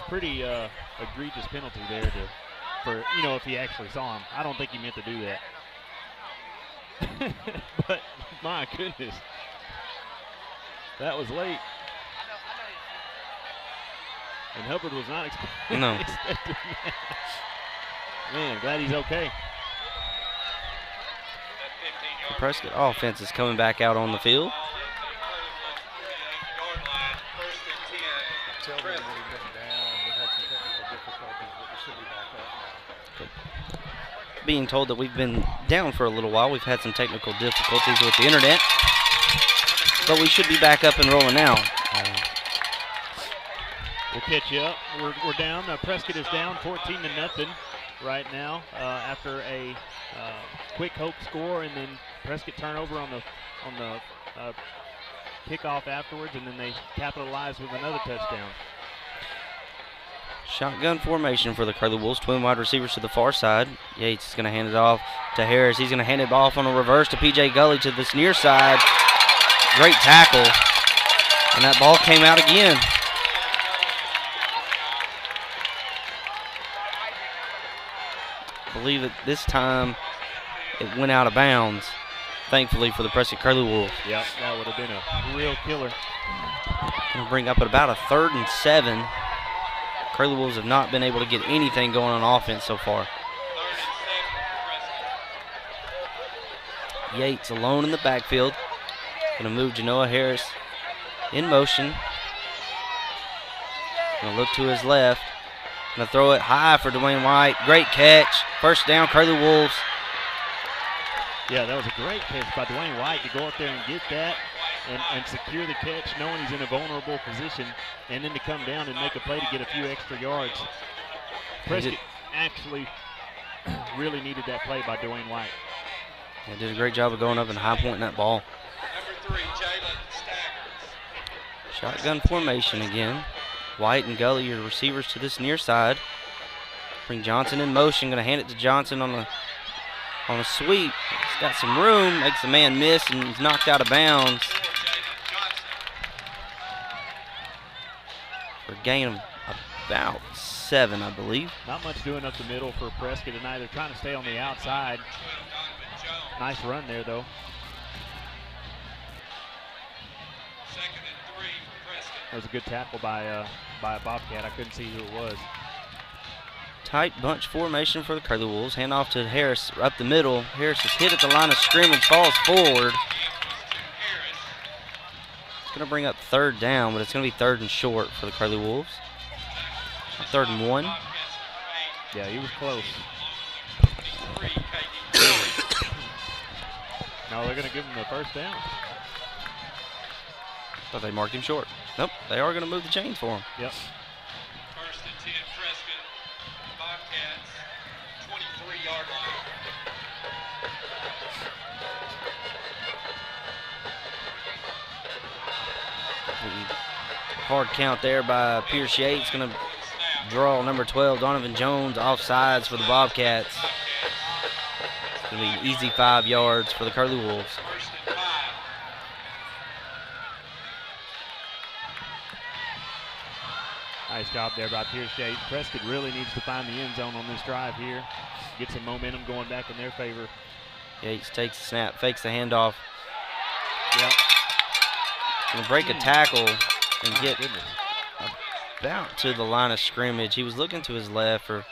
pretty egregious penalty there for if he actually saw him. I don't think he meant to do that. But my goodness, that was late. And Hubbard was not expecting that. Man, glad he's okay. The Prescott offense is coming back out on the field. Being told that we've been down for a little while. We've had some technical difficulties with the internet, but we should be back up and rolling now. We'll catch you up. We're down. Prescott is down 14-0 right now after a quick Hope score, and then Prescott turnover on the kickoff afterwards, and then they capitalize with another touchdown. Shotgun formation for the Curly Wolves. Twin wide receivers to the far side. Yates is going to hand it off to Harris. He's going to hand it off on a reverse to P.J. Gully to this near side. Great tackle. And that ball came out again. I believe that this time it went out of bounds, thankfully, for the Prescott Curly Wolves. Yep, that would have been a real killer. Going to bring up at about a 3rd and 7. Curly Wolves have not been able to get anything going on offense so far. Yates alone in the backfield. Going to move Genoa Harris in motion. Going to look to his left. Going to throw it high for Dwayne White. Great catch. First down, Curly Wolves. Yeah, that was a great catch by Dwayne White to go up there and get that and secure the catch, knowing he's in a vulnerable position, and then to come down and make a play to get a few extra yards. Prescott actually really needed that play by Dwayne White. Yeah, did a great job of going up and high pointing that ball. Shotgun formation again. White and Gully, your receivers to this near side. Bring Johnson in motion. Going to hand it to Johnson on a sweep. He's got some room. Makes the man miss, and he's knocked out of bounds. For a gain of about 7, I believe. Not much doing up the middle for Prescott tonight. They're trying to stay on the outside. Nice run there, though. That was a good tackle by a Bobcat. I couldn't see who it was. Tight bunch formation for the Curly Wolves. Hand off to Harris up the middle. Harris is hit at the line of scrimmage, falls forward. It's going to bring up 3rd down, but it's going to be 3rd and short for the Curly Wolves. 3rd and 1. Yeah, he was close. No, they're going to give him the first down. But they marked him short. Nope, they are going to move the chains for him. Yep. 1st and 10, Prescott. Bobcats, 23-yard line. Hard count there by Pierce Yates. Going to draw number 12, Donovan Jones, offsides for the Bobcats. It's going to be easy 5 yards for the Curly Wolves. Nice job there by Pierce Yates. Prescott really needs to find the end zone on this drive here. Get some momentum going back in their favor. Yates takes the snap, fakes the handoff. Yep. Going to break a tackle and get about to the line of scrimmage. He was looking to his left for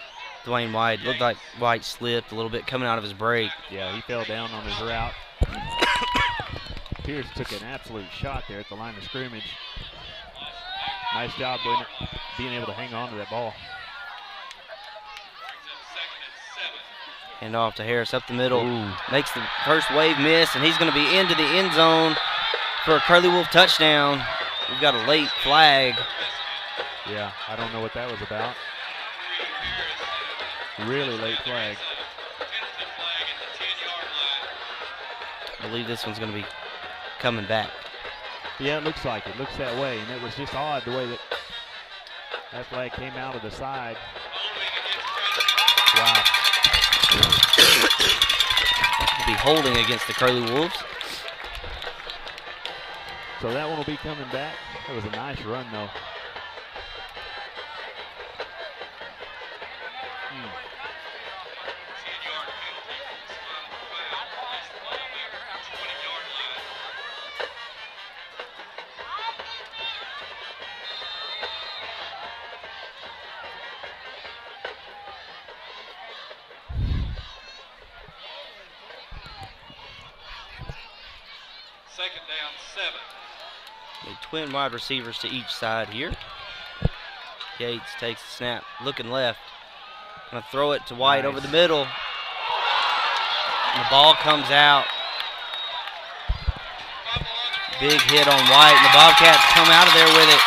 Dwayne White. Looked like White slipped a little bit coming out of his break. Yeah, he fell down on his route. Pierce took an absolute shot there at the line of scrimmage. Nice job being able to hang on to that ball. Hand off to Harris up the middle. Makes the first wave miss, and he's going to be into the end zone for a Curly Wolf touchdown. We've got a late flag. Yeah, I don't know what that was about. Really late flag. I believe this one's going to be coming back. Yeah, it looks like it. Looks that way, and it was just odd the way that flag came out of the side. Wow. Be holding against the Curly Wolves. So that one will be coming back. That was a nice run, though. Second down, 7. The twin wide receivers to each side here. Yates takes the snap, looking left. Gonna throw it to White over the middle. And the ball comes out. Big hit on White, and the Bobcats come out of there with it.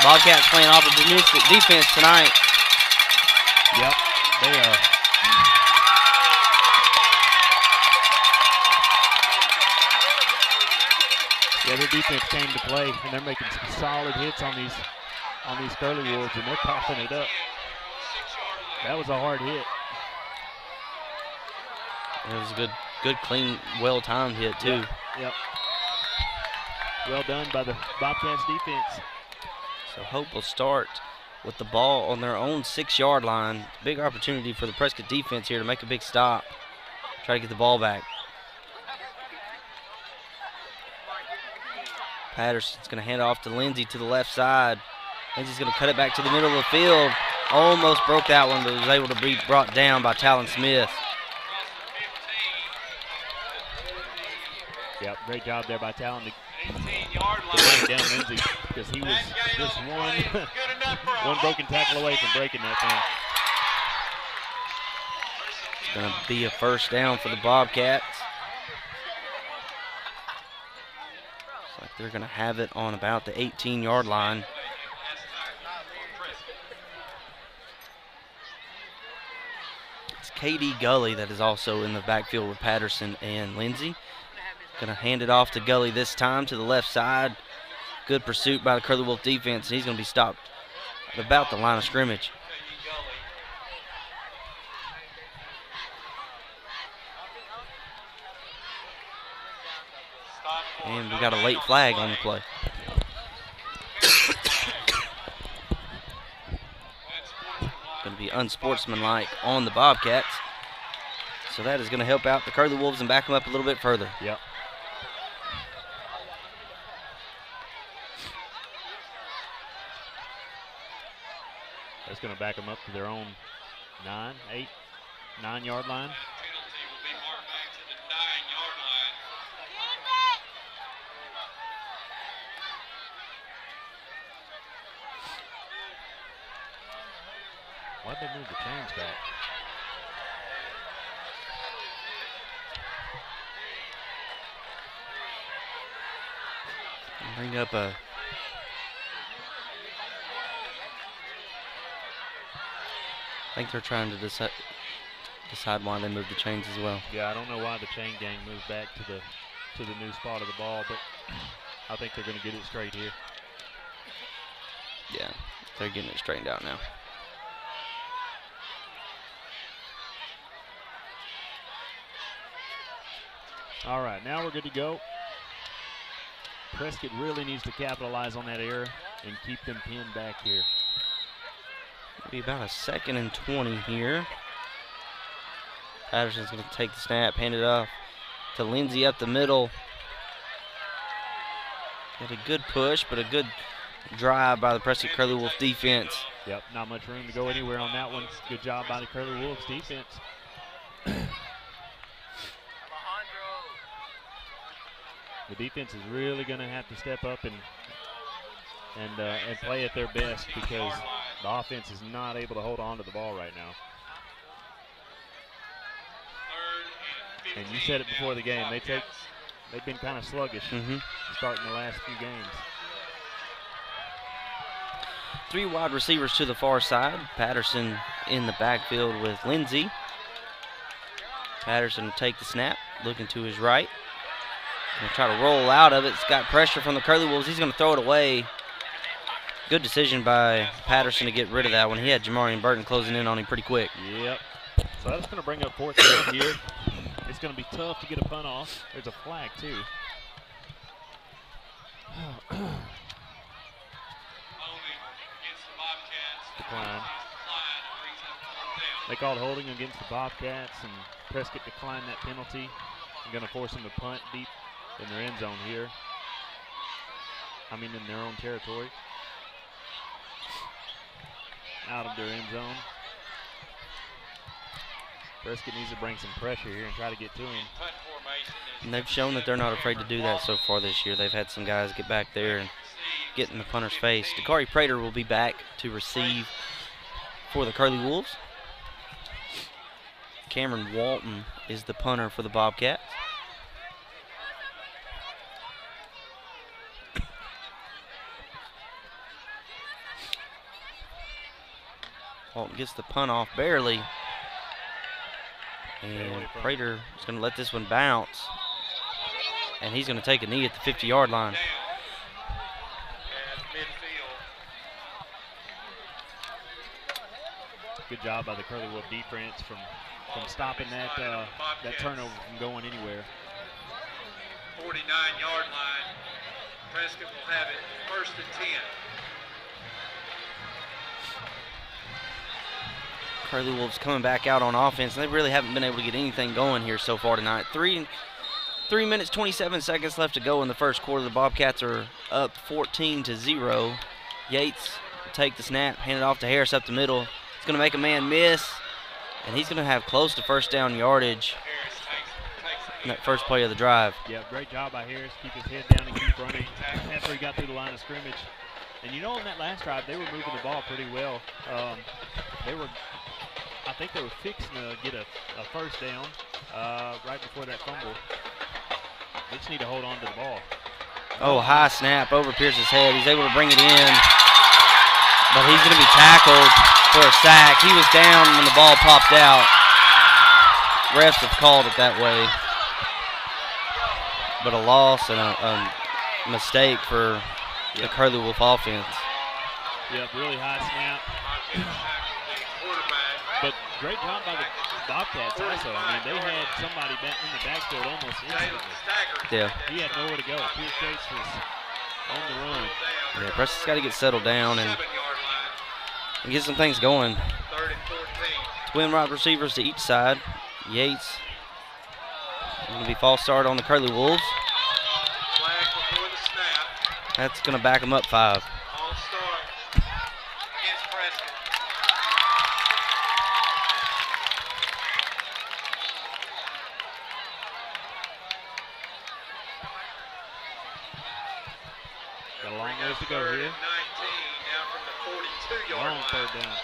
Bobcats playing opportunistic defense tonight. Yep, they are. Yeah, their defense came to play, and they're making some solid hits on these Curly Wolves, and they're coughing it up. That was a hard hit. It was a good, clean, well-timed hit too. Yep. Well done by the Bobcats defense. So Hope will start with the ball on their own 6-yard line. Big opportunity for the Prescott defense here to make a big stop. Try to get the ball back. Patterson's going to hand it off to Lindsey to the left side. Lindsey's going to cut it back to the middle of the field. Almost broke that one, but was able to be brought down by Talon Smith. Yep, great job there by Talon to 18-yard line. bring down Lindsey, because he was just one broken tackle away from breaking that thing. It's going to be a first down for the Bobcats. Looks like they're going to have it on about the 18-yard line. It's KD Gully that is also in the backfield with Patterson and Lindsey. Going to hand it off to Gully this time to the left side. Good pursuit by the Curly Wolf defense. He's going to be stopped at about the line of scrimmage. And we got a late flag on the play. Going to be unsportsmanlike on the Bobcats. So that is going to help out the Curly Wolves and back them up a little bit further. Yep. That's going to back them up to their own 9-yard line. Penalty will be marked back to the 9-yard line. Why'd they move the chains back? Bring up a... I think they're trying to decide why they moved the chains as well. Yeah, I don't know why the chain gang moved back to the new spot of the ball, but I think they're going to get it straight here. Yeah, they're getting it straightened out now. All right, now we're good to go. Prescott really needs to capitalize on that error and keep them pinned back here. It'll be about a 2nd and 20 here. Patterson's going to take the snap, hand it off to Lindsey up the middle. Got a good push, but a good drive by the Prescott Curly Wolf defense. Yep, not much room to go anywhere on that one. Good job by the Curly Wolves defense. The defense is really going to have to step up and play at their best, because the offense is not able to hold on to the ball right now. And you said it before the game, they've been kind of sluggish starting the last few games. 3 wide receivers to the far side. Patterson in the backfield with Lindsey. Patterson will take the snap, looking to his right. Gonna try to roll out of it. It's got pressure from the Curly Wolves. He's going to throw it away. Good decision by Patterson to get rid of that one. He had Jamarian Burton closing in on him pretty quick. Yep. So that's going to bring up 4th down here. It's going to be tough to get a punt off. There's a flag, too. Decline. They called holding against the Bobcats, and Prescott declined that penalty. I'm going to force them to punt deep in their end zone here. I mean, in their own territory. Out of their end zone. Prescott needs to bring some pressure here and try to get to him. Punt formation is And they've shown that they're not afraid to do that so far this year. They've had some guys get back there and get in the punter's face. Dakari Prater will be back to receive for the Curly Wolves. Cameron Walton is the punter for the Bobcats. Walton gets the punt off barely. And Prater is going to let this one bounce. And he's going to take a knee at the 50-yard line. at midfield. Good job by the Curly Wolf defense from stopping that turnover from going anywhere. 49-yard line. Prescott will have it 1st and 10. Curly Wolves coming back out on offense. They really haven't been able to get anything going here so far tonight. 3 minutes, 27 seconds left to go in the first quarter. The Bobcats are up 14-0. Yates will take the snap, hand it off to Harris up the middle. He's going to make a man miss, and he's going to have close to first down yardage Harris takes in that first play of the drive. Yeah, great job by Harris. Keep his head down and keep running after he got through the line of scrimmage. And you know, on that last drive, they were moving the ball pretty well. I think they were fixing to get a first down right before that fumble. They just need to hold on to the ball. Oh, high snap over Pierce's head. He's able to bring it in, but he's going to be tackled for a sack. He was down when the ball popped out. Refs have called it that way. But a loss and a mistake for the Curly Wolf offense. Yep, really high snap. But great job by the Bobcats also. I mean, they had somebody back in the backfield almost instantly. Yeah. He had nowhere to go. Pierce Gates was on the run. Yeah, Prescott's got to get settled down and get some things going. 3rd and 14. Twin wide receivers to each side. Yates going to be false start on the Curly Wolves. Flag before the snap. That's going to back them up 5. All start against Prescott. Got a long ways to go 3rd here. and 19 now from the 42-yard Long line. third down.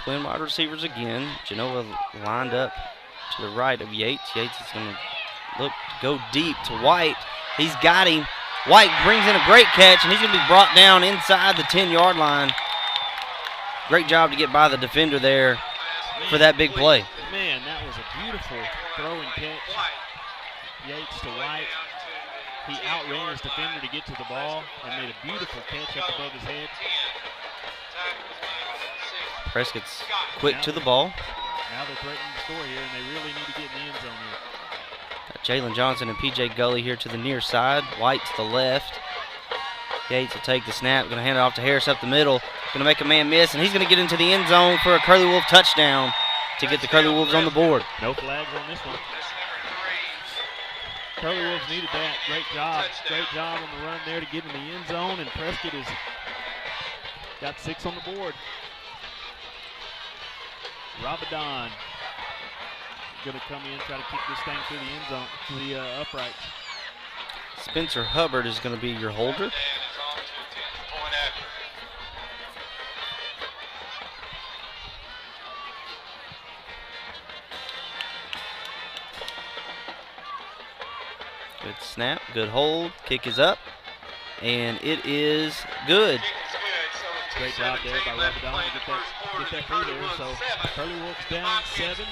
Twin wide receivers again. Genoa lined up to the right of Yates. Yates is going to go deep to White. He's got him. White brings in a great catch, and he's going to be brought down inside the 10-yard line. Great job to get by the defender there for that big play. Man, that was a beautiful throw and catch. Yates to White. He outran his defender to get to the ball and made a beautiful catch up above his head. Prescott's quick to the ball. Now they're threatening to score here, and they really need to get in the end zone here. Got Jalen Johnson and P.J. Gully here to the near side. White to the left. Yates will take the snap. Going to hand it off to Harris up the middle. Going to make a man miss, and he's going to get into the end zone for a Curly Wolf touchdown to get the Curly Wolves on the board. No flags on this one. Curly Wolves needed that. Great job. Great job on the run there to get in the end zone, and Prescott has got 6 on the board. Rabadon going to come in, try to kick this thing through the end zone, to the uprights. Spencer Hubbard is going to be your holder. Good snap, good hold, kick is up, and it is good. Great job there by Rabadon to get that through there. So Curly Wolves down 7.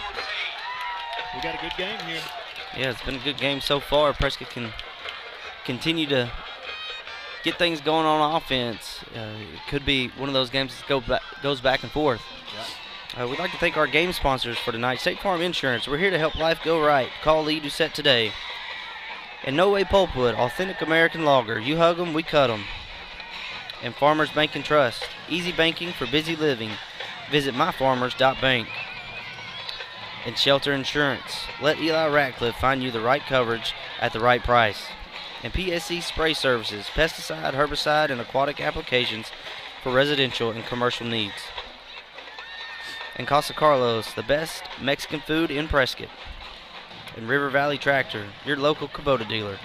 We got a good game here. Yeah, it's been a good game so far. Prescott can continue to get things going on offense. It could be one of those games that goes back and forth. Yep. We'd like to thank our game sponsors for tonight. State Farm Insurance. We're here to help life go right. Call Lee Doucette today. And No Way Pulpwood, authentic American lager. You hug them, we cut them. And Farmers Bank and Trust. Easy banking for busy living. Visit myfarmers.bank. And Shelter Insurance. Let Eli Ratcliffe find you the right coverage at the right price. And PSC Spray Services. Pesticide, herbicide, and aquatic applications for residential and commercial needs. And Casa Carlos, the best Mexican food in Prescott. And River Valley Tractor, your local Kubota dealer.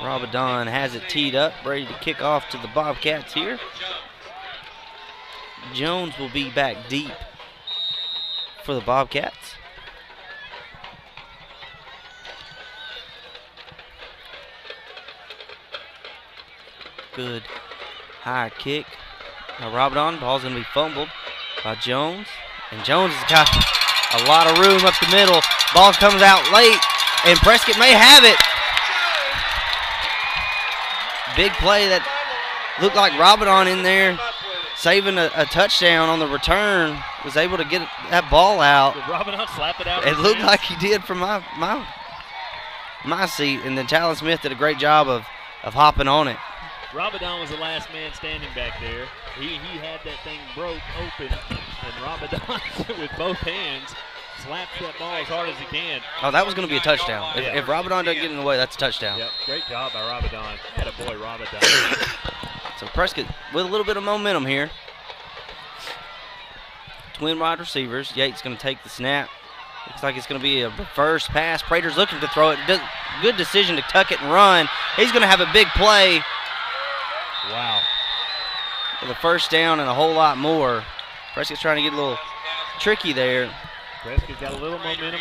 Rabadon has it teed up, ready to kick off to the Bobcats here. Jones will be back deep for the Bobcats. Good high kick. Now Rabadon, ball's going to be fumbled by Jones. And Jones has got a lot of room up the middle. Ball comes out late, and Prescott may have it. Big play that looked like Rabadon in there, saving a touchdown on the return. Was able to get that ball out. Did Rabadon slap it out? It looked like he did from my seat, and then Talon Smith did a great job of hopping on it. Rabadon was the last man standing back there. He had that thing broke open, and Rabadon with both hands slaps that ball as hard as he can. Oh, that was going to be a touchdown. If Rabadon doesn't get in the way, that's a touchdown. Yep, great job by Rabadon. Had a boy, Rabadon. So Prescott with a little bit of momentum here. Twin wide receivers. Yates going to take the snap. Looks like it's going to be a reverse pass. Prater's looking to throw it. Good decision to tuck it and run. He's going to have a big play. Wow. For the first down and a whole lot more. Prescott's trying to get a little tricky there. Prescott's got a little momentum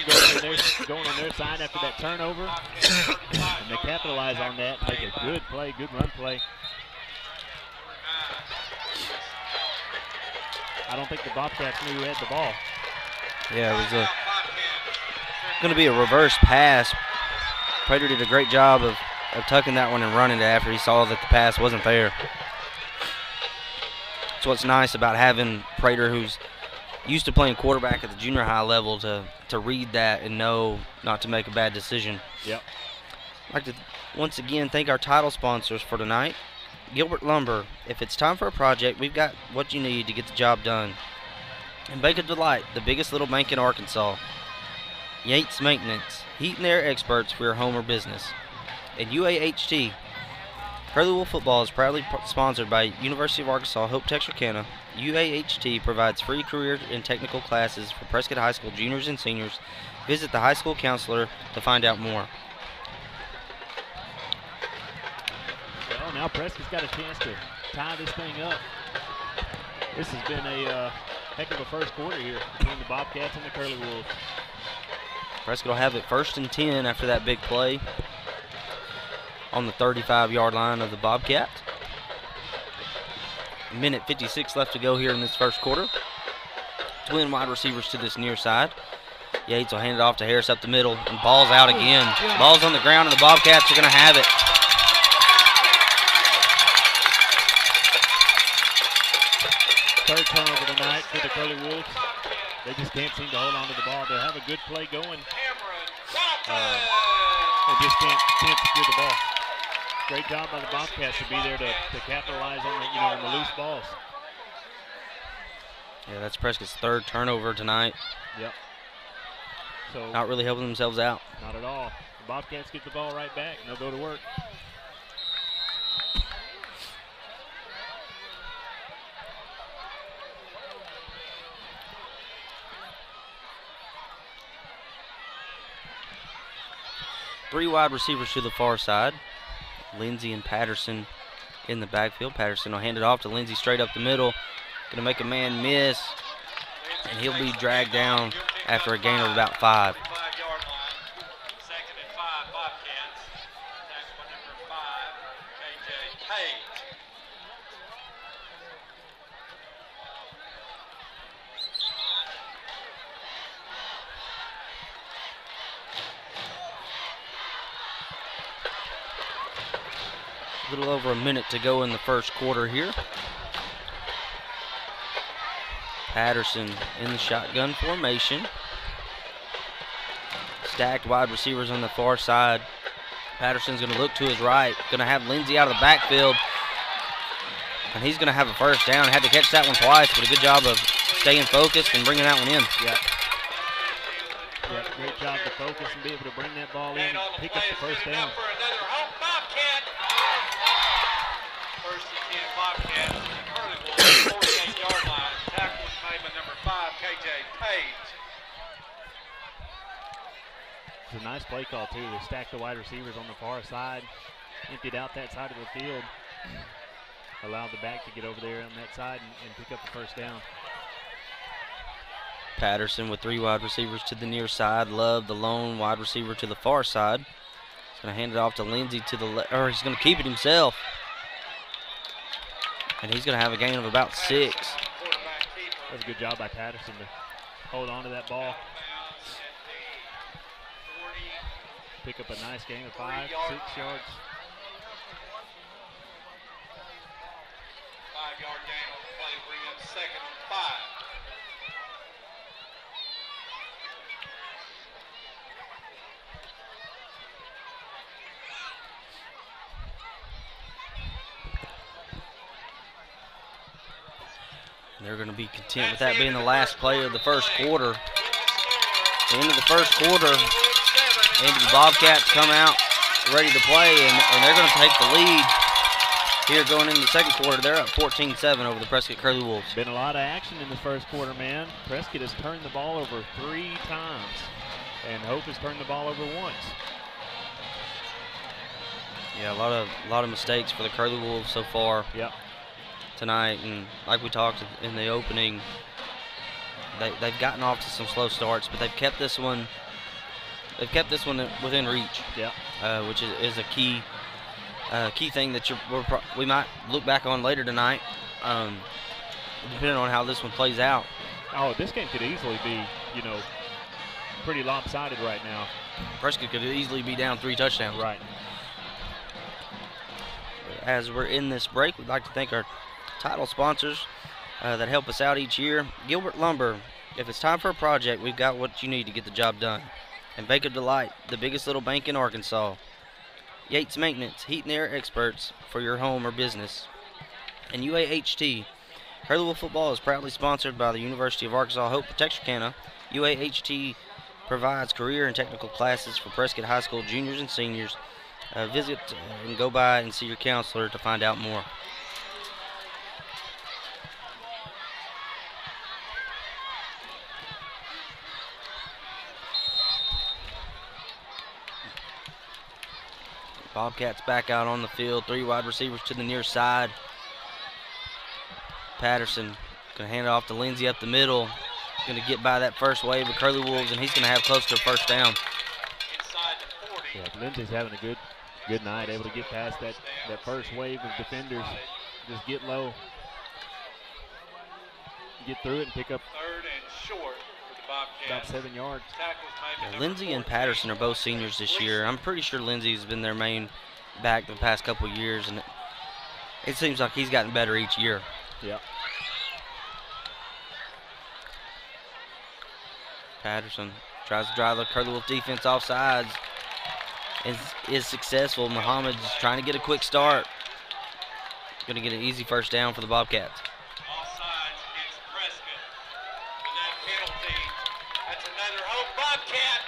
going on their side after that turnover. And they capitalize on that, make a good play, good run play. I don't think the Bobcats knew who had the ball. Yeah, it was going to be a reverse pass. Prater did a great job of tucking that one and running it after he saw that the pass wasn't there. That's what's nice about having Prater, who's used to playing quarterback at the junior high level, to read that and know not to make a bad decision. Yep. I'd like to once again thank our title sponsors for tonight. Gilbert Lumber. If it's time for a project, we've got what you need to get the job done. And Bank of Delight, the biggest little bank in Arkansas. Yates Maintenance, heat and air experts for your home or business. And UAHT. Curlywell football is proudly sponsored by University of Arkansas Hope Texarkana. UAHT provides free career and technical classes for Prescott High School juniors and seniors. Visit the high school counselor to find out more. Well, now Prescott's got a chance to tie this thing up. This has been a heck of a first quarter here between the Bobcats and the Curly Wolves. Prescott will have it 1st and 10 after that big play on the 35-yard line of the Bobcats. Minute 56 left to go here in this first quarter. Twin wide receivers to this near side. Yates will hand it off to Harris up the middle, and ball's out again. Ball's on the ground, and the Bobcats are going to have it. Third turnover tonight for the Curly Wolves. They just can't seem to hold on to the ball. They'll have a good play going. They just can't secure the ball. Great job by the Bobcats to be there to capitalize on the, on the loose balls. Yeah, that's Prescott's third turnover tonight. Yep. So not really helping themselves out. Not at all. The Bobcats get the ball right back, and they'll go to work. Three wide receivers to the far side. Lindsey and Patterson in the backfield. Patterson will hand it off to Lindsey straight up the middle. Going to make a man miss, and he'll be dragged down after a gain of about 5. Second and 5, Bobcats. Tackle number 5, KJ Hayes. A little over a minute to go in the first quarter here. Patterson in the shotgun formation. Stacked wide receivers on the far side. Patterson's going to look to his right. Going to have Lindsey out of the backfield. And he's going to have a first down. Had to catch that one twice, but a good job of staying focused and bringing that one in. Yep. Great job to focus and be able to bring that ball in and pick up the first down. For another home Bobcat. Bobcats to the Curly Wolves, 48-yard line. Tackle was made by number 5, KJ Page. It's a nice play call, too. They stacked the wide receivers on the far side, emptied out that side of the field, allowed the back to get over there on that side and pick up the first down. Patterson with 3 wide receivers to the near side. Love, the lone wide receiver, to the far side. He's going to hand it off to Lindsey to the left, or he's going to keep it himself. And he's going to have a gain of about 6. That was a good job by Patterson to hold on to that ball. Pick up a nice gain of 5, 6 yards. 5-yard gain on the play to bring up 2nd and 5. They're going to be content with that being the last play of the first quarter. The end of the first quarter, and the Bobcats come out ready to play, and they're going to take the lead here going into the second quarter. They're up 14-7 over the Prescott Curly Wolves. Been a lot of action in the first quarter, man. Prescott has turned the ball over 3 times, and Hope has turned the ball over once. Yeah, a lot of mistakes for the Curly Wolves so far. Yep. Tonight, and like we talked in the opening, they've gotten off to some slow starts, but they've kept this one within reach. Yeah. Which is a key thing that we might look back on later tonight, depending on how this one plays out. Oh, this game could easily be, pretty lopsided right now. Prescott could easily be down 3 touchdowns. Right. As we're in this break, we'd like to thank our title sponsors that help us out each year. Gilbert Lumber. If it's time for a project, we've got what you need to get the job done. And Bank of Delight, the biggest little bank in Arkansas. Yates Maintenance, heat and air experts for your home or business. And UAHT. Curly Wolf football is proudly sponsored by the University of Arkansas Hope Texarkana. UAHT provides career and technical classes for Prescott High School juniors and seniors. Visit and go by and see your counselor to find out more. Bobcats back out on the field. 3 wide receivers to the near side. Patterson going to hand it off to Lindsey up the middle. Going to get by that first wave of Curly Wolves, and he's going to have close to a first down. Yeah, Lindsey's having a good night, able to get past that first wave of defenders. Just get low. Get through it and pick up 3rd and short for the Bobcats. about 7 yards. Yeah, Lindsey and Patterson are both seniors this year. I'm pretty sure Lindsey's been their main back the past couple of years, and it seems like he's gotten better each year. Yeah. Patterson tries to drive the Curly Wolf defense off sides. Is successful. Muhammad's trying to get a quick start. Going to get an easy first down for the Bobcats. Offsides against Prescott. And that penalty, that's another Hope Bobcat.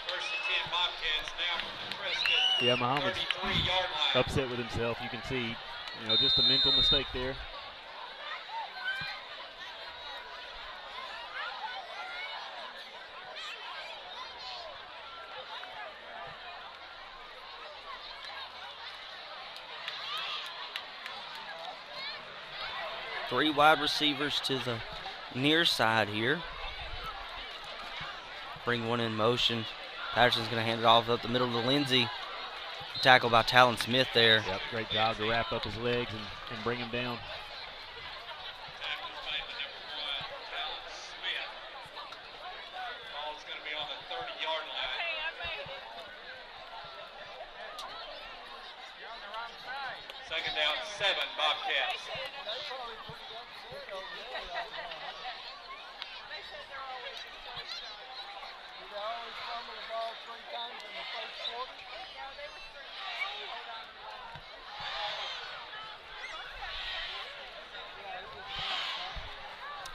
1st and 10 Bobcats now from the Prescott Yeah, Muhammad's 33-yard line. upset with himself. You can see, just a mental mistake there. Three wide receivers to the near side here. Bring one in motion. Patterson's going to hand it off up the middle to Lindsey. Tackle by Talon Smith there. Yep, great job to wrap up his legs and bring him down. Tackle was made by number 1, Talon Smith. Ball's going to be on the 30-yard line. Second down, 7 Bobcats.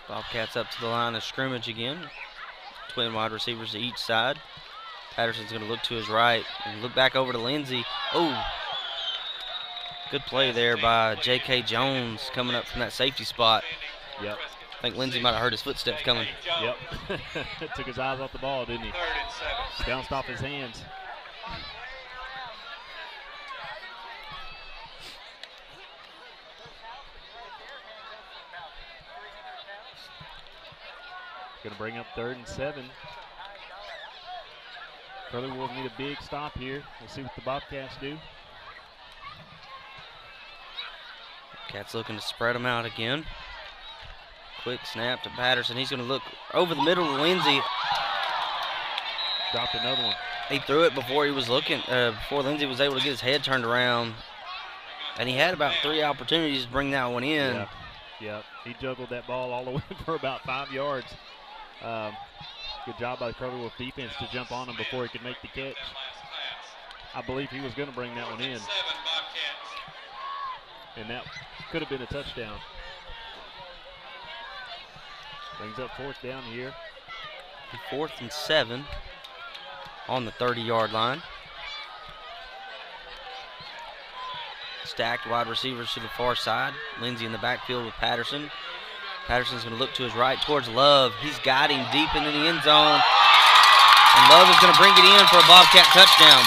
Bobcats up to the line of scrimmage again. Twin wide receivers to each side. Patterson's going to look to his right and look back over to Lindsey. Oh, Good play there by J.K. Jones coming up from that safety spot. Yep. I think Lindsey might have heard his footsteps coming. Yep. Took his eyes off the ball, didn't he? 3rd and 7. Bounced off his hands. Going to bring up 3rd and 7. Curly Wolves need a big stop here. We'll see what the Bobcats do. Cats looking to spread them out again. Quick snap to Patterson. He's going to look over the middle to Lindsey. Dropped another one. He threw it before he was looking, before Lindsey was able to get his head turned around. And he had about 3 opportunities to bring that one in. Yeah, yeah. He juggled that ball all the way for about 5 yards. Good job by the Curly Wolf defense to jump on him before he could make the catch. I believe he was going to bring that one in. And that could have been a touchdown. Brings up 4th down here. 4th and 7 on the 30-yard line. Stacked wide receivers to the far side. Lindsey in the backfield with Patterson. Patterson's going to look to his right towards Love. He's got him deep into the end zone. And Love is going to bring it in for a Bobcat touchdown.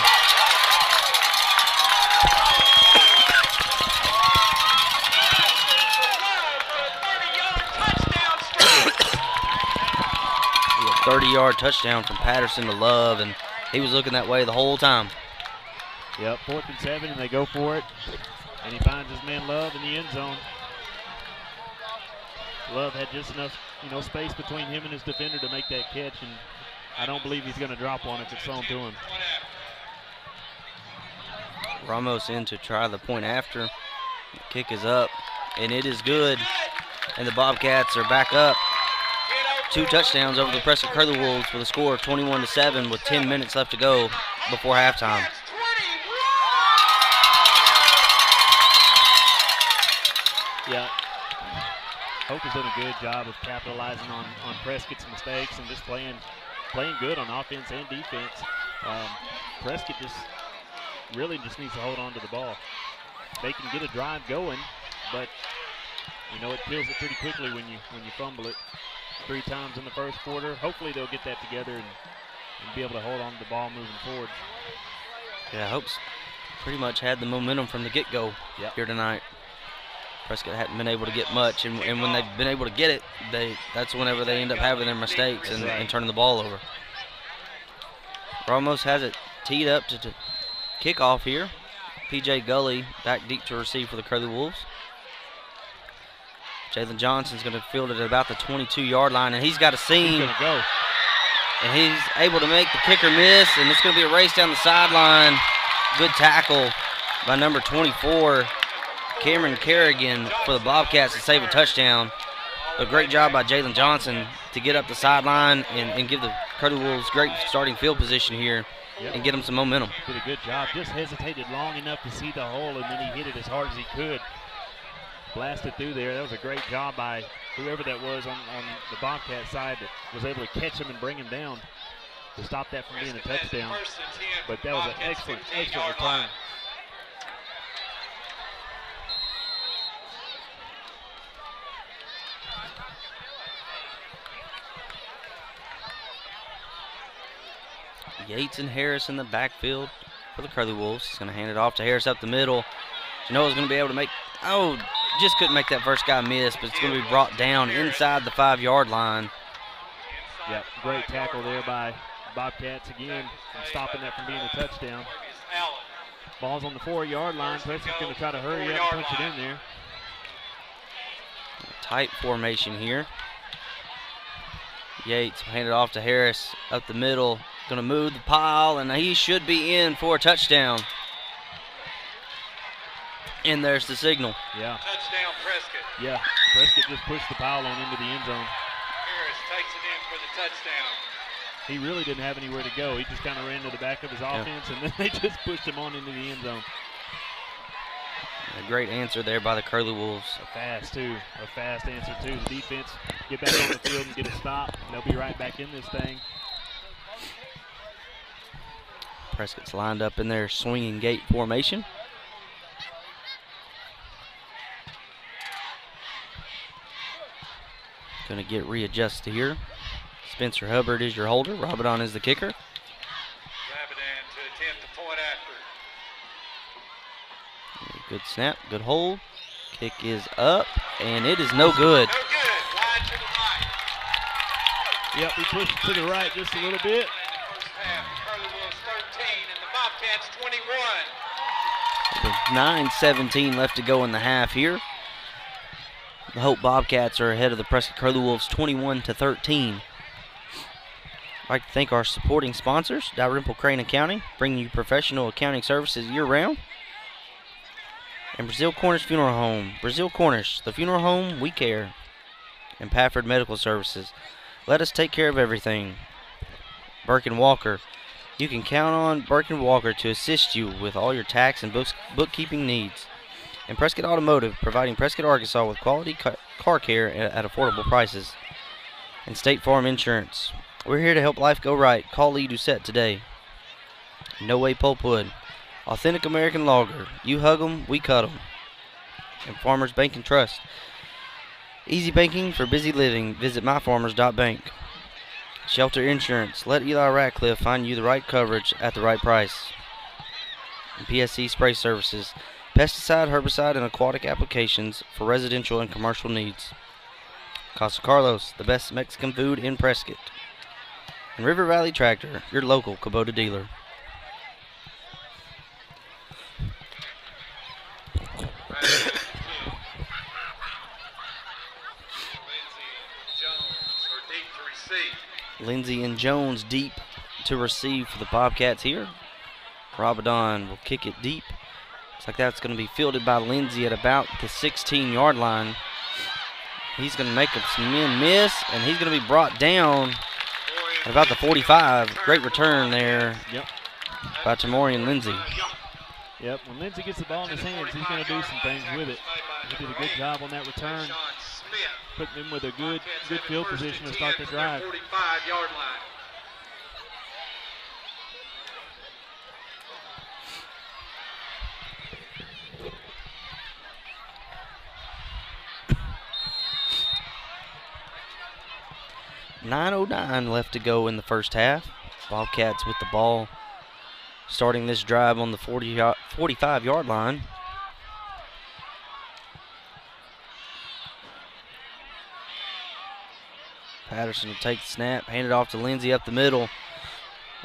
A 30-yard touchdown from Patterson to Love, and he was looking that way the whole time. Yep, 4th and 7, and they go for it. And he finds his man Love in the end zone. Love had just enough, space between him and his defender to make that catch, and I don't believe he's going to drop one if it's thrown to him. Ramos in to try the point after. The kick is up, and it is good. And the Bobcats are back up. 2 touchdowns over the Prescott Curly Wolves with a score of 21-7 with 10 minutes left to go before halftime. Yeah. Hope has done a good job of capitalizing on Prescott's mistakes and just playing good on offense and defense. Prescott really just needs to hold on to the ball. They can get a drive going, but it kills it pretty quickly when you fumble it 3 times in the first quarter. Hopefully they'll get that together and be able to hold on to the ball moving forward. Yeah, Hope's pretty much had the momentum from the get-go here tonight. Prescott hadn't been able to get much, and when they've been able to get it, that's whenever they end up having their mistakes and turning the ball over. Ramos has it teed up to kick off here. P.J. Gully back deep to receive for the Curly Wolves. Jalen Johnson's going to field it at about the 22-yard line, and he's got a seam. He's going to go. And he's able to make the kicker miss, and it's going to be a race down the sideline. Good tackle by number 24. Cameron Kerrigan for the Bobcats to save a touchdown. A great job by Jalen Johnson to get up the sideline and give the Curly Wolves great starting field position here and get them some momentum. Did a good job. Just hesitated long enough to see the hole, and then he hit it as hard as he could. Blasted through there. That was a great job by whoever that was on the Bobcat side that was able to catch him and bring him down to stop that from being a touchdown. But that was an excellent return. Yates and Harris in the backfield for the Curly Wolves. He's going to hand it off to Harris up the middle. Genoa's going to be able to make, just couldn't make that first guy miss, but it's going to be brought down inside the 5-yard line. Yep, great tackle there by Bobcats again, stopping that from being a touchdown. Ball's on the 4-yard line. Prescott's going to try to hurry up and punch it in there. Tight formation here. Yates handed off to Harris up the middle. Going to move the pile, and he should be in for a touchdown. And there's the signal. Yeah. Touchdown, Prescott. Yeah, Prescott just pushed the pile on into the end zone. Harris takes it in for the touchdown. He really didn't have anywhere to go. He just kind of ran to the back of his offense, and then they just pushed him on into the end zone. A great answer there by the Curly Wolves. A fast answer, too. The defense get back on the field and get a stop. They'll be right back in this thing. Prescott's lined up in their swinging gate formation. Going to get readjusted here. Spencer Hubbard is your holder. Rabadon is the kicker. Rabadon to attempt the point after. Good snap, good hold. Kick is up, and it is no good. No good. Wide to the right. Yep, he pushed it to the right just a little bit. First half, Curly Wolves 13 and the Bobcats 21. With 9:17 left to go in the half here. The Hope Bobcats are ahead of the Prescott Curly Wolves 21-13. I'd like to thank our supporting sponsors, Dalrymple Crane Accounting, bringing you professional accounting services year-round. And Brazil Cornish Funeral Home. Brazil Cornish, the funeral home, we care. And Pafford Medical Services. Let us take care of everything. Burke & Walker. You can count on Burke & Walker to assist you with all your tax and bookkeeping needs. And Prescott Automotive, providing Prescott, Arkansas with quality car care at affordable prices. And State Farm Insurance. We're here to help life go right. Call Lee Doucette today. No Way Pulpwood. Authentic American Lager. You hug 'em, we cut 'em. And Farmers Bank and Trust. Easy banking for busy living. Visit myfarmers.bank. Shelter Insurance. Let Eli Ratcliffe find you the right coverage at the right price. And PSC Spray Services. Pesticide, herbicide, and aquatic applications for residential and commercial needs. Casa Carlos, the best Mexican food in Prescott. And River Valley Tractor, your local Kubota dealer. Lindsey and Jones deep to receive for the Bobcats here. Rabadon will kick it deep. Looks like that's going to be fielded by Lindsey at about the 16-yard line. He's going to make some men miss, and he's going to be brought down at about the 45. Great return there by Tamorian Lindsey. Yep, when Lindsey gets the ball in his hands, he's going to do some things with it. He did a good job on that return, putting him with a good field position to start the drive. 45-yard line. .909 left to go in the first half. Bobcats with the ball, starting this drive on the 45-yard line. Patterson will take the snap, hand it off to Lindsey up the middle,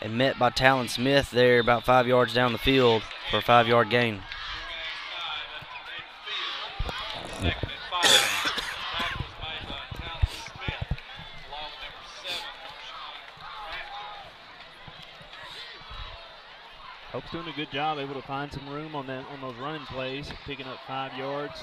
and met by Talon Smith there about 5 yards down the field for a 5-yard gain. Second and 5. Tackles made by Talon Smith, along with number 7, Hope's doing a good job, able to find some room on those running plays, picking up 5 yards.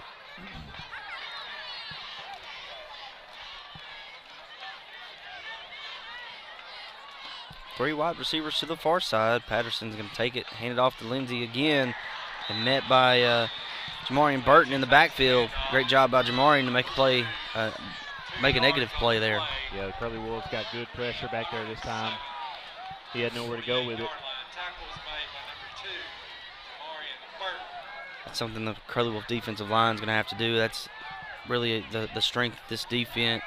Three wide receivers to the far side. Patterson's going to take it, hand it off to Lindsey again, and met by Jamarian Burton in the backfield. Great job by Jamarian to make a play, make a negative play there. Yeah, the Curly Wolves got good pressure back there this time. He had nowhere to go with it. That's something the Curly Wolf defensive line is going to have to do. That's really the strength of this defense.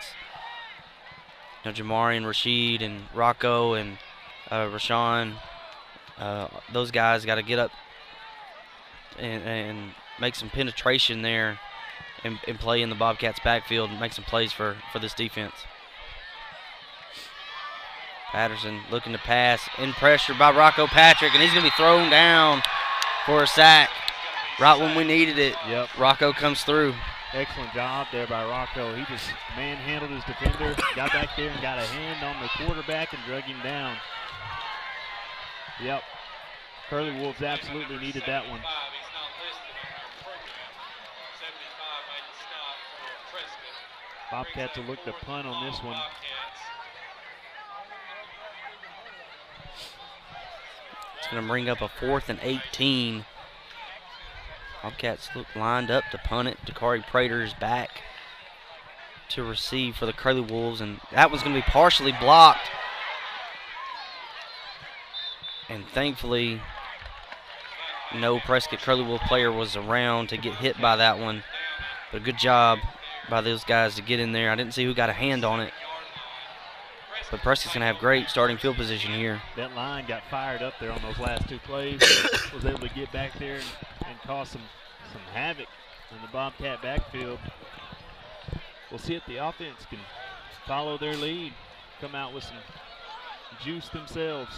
You know, Jamarian, Rashid, and Rocco, and Rashawn, those guys got to get up and make some penetration there and play in the Bobcats backfield and make some plays for this defense. Patterson looking to pass, in pressure by Rocco Patrick, and he's going to be thrown down for a sack right when we needed it. Yep. Rocco comes through. Excellent job there by Rocco. He just manhandled his defender, got back there and got a hand on the quarterback and drug him down. Yep. Curly Wolves absolutely needed that one. Bobcats will look to punt on this one. It's going to bring up a 4th and 18. Bobcats look lined up to punt it. Dakari Prater is back to receive for the Curly Wolves, and that was going to be partially blocked. And thankfully, no Prescott Curly Wolf player was around to get hit by that one. But a good job by those guys to get in there. I didn't see who got a hand on it. But Prescott's going to have great starting field position here. That line got fired up there on those last two plays. Was able to get back there and cause some havoc in the Bobcat backfield. We'll see if the offense can follow their lead, come out with some juice themselves.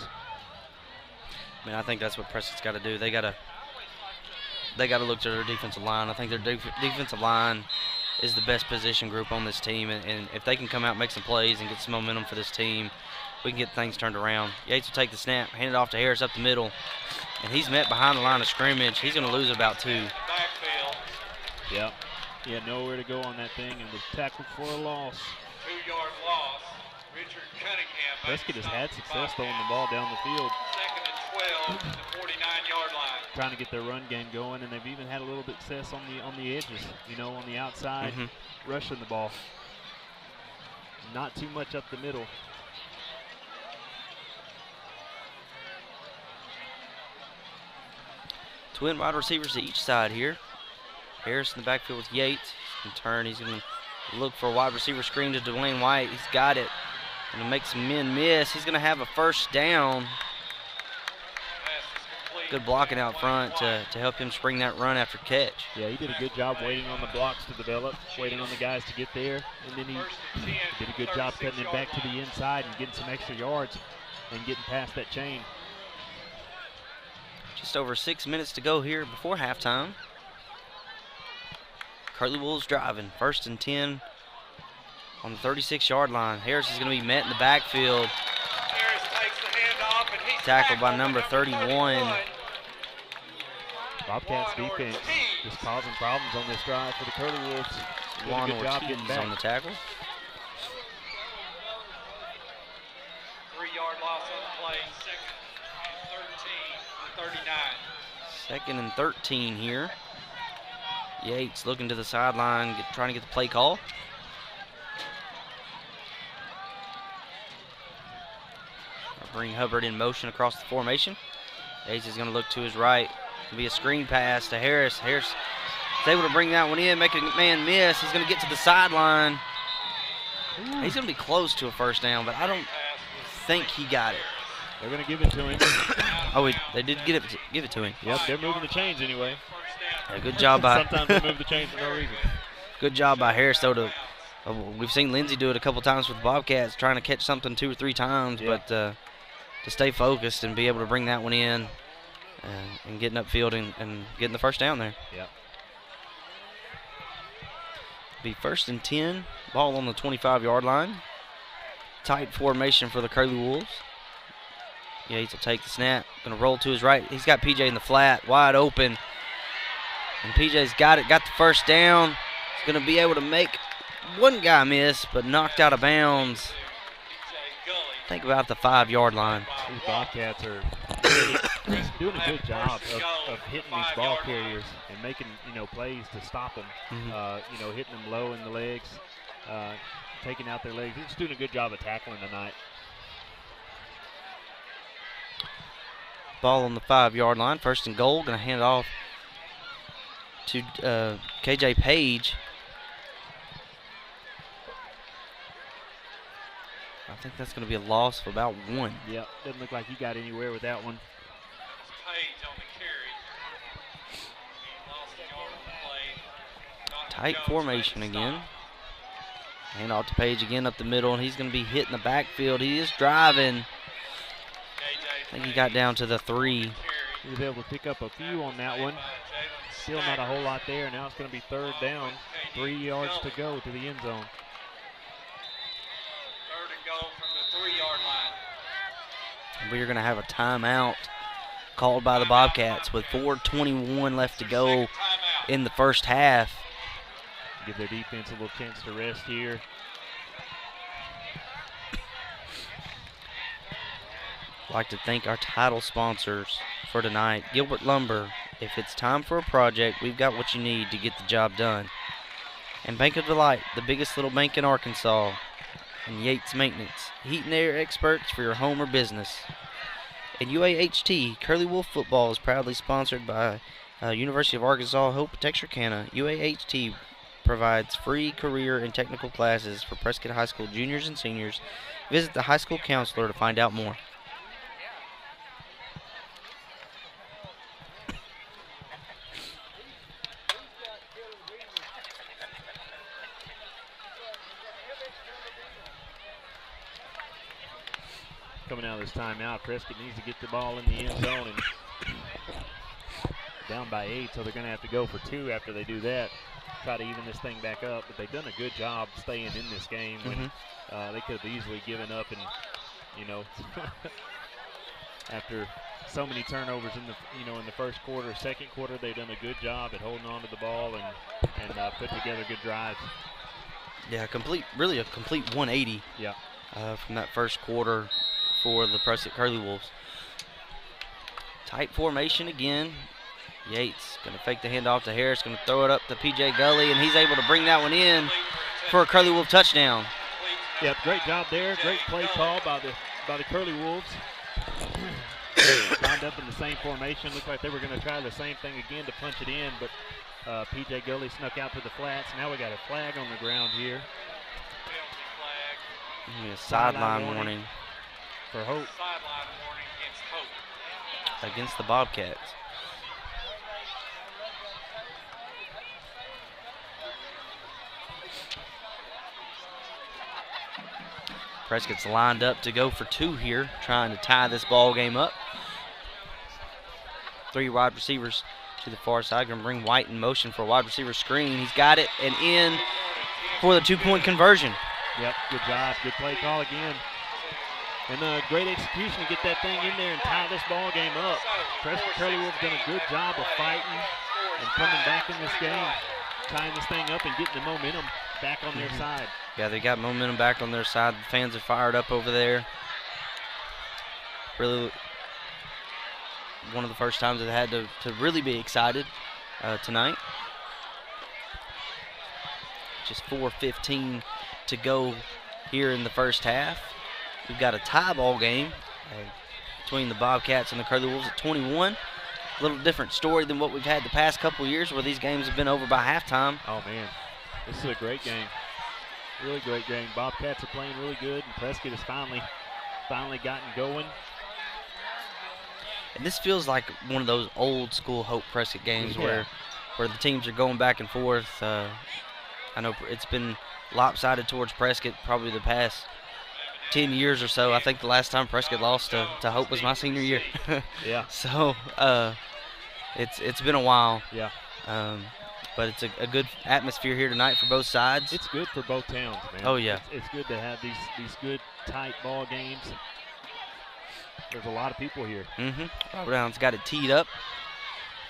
I mean, I think that's what Prescott's got to do. They got to look to their defensive line. I think their defensive line is the best position group on this team, and if they can come out and make some plays and get some momentum for this team, we can get things turned around. Yates will take the snap, hand it off to Harris up the middle, and he's met behind the line of scrimmage. He's going to lose about 2. Yep. He had nowhere to go on that thing and was tackled for a loss. 2-yard loss. Richard Cunningham. Prescott has had success throwing the ball down the field. 2nd and 12 at the 49-yard line. Trying to get their run game going, and they've even had a little bit of success on the edges, on the outside, rushing the ball. Not too much up the middle. Twin wide receivers to each side here. Harris in the backfield with Yates. He's going to turn. He's going to look for a wide receiver screen to Dwayne White. He's got it. Going to make some men miss. He's going to have a first down. Good blocking out front to help him spring that run after catch. Yeah, he did a good job waiting on the blocks to develop, waiting on the guys to get there, and then he did a good job cutting it back to the inside and getting some extra yards and getting past that chain. Just over 6 minutes to go here before halftime. Curly Wolves driving. 1st and 10 on the 36-yard line. Harris is going to be met in the backfield. Harris takes the handoff, and he's Tackled by number 31. Bobcats defense just causing problems on this drive for the Curly Wolves. Did a Juan good job Ortiz getting back. on the tackle. 3-yard loss on the play. 2nd and 13, 39. 2nd and 13 here. Yates looking to the sideline, trying to get the play call. Bring Hubbard in motion across the formation. Yates is going to look to his right. It'll be a screen pass to Harris. Harris is able to bring that one in, make a man miss. He's going to get to the sideline. He's going to be close to a first down, but I don't think he got it. They're going to give it to him. Oh, they did give it to him. Yep, they're moving the chains anyway. Yeah, good job by. Sometimes they move the chains for no reason. Good job by Harris, though. We've seen Lindsey do it a couple times with the Bobcats, trying to catch something 2 or 3 times, but to stay focused and be able to bring that one in and getting upfield and getting the first down there. Yep. Be 1st and 10, ball on the 25-yard line. Tight formation for the Curly Wolves. Yates will take the snap, going to roll to his right. He's got PJ in the flat, wide open. And PJ's got it, got the first down. He's going to be able to make one guy miss, but knocked out of bounds. Think about the 5-yard line. These Bobcats are doing a good job of hitting these ball carriers and making plays to stop them. Hitting them low in the legs, taking out their legs. They're just doing a good job of tackling tonight. Ball on the 5-yard line. 1st and goal. Going to hand it off to KJ Page. I think that's going to be a loss of about 1. Yep, doesn't look like he got anywhere with that one. Page on the carry. He lost a yard on the play. Tight formation again. Hand off to Page again up the middle, and he's going to be hit in the backfield. He is driving. I think he got down to the 3. He was able to pick up a few on that one. Still not a whole lot there. Now it's going to be 3rd down. 3 yards to go to the end zone. 3rd and goal from the 3-yard line. We're going to have a timeout called by the Bobcats with 4:21 left to go in the first half. Give their defense a little chance to rest here. I'd like to thank our title sponsors for tonight. Gilbert Lumber. If it's time for a project, we've got what you need to get the job done. And Bank of Delight, the biggest little bank in Arkansas. And Yates Maintenance, heat and air experts for your home or business. And UAHT, Curly Wolf Football is proudly sponsored by University of Arkansas Hope Texarkana. UAHT, provides free career and technical classes for Prescott High School juniors and seniors. Visit the high school counselor to find out more. Coming out of this timeout, Prescott needs to get the ball in the end zone and down by 8, so they're going to have to go for 2 after they do that. Try to even this thing back up, but they've done a good job staying in this game when they could have easily given up, and after so many turnovers in the in the first quarter, second quarter, they've done a good job at holding on to the ball and putting together good drives. Yeah, really a complete 180. Yeah. From that first quarter for the Prescott Curly Wolves. Tight formation again. Yates going to fake the handoff to Harris, going to throw it up to P.J. Gully, and he's able to bring that one in for a Curly Wolf touchdown. Yep, great job there. Great play call by the Curly Wolves. Lined up in the same formation. Looked like they were going to try the same thing again to punch it in, but P.J. Gully snuck out to the flats. Now we got a flag on the ground here. Sideline warning for Hope. Sideline warning against Hope. Against the Bobcats. Prescott's lined up to go for 2 here, trying to tie this ball game up. 3 wide receivers to the far side. Going to bring White in motion for a wide receiver screen. He's got it and in for the 2-point conversion. Yep, good job. Good play call again. And great execution to get that thing in there and tie this ball game up. Prescott Curly Wolves done a good job of fighting and coming back in this game, tying this thing up and getting the momentum back on their side. Yeah, they got momentum back on their side. The fans are fired up over there. Really one of the first times they had to really be excited tonight. Just 4:15 to go here in the first half. We've got a tie ball game between the Bobcats and the Curly Wolves at 21. A little different story than what we've had the past couple years where these games have been over by halftime. Oh, man. This is a great game. Really great game. Bobcats are playing really good, and Prescott has finally gotten going. And this feels like one of those old school Hope Prescott games where the teams are going back and forth. I know it's been lopsided towards Prescott probably the past 10 years or so. I think the last time Prescott lost to Hope was my senior year. Yeah. So it's been a while. Yeah. But it's a good atmosphere here tonight for both sides. It's good for both towns, man. Oh, yeah. It's good to have these good, tight ball games. There's a lot of people here. Robert Allen's got it teed up.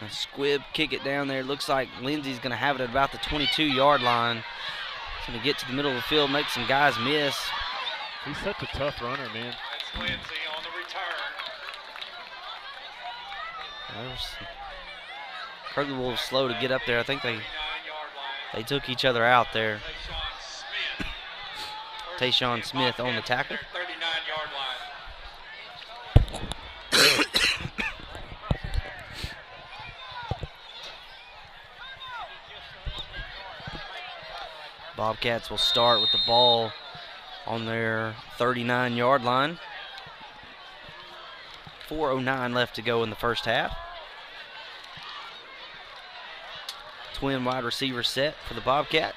A squib, kick it down there. Looks like Lindsay's going to have it at about the 22-yard line. He's going to get to the middle of the field, make some guys miss. He's such a tough runner, man. That's Lindsay on the return. Curly Wolves slow to get up there. I think they took each other out there. Tayshawn Smith on the tackle. 39-yard line. Bobcats will start with the ball on their 39-yard line. 4:09 left to go in the first half. Twin wide receiver set for the Bobcats.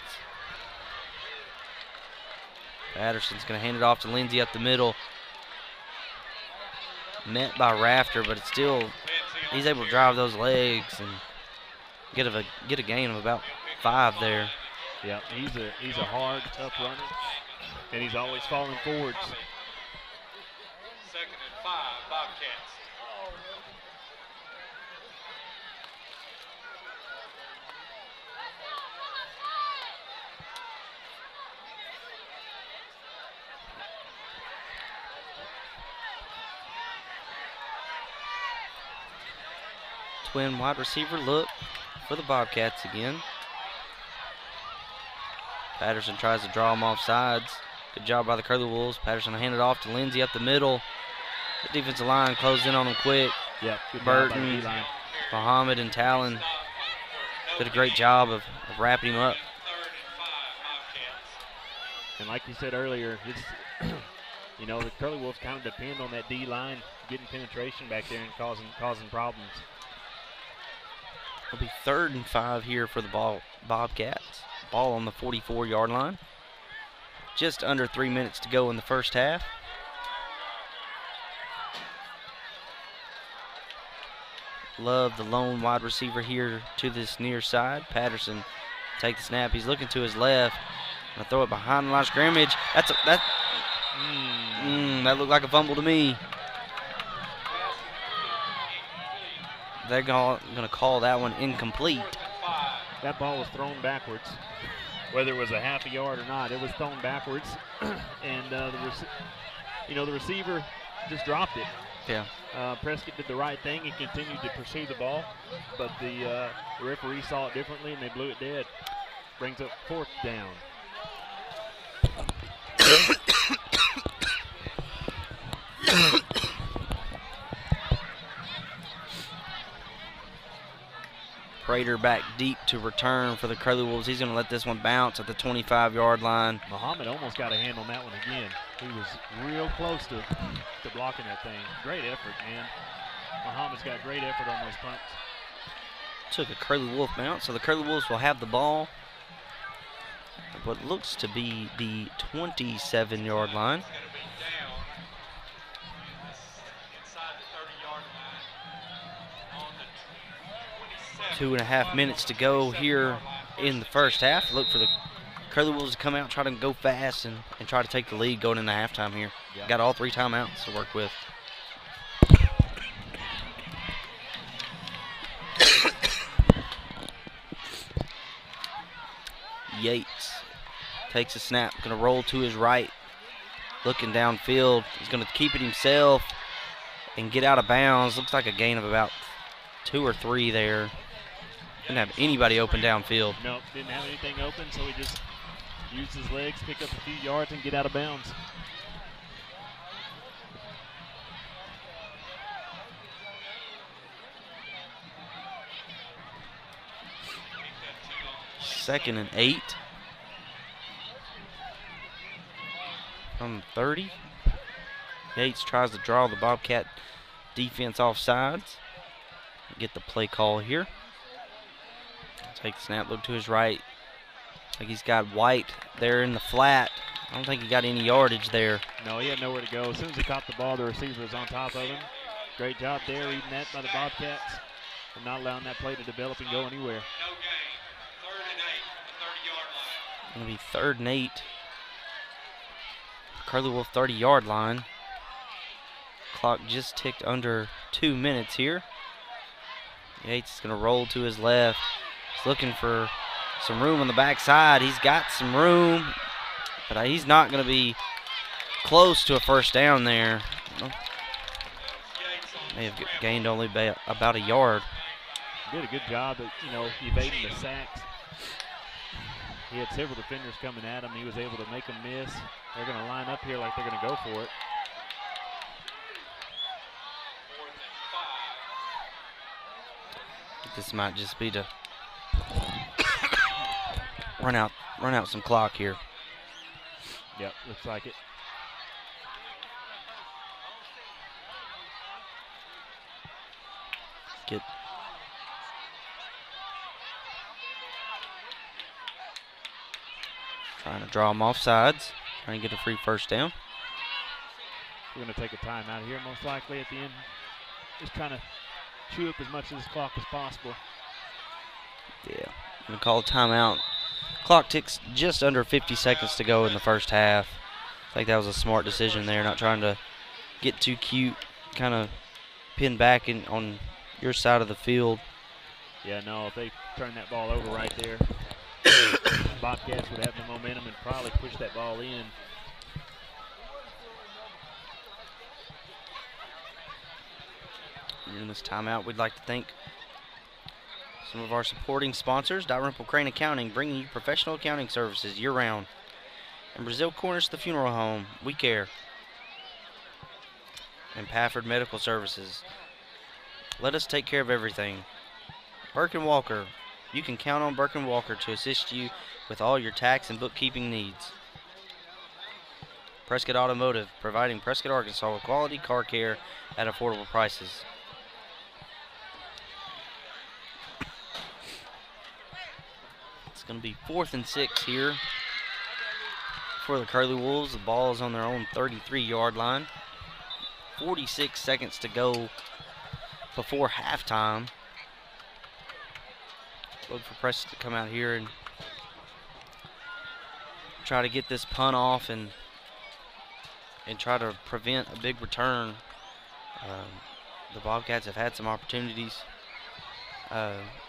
Patterson's going to hand it off to Lindsay up the middle. Met by Rafter, but it's still, he's able to drive those legs and get a gain of about 5 there. Yeah, he's a hard, tough runner, and he's always falling forwards. 2nd and 5, Bobcats. Twin wide receiver look for the Bobcats again. Patterson tries to draw him off sides. Good job by the Curly Wolves. Patterson will hand it off to Lindsay up the middle. The defensive line closed in on him quick. Yep, good Burton, Muhammad, and Talon did a great job of wrapping him up. 3rd And like you said earlier, it's you know, the Curly Wolves kind of depend on that D line getting penetration back there and causing problems. It'll be 3rd and 5 here for the Bobcats. Ball on the 44-yard line. Just under 3 minutes to go in the first half. Love the lone wide receiver here to this near side. Patterson take the snap. He's looking to his left. Gonna throw it behind the line of scrimmage. That looked like a fumble to me. They're gonna call that one incomplete. That ball was thrown backwards. Whether it was a half a yard or not, it was thrown backwards, and the receiver just dropped it. Yeah. Prescott did the right thing and continued to pursue the ball, but the referee saw it differently and they blew it dead. Brings up 4th down. Prater back deep to return for the Curly Wolves. He's going to let this one bounce at the 25-yard line. Muhammad almost got a hand on that one again. He was real close to blocking that thing. Great effort, man. Muhammad's got great effort on those punts. Took a Curly Wolf bounce, so the Curly Wolves will have the ball at what looks to be the 27-yard line. 2.5 minutes to go here in the first half. Look for the Curly Wolves to come out, try to go fast, and try to take the lead going into halftime here. Yep. Got all 3 timeouts to work with. Yates takes a snap, going to roll to his right, looking downfield. He's going to keep it himself and get out of bounds. Looks like a gain of about 2 or 3 there. Didn't have anybody open downfield. Nope, didn't have anything open, so he just used his legs, pick up a few yards, and get out of bounds. Second and 8 from 30. Yates tries to draw the Bobcat defense off sides. Get the play call here. Take the snap, look to his right. Like he's got White there in the flat. I don't think he got any yardage there. No, he had nowhere to go. As soon as he caught the ball, the receiver was on top of him. Great job there, reading that by the Bobcats, and not allowing that play to develop and go anywhere. No gain. 3rd and 8, 30-yard line. Going to be 3rd and 8. Curly Wolf 30-yard line. Clock just ticked under 2 minutes here. Yates is going to roll to his left. He's looking for some room on the backside. He's got some room, but he's not going to be close to a first down there. May have gained only about a yard. Did a good job at, evading the sacks. He had several defenders coming at him. He was able to make them miss. They're going to line up here like they're going to go for it. 4th and 5. This might just be to run out some clock here. Yep, looks like it. Trying to draw them off sides. Trying to get a free first down. We're going to take a timeout here most likely at the end. Just trying to chew up as much of this clock as possible. Yeah, going to call a timeout. Clock ticks just under 50 seconds to go in the first half. I think that was a smart decision there, not trying to get too cute, kind of pin back on your side of the field. Yeah, no, if they turn that ball over right there, Bobcats would have the momentum and probably push that ball in. In this timeout, we'd like to thank some of our supporting sponsors. Dalrymple Crane Accounting, bringing you professional accounting services year-round. And Brazil Cornish, the funeral home, we care. And Pafford Medical Services. Let us take care of everything. Burke & Walker. You can count on Burke & Walker to assist you with all your tax and bookkeeping needs. Prescott Automotive, providing Prescott, Arkansas with quality car care at affordable prices. It's going to be 4th and 6 here for the Curly Wolves. The ball is on their own 33-yard line. 46 seconds to go before halftime. Look for Prescott to come out here and try to get this punt off and try to prevent a big return. The Bobcats have had some opportunities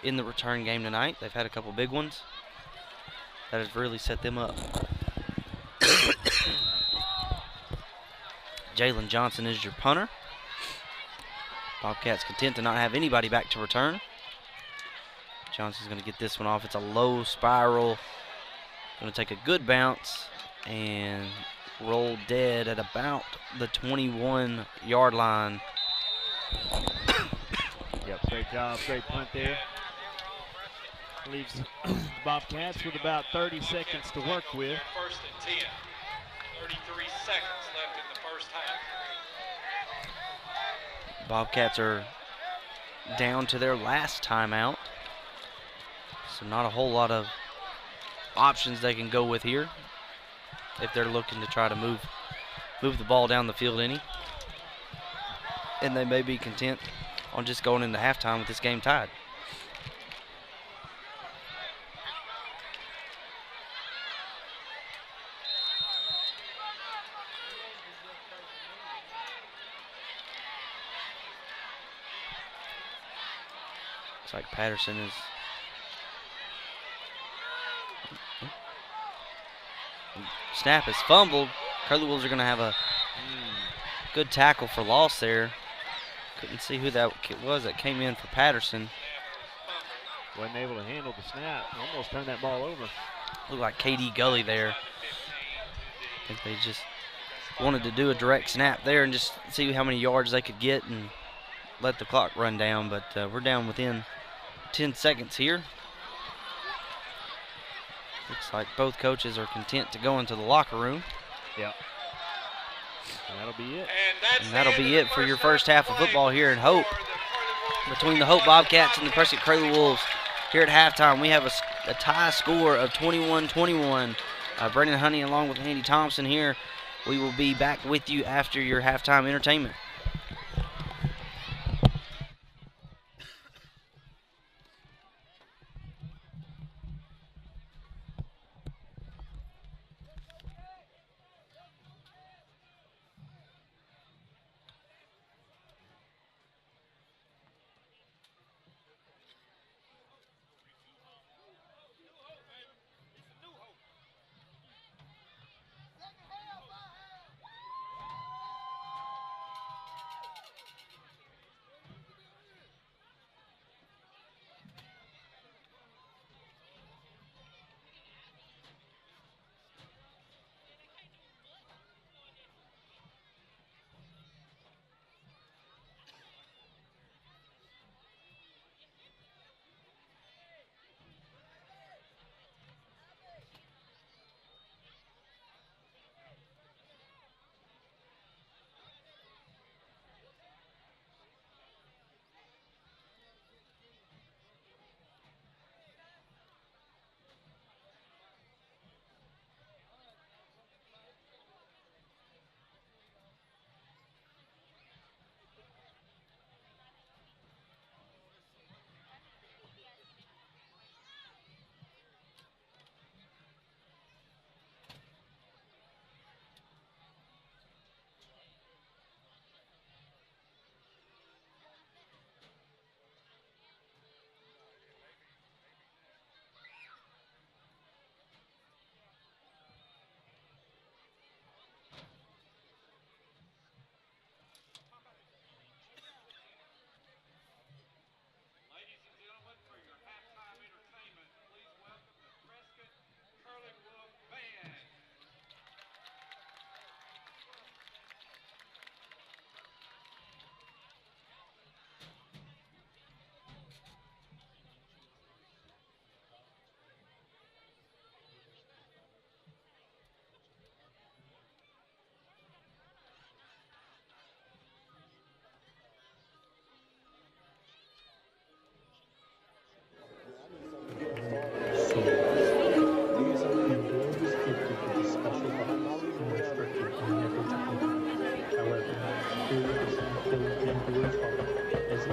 in the return game tonight. They've had a couple big ones that has really set them up. Jalen Johnson is your punter. Bobcats content to not have anybody back to return. Johnson's going to get this one off. It's a low spiral. Going to take a good bounce and roll dead at about the 21-yard line. Yep, great job, great punt there. Leaves the Bobcats with about 30 seconds to work with. 1st and 10. 33 seconds left in the first half. Bobcats are down to their last timeout. So not a whole lot of options they can go with here if they're looking to try to move the ball down the field any. And they may be content on just going into halftime with this game tied. Looks like Patterson is snap is fumbled. Curly Wolves are going to have a good tackle for loss there. Couldn't see who that was that came in for Patterson. Wasn't able to handle the snap. Almost turned that ball over. Looked like KD Gully there. I think they just wanted to do a direct snap there and just see how many yards they could get and let the clock run down. But we're down within 10 seconds here. Looks like both coaches are content to go into the locker room. Yep. And that'll be it. And that'll be it for your first half of football here in Hope. Between the Hope Bobcats and the Prescott Curly Wolves here at halftime, we have a tie score of 21-21. Brendan Honey along with Andy Thompson here. We will be back with you after your halftime entertainment.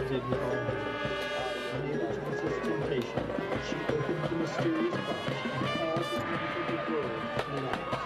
did hit home run. Unable to resist temptation, she opened the mysterious box and all the beautiful world came out.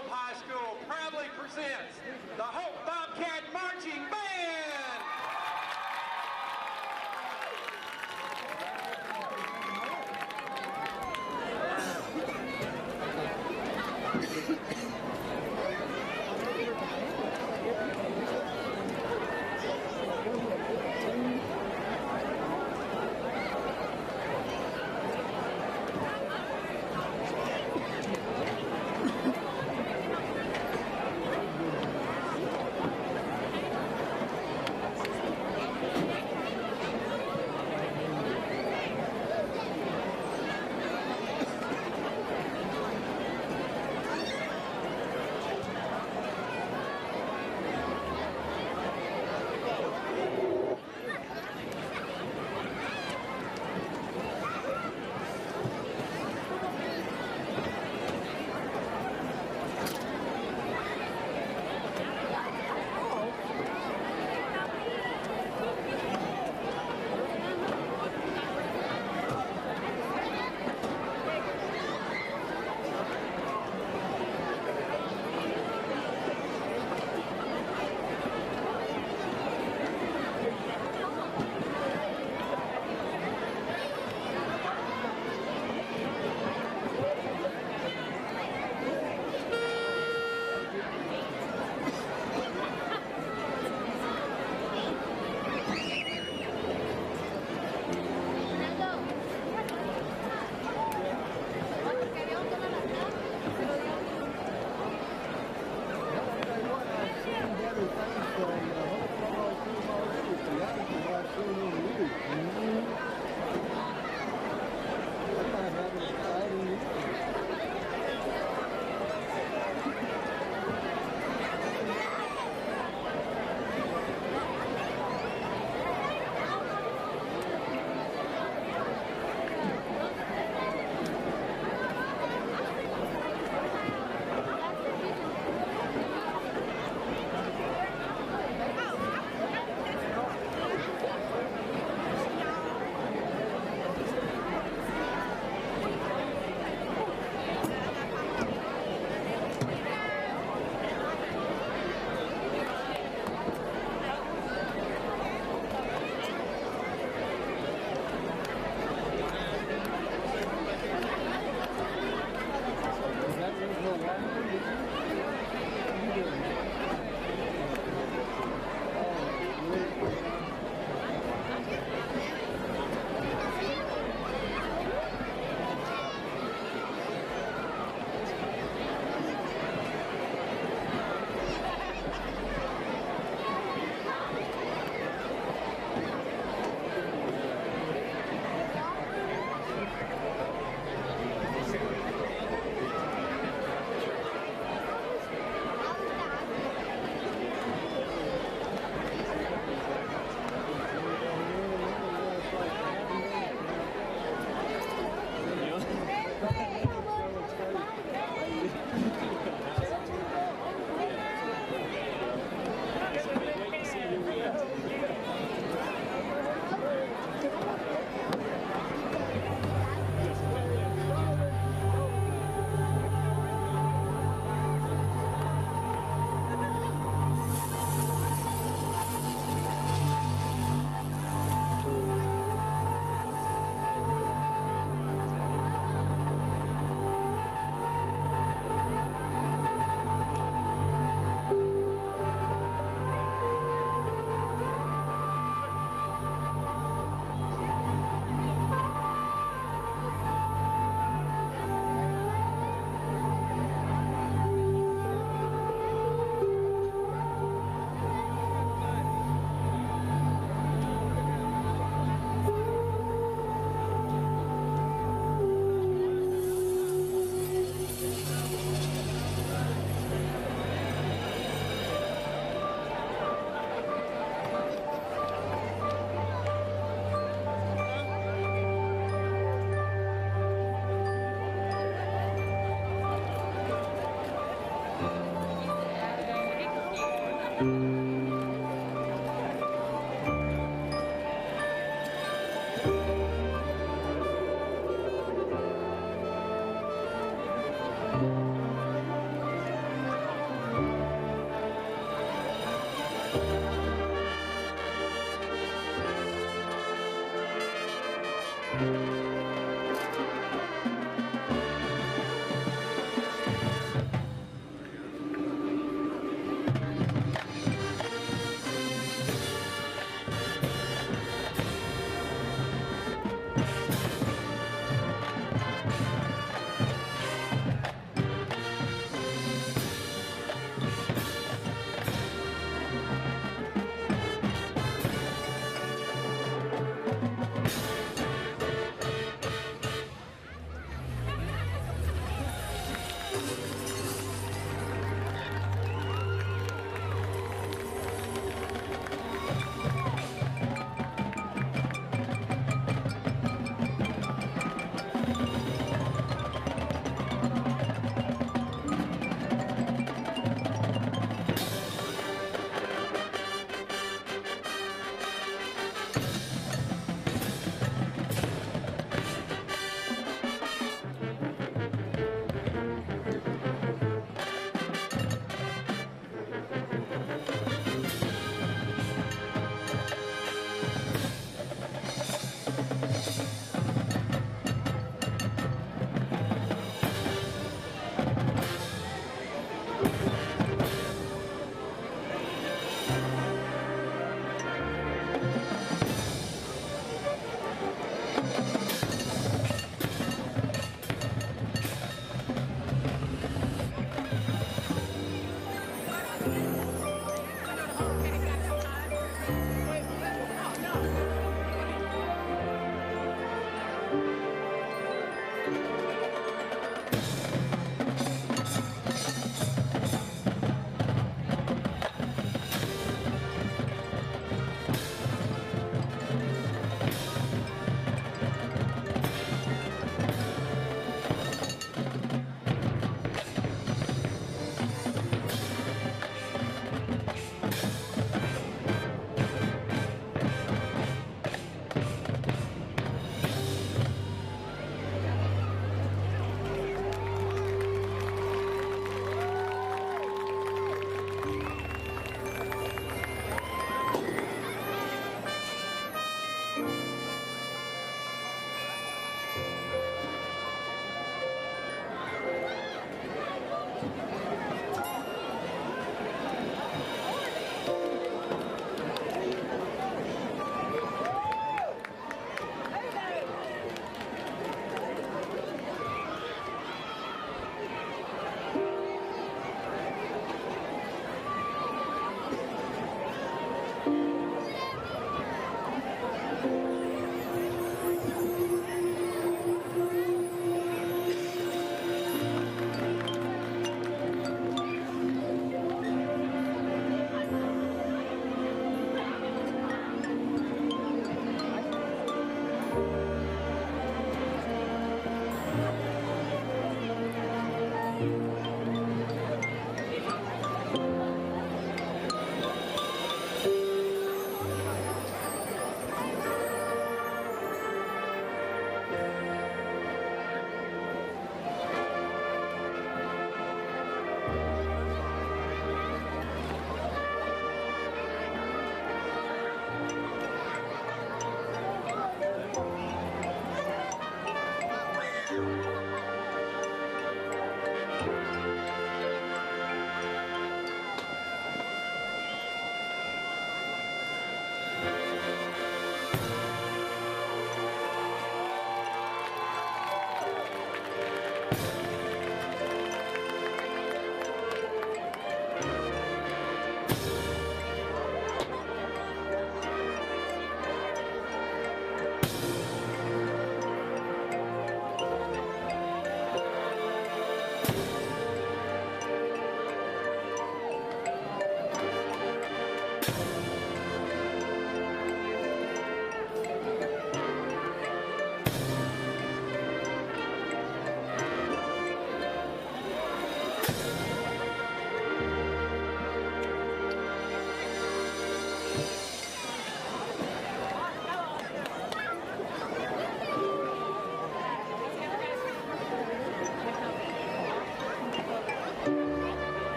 Hope High School proudly presents the Hope Bobcat Marching Band.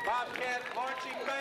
Bobcat Marching Band.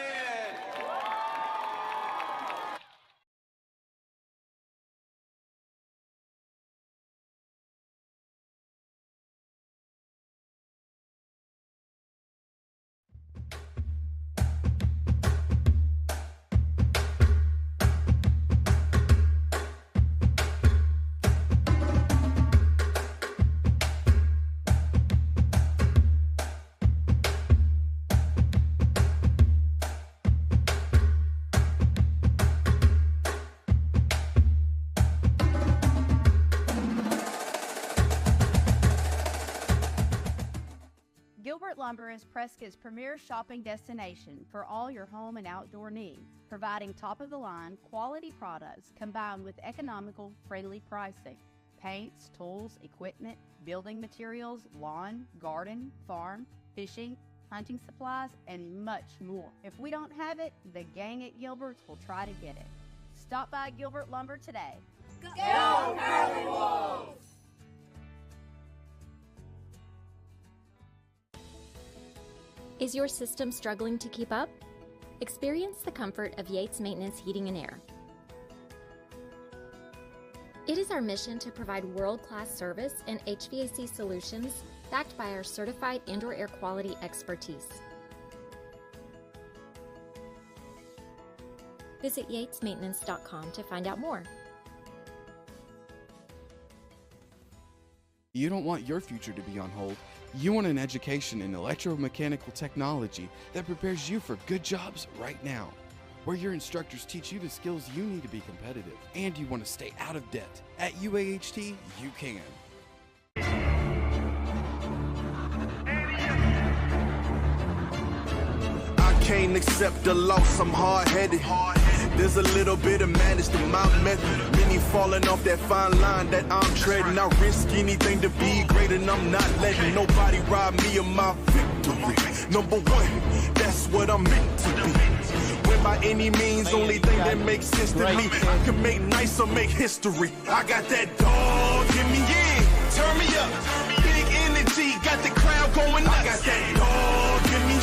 Gilbert Lumber is Prescott's premier shopping destination for all your home and outdoor needs, providing top-of-the-line quality products combined with economical, friendly pricing. Paints, tools, equipment, building materials, lawn, garden, farm, fishing, hunting supplies, and much more. If we don't have it, the gang at Gilbert's will try to get it. Stop by Gilbert Lumber today. Go Curly Wolves! Is your system struggling to keep up? Experience the comfort of Yates Maintenance Heating and Air. It is our mission to provide world-class service and HVAC solutions backed by our certified indoor air quality expertise. Visit yatesmaintenance.com to find out more. You don't want your future to be on hold. You want an education in electromechanical technology that prepares you for good jobs right now, where your instructors teach you the skills you need to be competitive, and you want to stay out of debt. At UAHT, you can. I can't accept the loss, I'm hard-headed. There's a little bit of madness to my method. Many falling off that fine line that I'm treading. I risk anything to be great, and I'm not letting nobody rob me of my victory. Number one, that's what I'm meant to be. When by any means, only thing that makes sense to me, I can make nice or make history. I got that dog in me, yeah, turn me up. Big energy, got the crowd going nuts. I got that dog in me,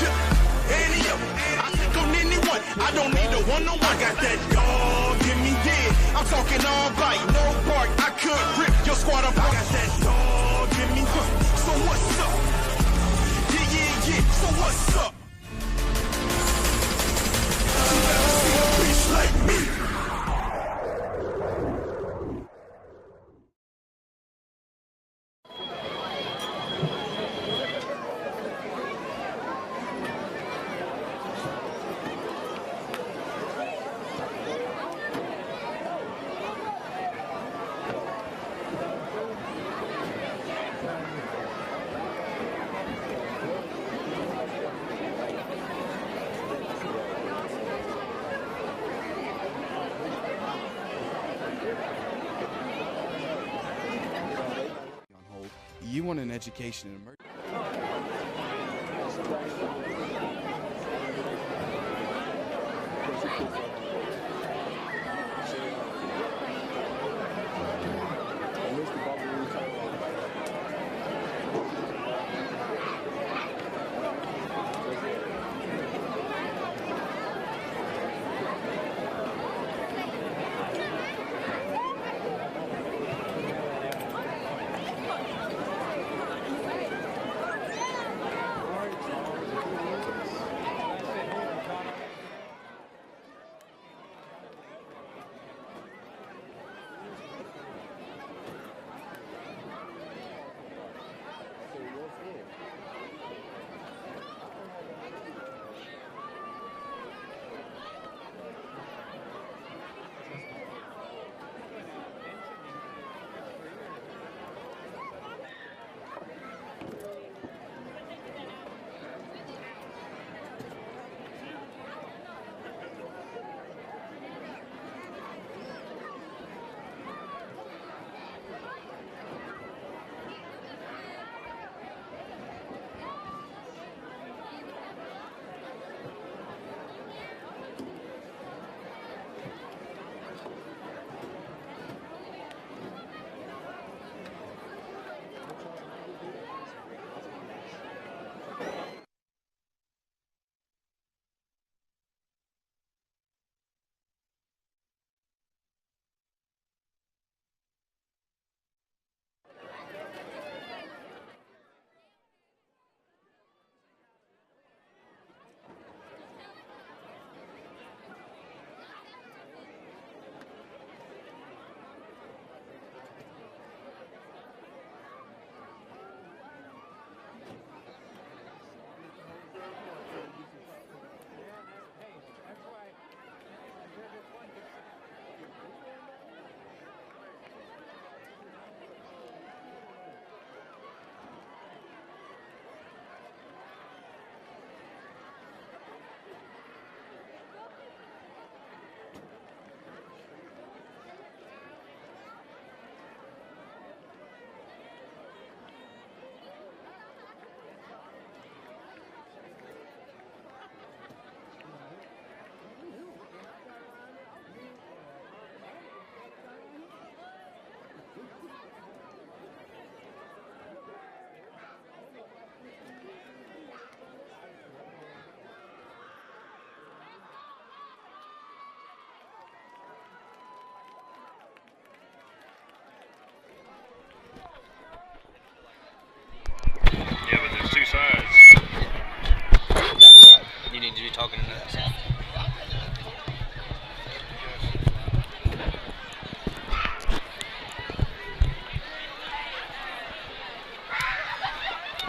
any up. I think on anyone, I don't need a one-on-one. I got that dog in me, yeah. I'm talking all bite, no bark. I could rip your squad apart. I got that dog in me, so what's up? Yeah, yeah, yeah, so what's up? You never seen a bitch like me. You want an education in emergency.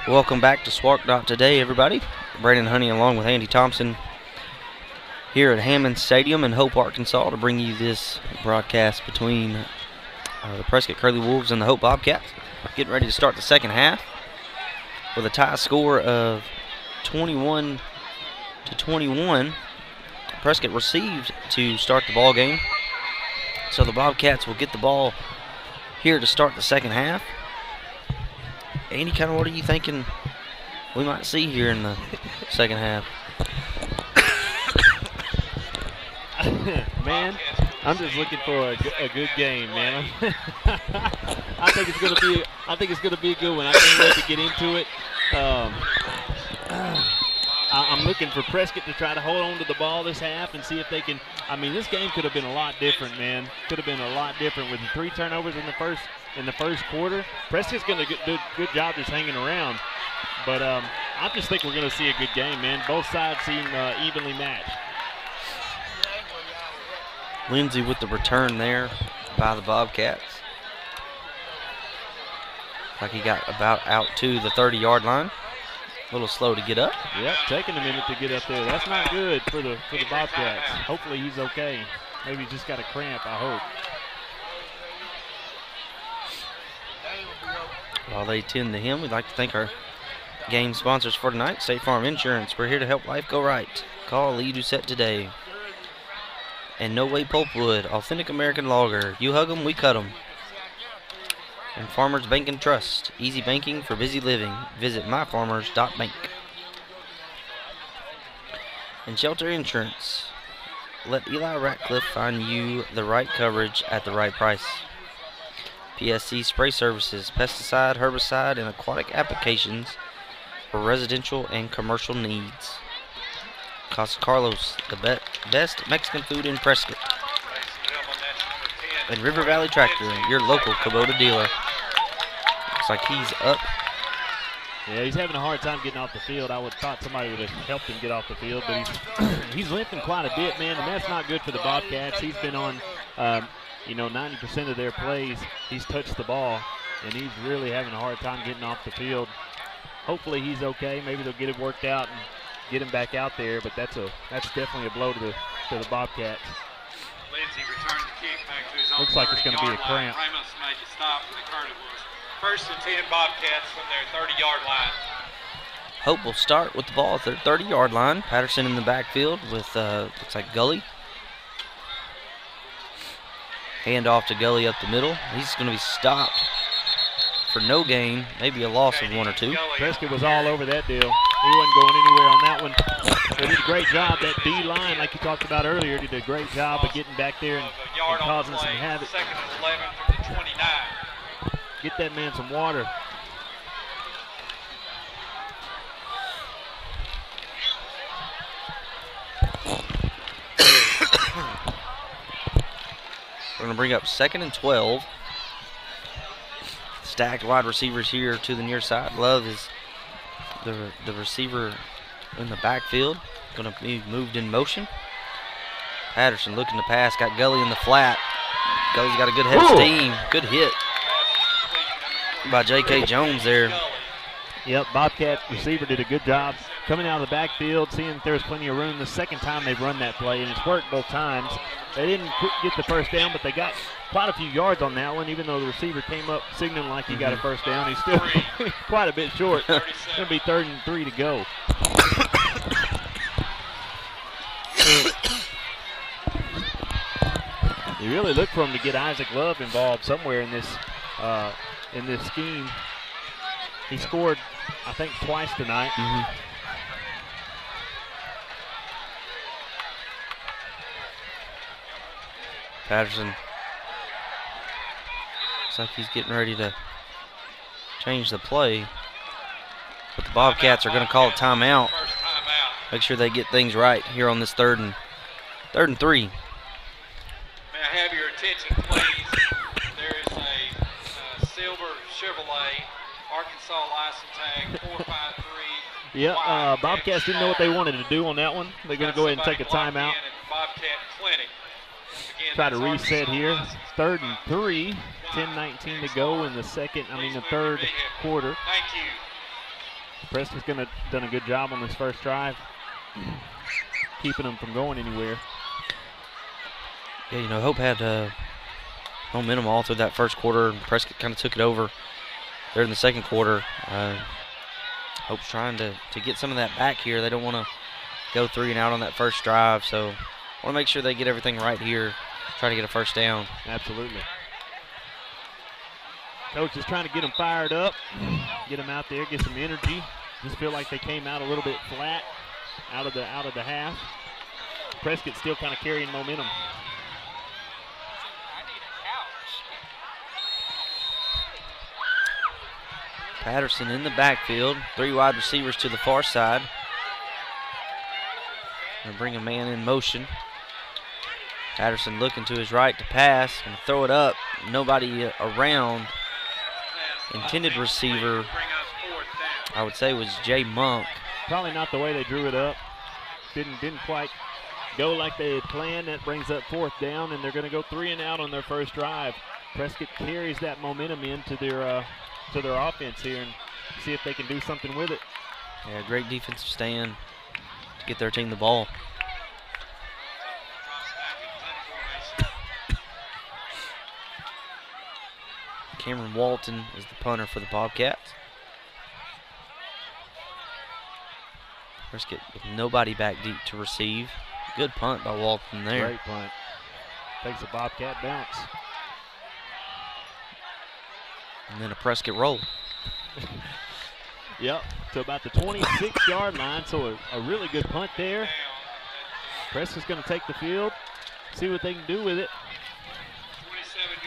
Welcome back to Spark Today, everybody. Brandon Honey along with Andy Thompson here at Hammond Stadium in Hope, Arkansas, to bring you this broadcast between the Prescott Curly Wolves and the Hope Bobcats. Getting ready to start the second half with a tie score of 21-21. Prescott received to start the ball game, so the Bobcats will get the ball here to start the second half. Andy, kind of what are you thinking we might see here in the second half? Man, I'm just looking for a good game, man. I think it's gonna be a good one. I can't wait to get into it. I'm looking for Prescott to try to hold on to the ball this half and see if they can. I mean, this game could have been a lot different, man. Could have been a lot different with the 3 turnovers in the first quarter. Prescott's going to do a good job just hanging around. But I just think we're going to see a good game, man. Both sides seem evenly matched. Lindsey with the return there by the Bobcats. Like he got about out to the 30-yard line. A little slow to get up. Yep, taking a minute to get up there. That's not good for the Bobcats. Hopefully he's okay. Maybe he's just got a cramp, I hope. While they tend to him, we'd like to thank our game sponsors for tonight, State Farm Insurance. We're here to help life go right. Call Lee Doucette today. And No Way Pulpwood, authentic American lager. You hug 'em, we cut 'em. And Farmers Bank and Trust, easy banking for busy living. Visit myfarmers.bank. And Shelter Insurance. Let Eli Ratcliffe find you the right coverage at the right price. PSC Spray Services, pesticide, herbicide, and aquatic applications for residential and commercial needs. Casa Carlos, the best Mexican food in Prescott. And River Valley Tractor, your local Kubota dealer. Looks like he's up. Yeah, he's having a hard time getting off the field. I would have thought somebody would have helped him get off the field, but he's limping quite a bit, man, and that's not good for the Bobcats. He's been on, 90% of their plays. He's touched the ball, and he's really having a hard time getting off the field. Hopefully he's okay. Maybe they'll get it worked out and get him back out there, but that's definitely a blow to the Bobcats. Lindsey returns the kick back to his own. Looks like it's going to be a cramp. Ramos made the stop for the Curly Wolves. 1st and 10 Bobcats from their 30-yard line. Hope will start with the ball at their 30-yard line. Patterson in the backfield with, looks like Gully. Hand off to Gully up the middle. He's going to be stopped for no gain, maybe a loss of 1 or 2. Prescott was all over that deal. He wasn't going anywhere on that one. They did a great job. That D line, like you talked about earlier, did a great job of getting back there and causing some havoc. 2nd and 11 from the 29. Get that man some water. We're going to bring up 2nd and 12. Stacked wide receivers here to the near side. Love is the receiver in the backfield. Going to be moved in motion. Patterson looking to pass. Got Gully in the flat. Gully's got a good head of steam. Good hit by J.K. Jones there. Yep, Bobcat receiver did a good job coming out of the backfield, seeing that there's plenty of room. The second time they've run that play, and it's worked both times. They didn't get the first down, but they got quite a few yards on that one, even though the receiver came up signaling like he got a first down. He's still quite a bit short. It's going to be 3rd and 3 to go. You really look for him to get Isaac Love involved somewhere in this scheme. He scored, I think, twice tonight. Patterson looks like he's getting ready to change the play. But the Bobcats are going to call a timeout. Make sure they get things right here on this 3rd and 3. May I have your attention, please? There is a silver Chevrolet Arkansas license tag 453 Yeah, Bobcats didn't know what they wanted to do on that one. They're going to go ahead and take a timeout. Try to reset here. 3rd and 3. 10:19 to go in the third quarter. Thank you. Prescott's done a good job on this first drive, keeping them from going anywhere. Yeah, you know, Hope had momentum all through that first quarter. Prescott kind of took it over there in the second quarter. Hope's trying to get some of that back here. They don't want to go 3 and out on that first drive, so want to make sure they get everything right here, try to get a first down. Absolutely. Coach is trying to get them fired up, get them out there, get some energy. Just feel like they came out a little bit flat out of the half. Prescott still kind of carrying momentum. Patterson in the backfield, 3 wide receivers to the far side. Gonna bring a man in motion. Patterson looking to his right to pass, gonna throw it up, nobody around. Intended receiver, I would say, was Jay Monk. Probably not the way they drew it up. Didn't quite go like they had planned. That brings up 4th down, and they're going to go 3 and out on their first drive. Prescott carries that momentum into their offense here and see if they can do something with it. Yeah, great defensive stand to get their team the ball. Cameron Walton is the punter for the Bobcats. Prescott with nobody back deep to receive. Good punt by Walton there. Great punt. Takes a Bobcat bounce. And then a Prescott roll. Yep, to about the 26-yard line, so a really good punt there. Prescott's going to take the field, see what they can do with it.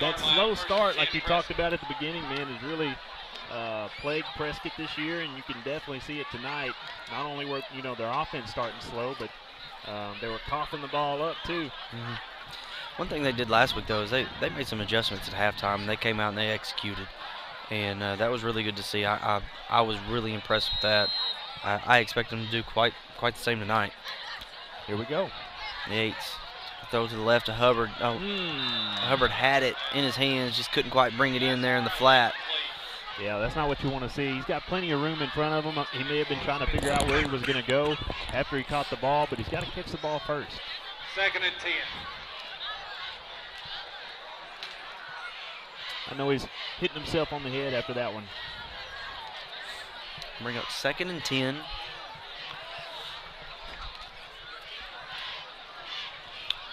That slow start, like you talked about at the beginning, man, has really plagued Prescott this year, and you can definitely see it tonight. Not only were their offense starting slow, but they were coughing the ball up too. Mm-hmm. One thing they did last week, though, is they made some adjustments at halftime, and they came out and they executed, and that was really good to see. I was really impressed with that. I expect them to do quite the same tonight. Here we go. Yates. Throw to the left to Hubbard. Oh, Hubbard had it in his hands, just couldn't quite bring it in there in the flat. Yeah, that's not what you want to see. He's got plenty of room in front of him. He may have been trying to figure out where he was going to go after he caught the ball, but he's got to catch the ball first. 2nd and 10. I know he's hitting himself on the head after that one. Bring up 2nd and 10.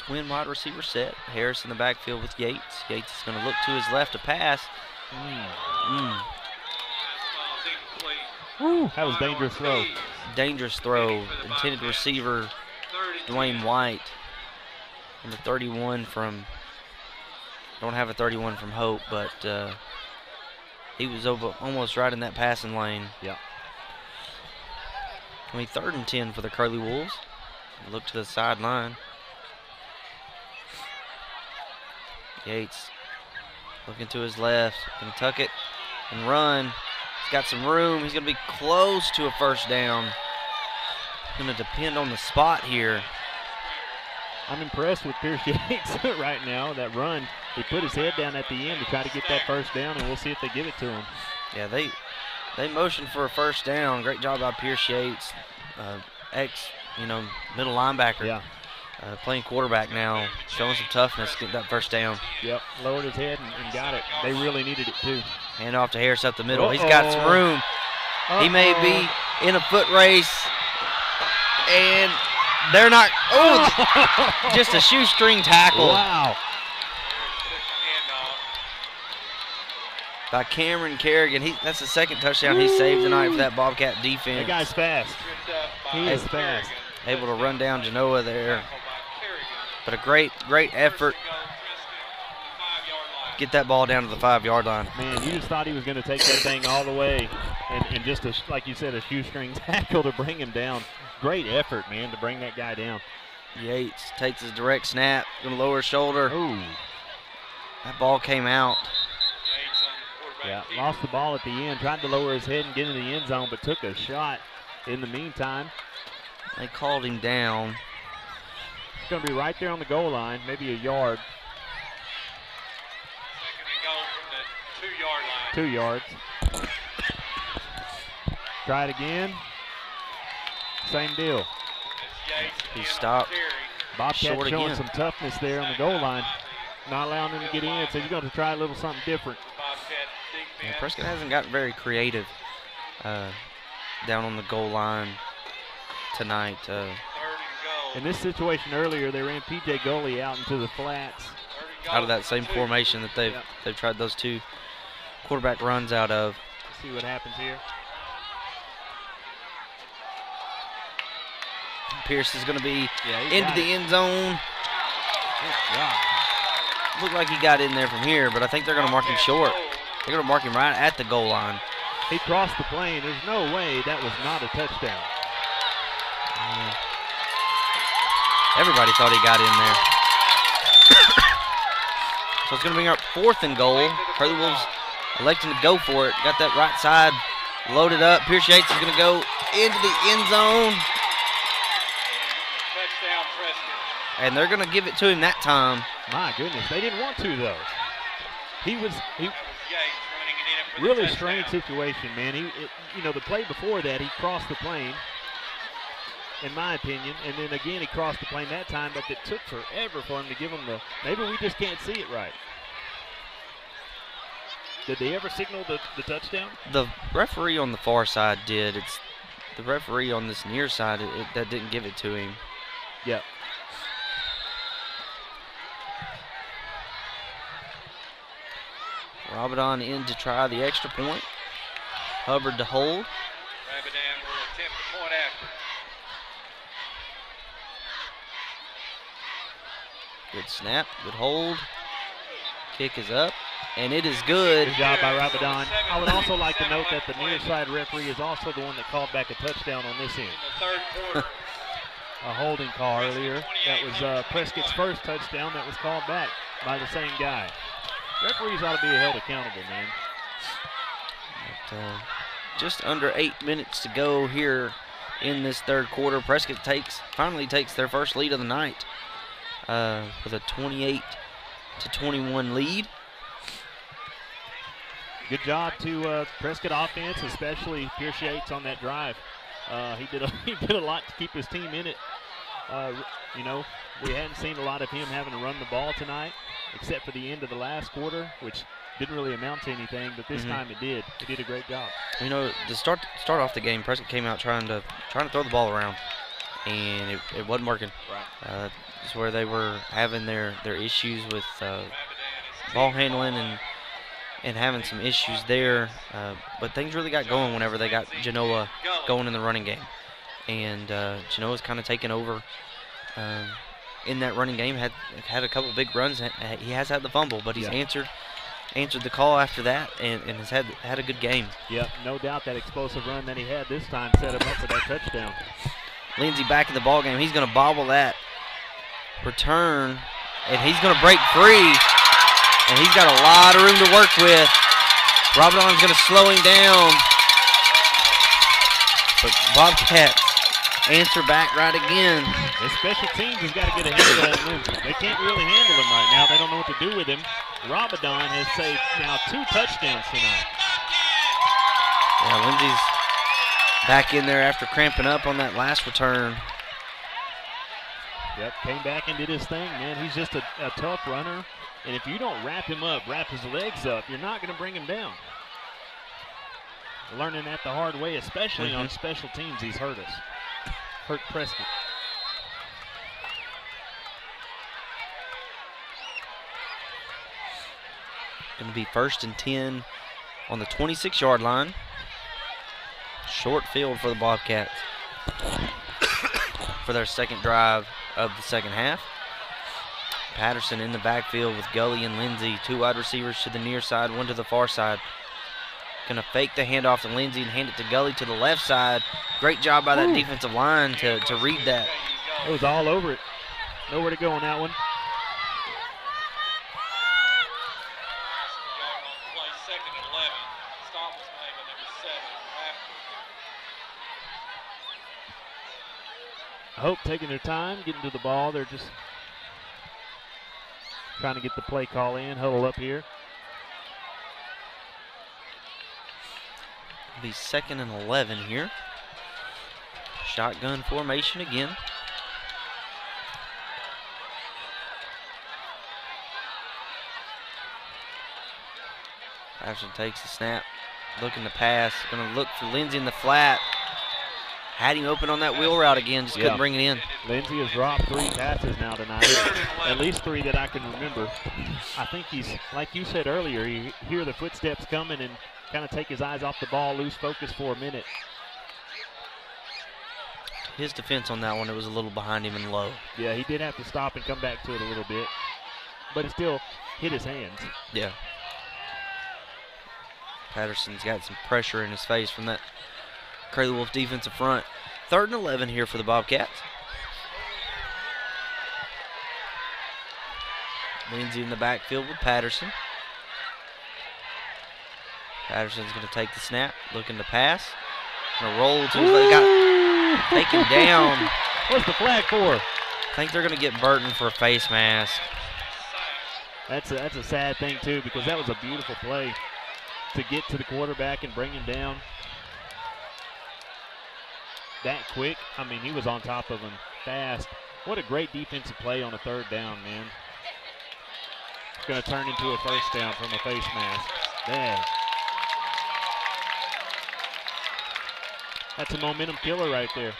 Twin wide receiver set. Harris in the backfield with Yates. Yates is going to look to his left to pass. Woo, that was a dangerous throw. Dangerous throw. Intended receiver, Dwayne White. Number 31 from, don't have a 31 from Hope, but he was almost right in that passing lane. Yeah. 3rd and 10 for the Curly Wolves. Look to the sideline. Yates looking to his left, going to tuck it and run. He's got some room. He's going to be close to a first down. Going to depend on the spot here. I'm impressed with Pierce Yates right now. That run, he put his head down at the end to try to get that first down, and we'll see if they give it to him. Yeah, they motioned for a first down. Great job by Pierce Yates, middle linebacker. Yeah. Playing quarterback now, showing some toughness, getting that first down. Yep, lowered his head and got it. They really needed it too. Hand off to Harris up the middle. He's got some room. He may be in a foot race, and they're not. Oh, just a shoestring tackle. Wow. By Cameron Kerrigan. That's the 2nd touchdown he saved tonight for that Bobcat defense. That guy's fast. He is fast. Able to run down Genoa there. But a great effort. Get that ball down to the 5-yard line. Man, you just thought he was going to take that thing all the way. And just, like you said, a shoestring tackle to bring him down. Great effort, man, to bring that guy down. Yates takes his direct snap. Going to lower his shoulder. Ooh. That ball came out. Yeah, lost the ball at the end. Tried to lower his head and get in the end zone, but took a shot In the meantime, they called him down. It's going to be right there on the goal line, maybe a yard. Second and goal from the 2-yard line. 2 yards. Try it again. Same deal. He stopped. Bobcat showing again. some toughness there on the goal line. Not allowing him to get in, so he's going to try a little something different. Yeah, Prescott hasn't gotten very creative down on the goal line tonight. In this situation earlier, they ran P.J. Gully out into the flats. Out of that same formation that they've tried those 2 quarterback runs out of. Let's see what happens here. Pierce is going to be into the end zone. Looked like he got in there from here, but I think they're going to mark him short. They're going to mark him right at the goal line. He crossed the plane. There's no way that was not a touchdown. Everybody thought he got in there. So it's going to bring up 4th and goal. Hurley Wolves electing to go for it. Got that right side loaded up. Pierce Yates is going to go into the end zone. Touchdown, Prescott. And they're going to give it to him that time. My goodness, they didn't want to though. He Yates running it in for the really touchdown. strange situation, man. The play before that, he crossed the plane, in my opinion, and then again he crossed the plane that time, but it took forever for him to give him the. Maybe we just can't see it right. Did they ever signal the touchdown? The referee on the far side did. It's the referee on this near side that didn't give it to him. Yep. Rabadon in to try the extra point. Hubbard to hold. Rabadon will attempt the point after. Good snap, good hold. Kick is up, and it is good. Good job by Rabadon. I would also like to note that the near side referee is also the one that called back a touchdown on this end. In the third quarter. A holding call earlier. That was Prescott's first touchdown that was called back by the same guy. Referees ought to be held accountable, man. But, just under 8 minutes to go here in this third quarter. Prescott finally takes their first lead of the night with a 28-21 lead. Good job to Prescott offense, especially Pierce Yates on that drive. He did a lot to keep his team in it. We hadn't seen a lot of him having to run the ball tonight, except for the end of the last quarter, which didn't really amount to anything, but this time it did. He did a great job. To start off the game, Prescott came out trying to throw the ball around, and it wasn't working. Right. It's where they were having their issues with ball handling and having some issues there. But things really got going whenever they got Genoa going in the running game. And Genoa's kind of taken over in that running game. Had a couple big runs. He has had the fumble, but he's answered the call after that and has had a good game. Yep, no doubt that explosive run that he had this time set him up for that touchdown. Lindsey back in the ball game. He's going to bobble that return, and he's going to break free. And he's got a lot of room to work with. Rabadon's going to slow him down. But Bobcats answer back right again. The special teams has got to get a handle on Lindsey. They can't really handle him right now. They don't know what to do with him. Rabadon has saved now 2 touchdowns tonight. Yeah, Lindsey's back in there after cramping up on that last return. Yep, came back and did his thing, man. He's just a tough runner. And if you don't wrap him up, wrap his legs up, you're not going to bring him down. Learning that the hard way, especially on special teams, he's hurt us. Hurt Prescott. Going to be 1st and 10 on the 26-yard line. Short field for the Bobcats for their second drive of the second half. Patterson in the backfield with Gully and Lindsey. 2 wide receivers to the near side, 1 to the far side. Going to fake the handoff to Lindsey and hand it to Gully to the left side. Great job by that defensive line to read that. It was all over it. Nowhere to go on that one. Hope taking their time, getting to the ball. They're just trying to get the play call in, huddle up here. It'll be 2nd and 11 here. Shotgun formation again. Patterson takes the snap, looking to pass. Going to look for Lindsey in the flat. Had him open on that wheel route again, just couldn't bring it in. Lindsey has dropped 3 passes now tonight, at least 3 that I can remember. I think he's, like you said earlier, you hear the footsteps coming and kind of take his eyes off the ball, lose focus for a minute. His defense on that one, it was a little behind him and low. Yeah, he did have to stop and come back to it a little bit, but it still hit his hands. Yeah. Patterson's got some pressure in his face from that Curly Wolf defensive front. 3rd and 11 here for the Bobcats. Lindsey in the backfield with Patterson. Patterson's going to take the snap, looking to pass. Going to roll to his leg. Got taken down. What's the flag for? I think they're going to get Burton for a face mask. That's a sad thing, too, because that was a beautiful play to get to the quarterback and bring him down that quick. I mean, he was on top of him fast. What a great defensive play on a 3rd down, man. It's going to turn into a 1st down from a face mask. Dang. That's a momentum killer right there.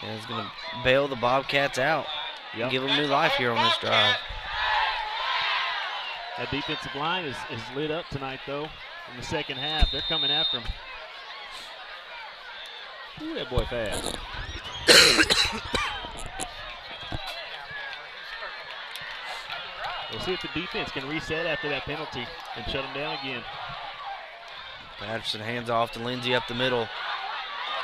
Yeah, it's going to bail the Bobcats out. Yep. Give them new life here on this drive. That defensive line is lit up tonight, though. In the 2nd half, they're coming after him. Ooh, that boy fast. We'll see if the defense can reset after that penalty and shut him down again. Patterson hands off to Lindsey up the middle.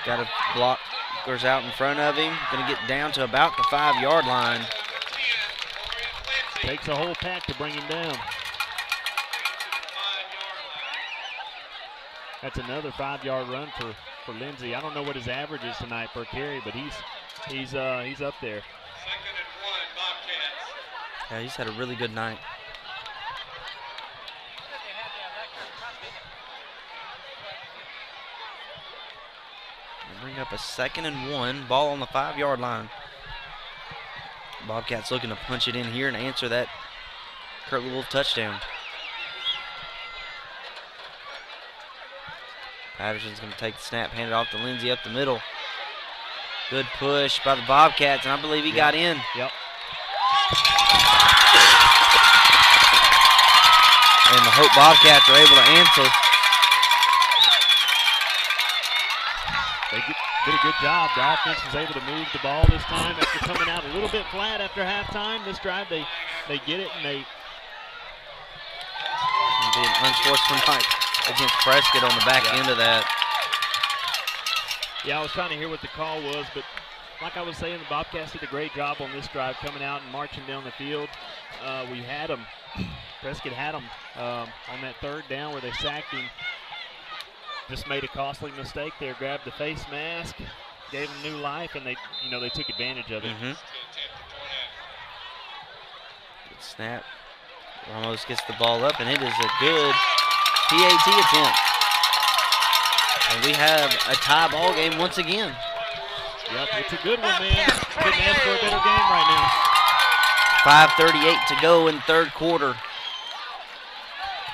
Got a block, goes out in front of him. Going to get down to about the 5-yard line. Takes a whole pack to bring him down. That's another 5-yard run for Lindsey. I don't know what his average is tonight per carry, but he's up there. 2nd and 1, Bobcats. Yeah, he's had a really good night. They bring up a 2nd and 1, ball on the 5-yard line. Bobcats looking to punch it in here and answer that Curly Wolf touchdown. Patterson's going to take the snap, hand it off to Lindsey up the middle. Good push by the Bobcats, and I believe he got in. Yep. And the Hope Bobcats are able to answer. They did a good job. The offense was able to move the ball this time after coming out a little bit flat after halftime. This drive, they get it, and they... It'll be an unsportsmanlike against Prescott on the back end of that. Yeah, I was trying to hear what the call was, but like I was saying, the Bobcats did a great job on this drive, coming out and marching down the field. We had them. Prescott had them on that 3rd down where they sacked him. Just made a costly mistake there. Grabbed the face mask, gave him new life, and they took advantage of it. Good snap. Ramos gets the ball up, and it is a good PAT attempt. And we have a tie ball game once again. Yep, it's a good one, man. Couldn't ask for a better game right now. 5:38 to go in 3rd quarter.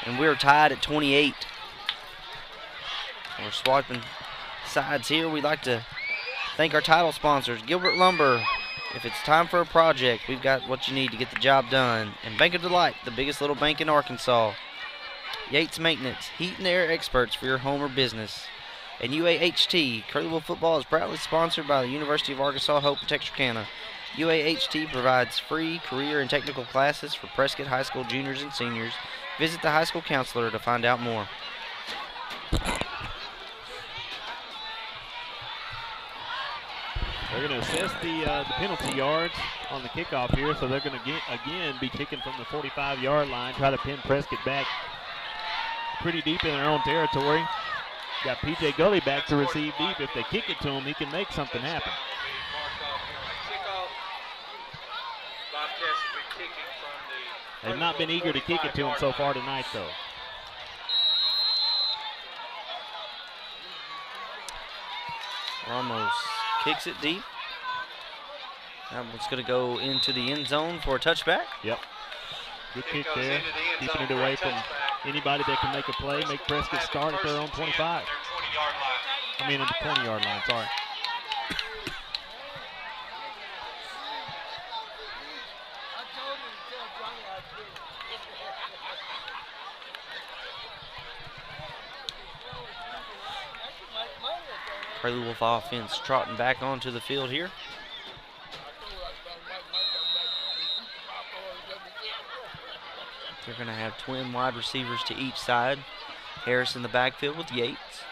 And we're tied at 28. We're swiping sides here. We'd like to thank our title sponsors, Gilbert Lumber. If it's time for a project, we've got what you need to get the job done. And Bank of Delight, the biggest little bank in Arkansas. Yates Maintenance, heat and air experts for your home or business. And UAHT, Curly Wolf football is proudly sponsored by the University of Arkansas Hope and Texarkana. UAHT provides free career and technical classes for Prescott High School juniors and seniors. Visit the high school counselor to find out more. They're going to assess the penalty yards on the kickoff here, so they're going to again be kicking from the 45-yard line, try to pin Prescott back pretty deep in their own territory. Got P.J. Gully back to receive deep. If they kick it to him, he can make something happen. They've not been eager to kick it to him so far tonight, though. Ramos kicks it deep. That one's going to go into the end zone for a touchback. Yep. Good kick there, keeping it away from anybody that can make a play, make Prescott start at their own 25. I mean, at the 20-yard line, sorry. Curly Wolf offense trotting back onto the field here. They're going to have twin wide receivers to each side. Harris in the backfield with Yates.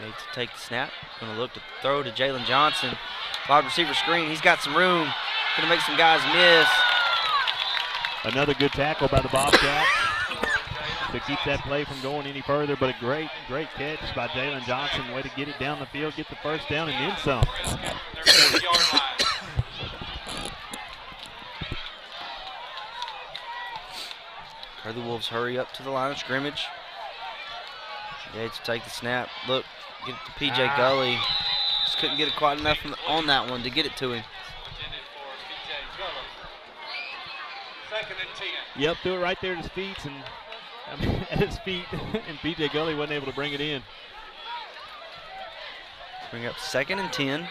Yates to take the snap. Going to look to throw to Jalen Johnson. Wide receiver screen. He's got some room. Going to make some guys miss. Another good tackle by the Bobcats to keep that play from going any further, but a great catch by Jalen Johnson. Way to get it down the field, get the first down, and then some. Their 40-yard line. The Wolves hurry up to the line of scrimmage. Yates to take the snap. Look, get it to P.J. Gully. Just couldn't get it quite enough on that one to get it to him. Second and 10. Yep, threw it right there at his feet, and P.J. Gully wasn't able to bring it in. Bring up second and 10.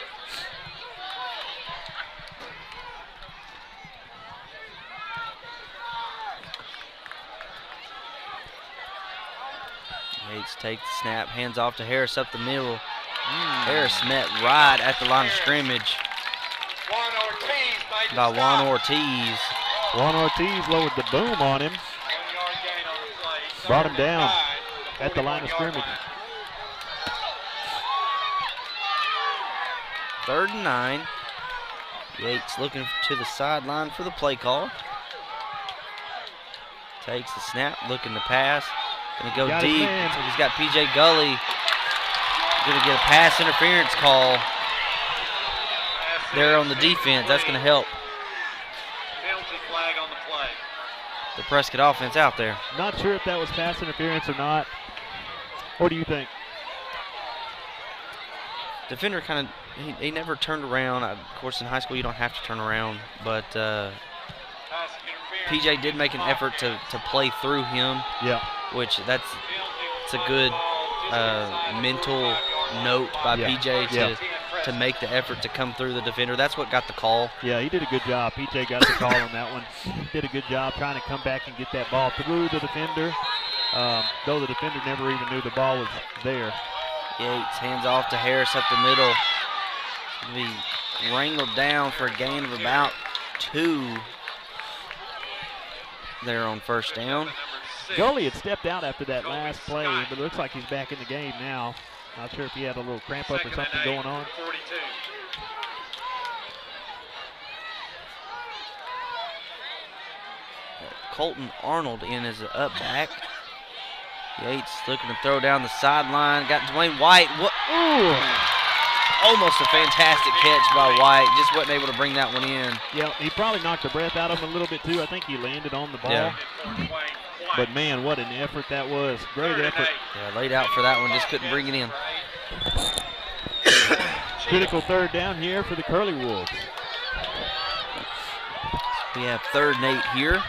Yates takes the snap, hands off to Harris up the middle. Harris met right at the line of scrimmage by Juan Ortiz. Juan Ortiz lowered the boom on him. 1 yard gain on the play. Brought him down at the line of scrimmage. 3rd and 9. Yates looking to the sideline for the play call. Takes the snap, looking to pass. Gonna go deep. So he's got P.J. Gully. Gonna get a pass interference call there on the defense. That's gonna help Penalty flag on the play. the Prescott offense out there. Not sure if that was pass interference or not. What do you think? Defender kind of, he never turned around. Of course, in high school you don't have to turn around, but P.J. did make an effort to play through him. Yeah. Which it's a good mental note by P.J. to make the effort to come through the defender. That's what got the call. Yeah, he did a good job. P.J. got the call on that one. Did a good job trying to come back and get that ball through the defender, though the defender never even knew the ball was there. Yates hands off to Harris up the middle. Be wrangled down for a gain of about 2 there on first down. Gully had stepped out after that last play, but it looks like he's back in the game now. Not sure if he had a little cramp up or something going on. 42. Colton Arnold in as an up back. Yates looking to throw down the sideline. Got Dwayne White. Almost a fantastic catch by White. Just wasn't able to bring that one in. Yeah, he probably knocked the breath out of him a little bit too. I think he landed on the ball. Yeah. But man, what an effort that was. Great effort. Yeah, laid out for that one. Just couldn't bring it in. Critical 3rd down here for the Curly Wolves. We have 3rd and 8 here.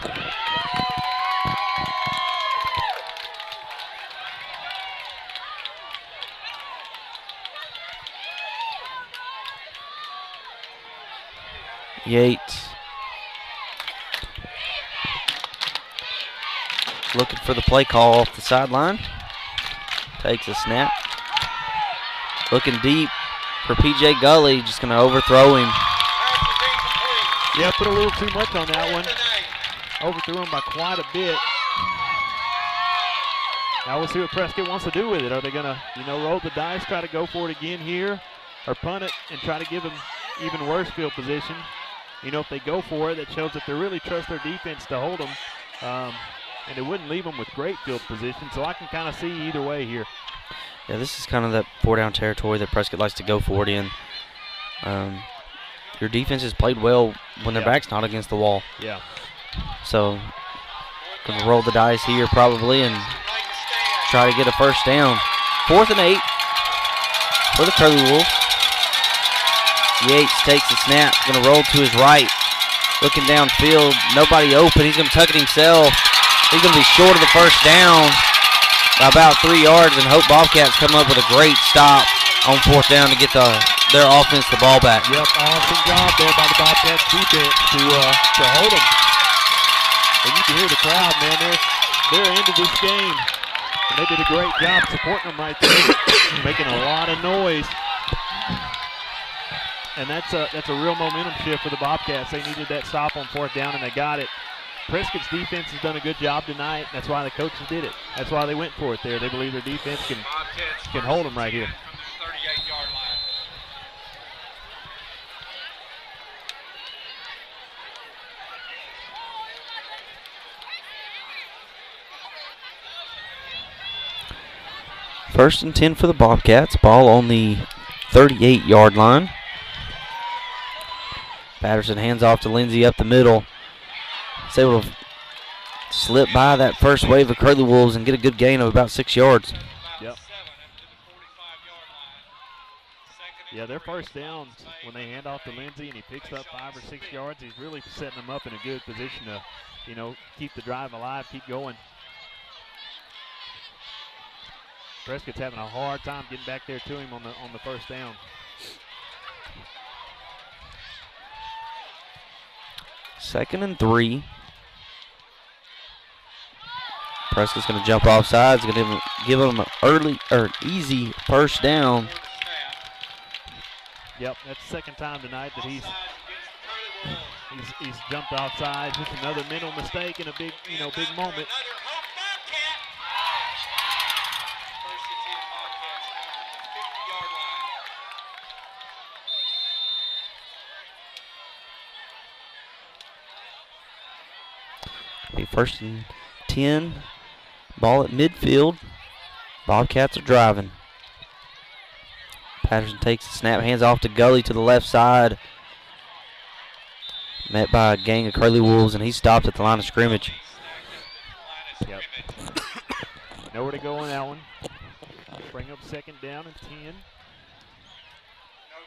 Yates looking for the play call off the sideline. Takes a snap. Looking deep for P.J. Gully. Just going to overthrow him. Yeah, put a little too much on that one. Overthrew him by quite a bit. Now we'll see what Prescott wants to do with it. Are they going to, roll the dice, try to go for it again here, or punt it and try to give them even worse field position? If they go for it, that shows that they really trust their defense to hold them, and it wouldn't leave them with great field position. So I can kind of see either way here. Yeah, this is kind of that 4-down territory that Prescott likes to go for it in. Your defense has played well when their back's not against the wall. Yeah. So going to roll the dice here probably and try to get a first down. 4th and 8 for the Curly Wolves. Yates takes the snap, going to roll to his right. Looking downfield, nobody open. He's going to tuck it himself. He's going to be short of the first down by about 3 yards, and Hope Bobcats come up with a great stop on 4th down to get their offense the ball back. Yep, awesome job there by the Bobcats defense to hold them. And you can hear the crowd, man. They're into this game. And they did a great job supporting them right there, making a lot of noise. And that's a real momentum shift for the Bobcats. They needed that stop on 4th down, and they got it. Prescott's defense has done a good job tonight. That's why the coaches did it. That's why they went for it there. They believe their defense can hold them right here. From the 38-yard line. First and 10 for the Bobcats. Ball on the 38-yard line. Patterson hands off to Lindsey up the middle. He's able to slip by that first wave of Curly Wolves and get a good gain of about 6 yards. Yep. Yeah, their first downs, when they hand off to Lindsey and he picks up 5 or 6 yards, he's really setting them up in a good position to, keep the drive alive, keep going. Prescott's having a hard time getting back there to him on the first down. Second and 3. Prescott's going to jump off sides, going to give him an easy first down. Yep, that's the second time tonight that he's jumped off sides. Just another mental mistake in a big moment. Be first and 10. Ball at midfield. Bobcats are driving. Patterson takes the snap, hands off to Gully to the left side. Met by a gang of Curly Wolves, and he stopped at the line of scrimmage. Yep. Nowhere to go on that one. Bring up second down and 10. No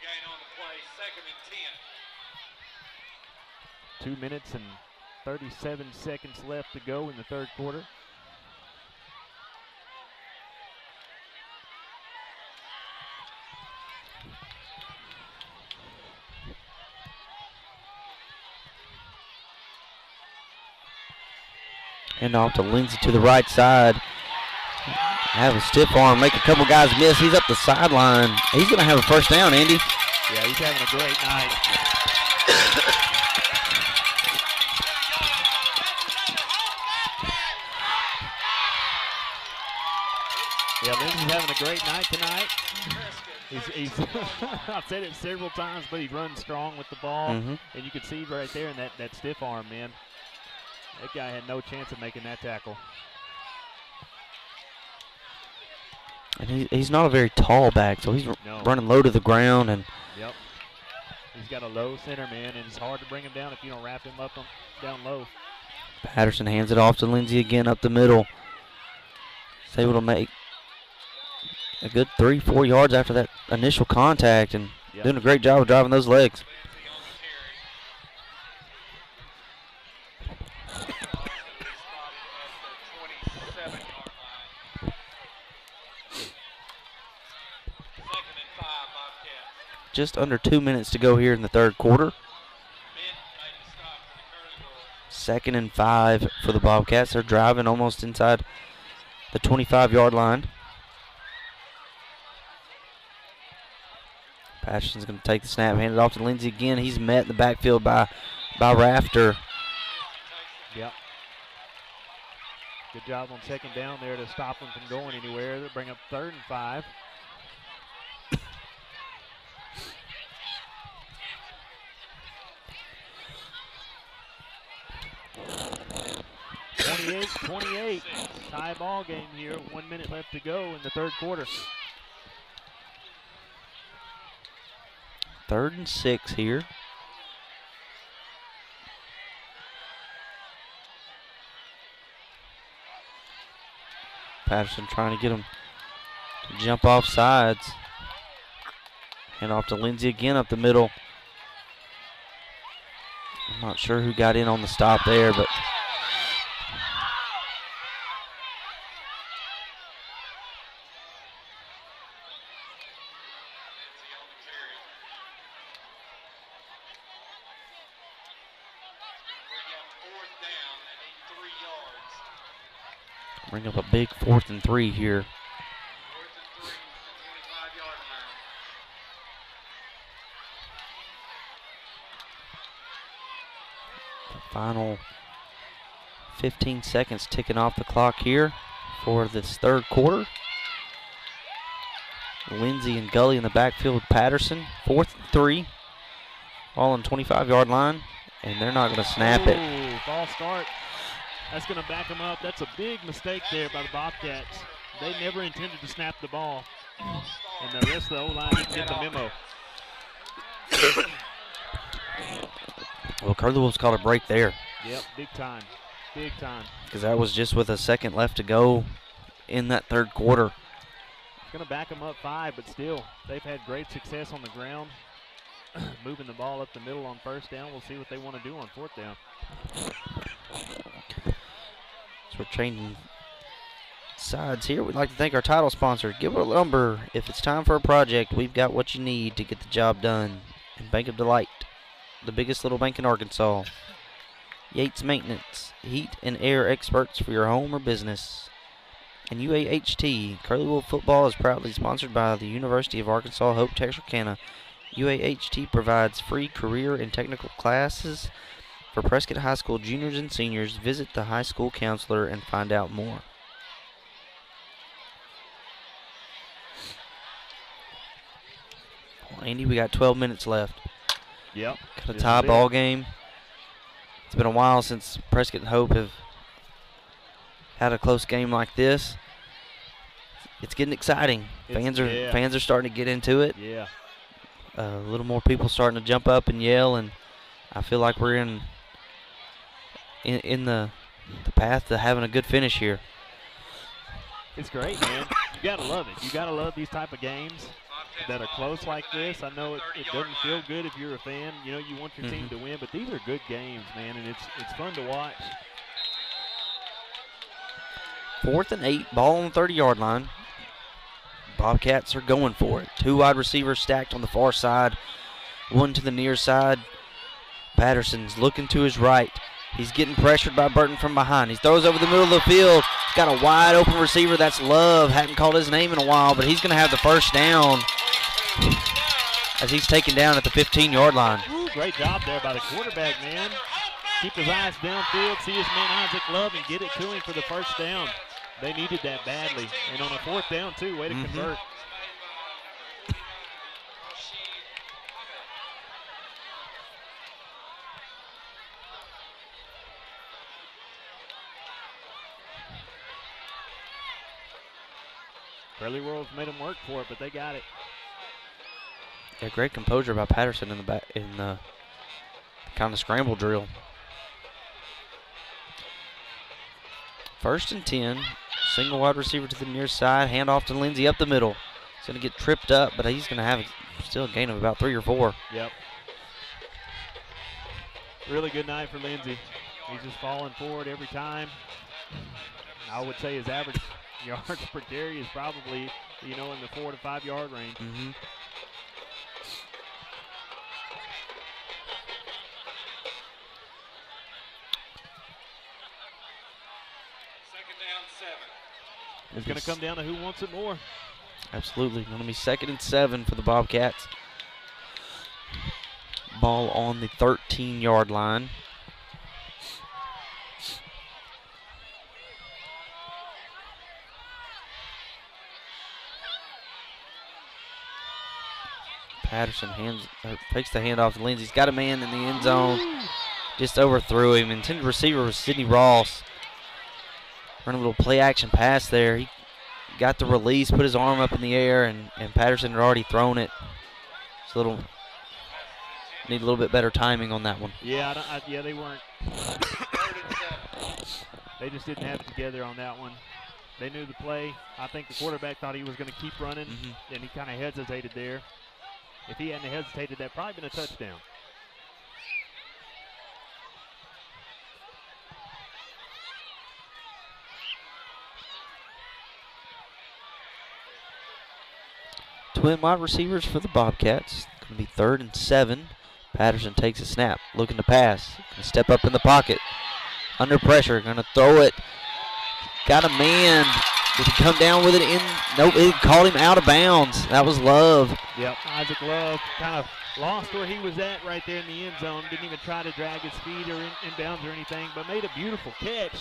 gain on the play, 2nd and 10. 2 minutes and 37 seconds left to go in the third quarter. Hand off to Lindsey to the right side. Have a stiff arm, make a couple guys miss. He's up the sideline. He's going to have a first down, Andy. Yeah, he's having a great night. Yeah, Lindsey's having a great night tonight. He's I've said it several times, but he runs strong with the ball. And you can see right there in that stiff arm, man. That guy had no chance of making that tackle. And he's not a very tall back, so he's running low to the ground. And yep. He's got a low center, man, and it's hard to bring him down if you don't wrap him up down low. Patterson hands it off to Lindsey again up the middle. He's able to make a good 3-4 yards after that initial contact, and doing a great job of driving those legs. Just under 2 minutes to go here in the third quarter. 2nd and 5 for the Bobcats. They're driving almost inside the 25-yard line. Patterson's going to take the snap, hand it off to Lindsey again. He's met in the backfield by Rafter. Yep. Good job on second down there to stop him from going anywhere. They'll bring up 3rd and 5. 28-28, tie ball game here. 1 minute left to go in the third quarter. 3rd and 6 here. Patterson trying to get him to jump off sides. Hand off to Lindsey again up the middle. I'm not sure who got in on the stop there, but bring up a big 4th and 3 here. Final 15 seconds ticking off the clock here for this third quarter. Lindsey and Gully in the backfield with Patterson. 4th and 3. All on 25-yard line, and they're not going to snap it. False start. That's going to back them up. That's a big mistake there by the Bobcats. They never intended to snap the ball, and the rest of the O-line didn't get the memo. Well, Curly Wolves called a break there. Yep, big time. Big time. Because that was just with a second left to go in that third quarter. It's going to back them up 5, but still, they've had great success on the ground, moving the ball up the middle on first down. We'll see what they want to do on 4th down. So we're changing sides here. We'd like to thank our title sponsor, Gilbert Lumber. If it's time for a project, we've got what you need to get the job done. And Bank of Delight, the biggest little bank in Arkansas. Yates Maintenance, heat and air experts for your home or business. And UAHT, Curly Wolf football is proudly sponsored by the University of Arkansas Hope Texarkana. UAHT provides free career and technical classes for Prescott High School juniors and seniors. Visit the high school counselor and find out more. Well, Andy, we got 12 minutes left. Yep. Got a tie ball game. It's been a while since Prescott and Hope have had a close game like this. It's getting exciting. Fans are starting to get into it. Yeah. A little more people starting to jump up and yell, and I feel like we're in the path to having a good finish here. It's great, man. You gotta love it. You gotta love these type of games that are close like this. I know it doesn't feel good if you're a fan. You know, you want your team to win, but these are good games, man, and it's fun to watch. 4th and 8, ball on the 30-yard line. Bobcats are going for it. 2 wide receivers stacked on the far side, 1 to the near side. Patterson's looking to his right. He's getting pressured by Burton from behind. He throws over the middle of the field. He's got a wide open receiver. That's Love. Hadn't called his name in a while, but he's going to have the first down as he's taken down at the 15-yard line. Ooh, great job there by the quarterback, man. Keep his eyes downfield, see his man Isaac Love, and get it to him for the first down. They needed that badly. And on a 4th down, too, way to convert. Curly Wolves made them work for it, but they got it. Yeah, great composure by Patterson in the kind of scramble drill. 1st and 10. Single wide receiver to the near side. Hand off to Lindsey up the middle. He's going to get tripped up, but he's going to have still a gain of about 3 or 4. Yep. Really good night for Lindsey. He's just falling forward every time. I would say his average yards per carry is probably, in the 4 to 5 yard range. It's going to come down to who wants it more. Absolutely. Going to be 2nd and 7 for the Bobcats. Ball on the 13-yard line. Patterson takes the handoff to Lindsey. He's got a man in the end zone. Just overthrew him. Intended receiver was Sidney Ross. Running a little play action pass there. He got the release, put his arm up in the air, and Patterson had already thrown it. It's need a little bit better timing on that one. Yeah, they weren't. They just didn't have it together on that one. They knew the play. I think the quarterback thought he was going to keep running, and he kind of hesitated there. If he hadn't hesitated, that'd probably been a touchdown. Twin wide receivers for the Bobcats. Going to be 3rd and 7. Patterson takes a snap, looking to pass. Going to step up in the pocket. Under pressure, going to throw it. Got a man. Did he come down with it in? Nope, he called him out of bounds. That was Love. Yep, Isaac Love kind of lost where he was at right there in the end zone. Didn't even try to drag his feet or in bounds or anything, but made a beautiful catch.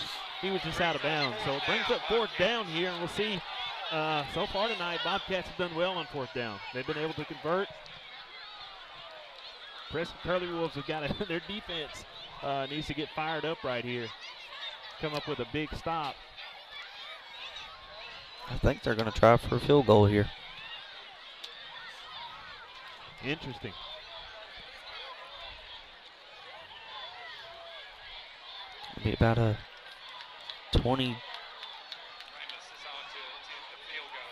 He was just out of bounds. So it brings up 4th down here, and we'll see. So far tonight, Bobcats have done well on 4th down. They've been able to convert. Prescott Curly Wolves have got their defense needs to get fired up right here. Come up with a big stop. I think they're going to try for a field goal here. Interesting. It'll be about a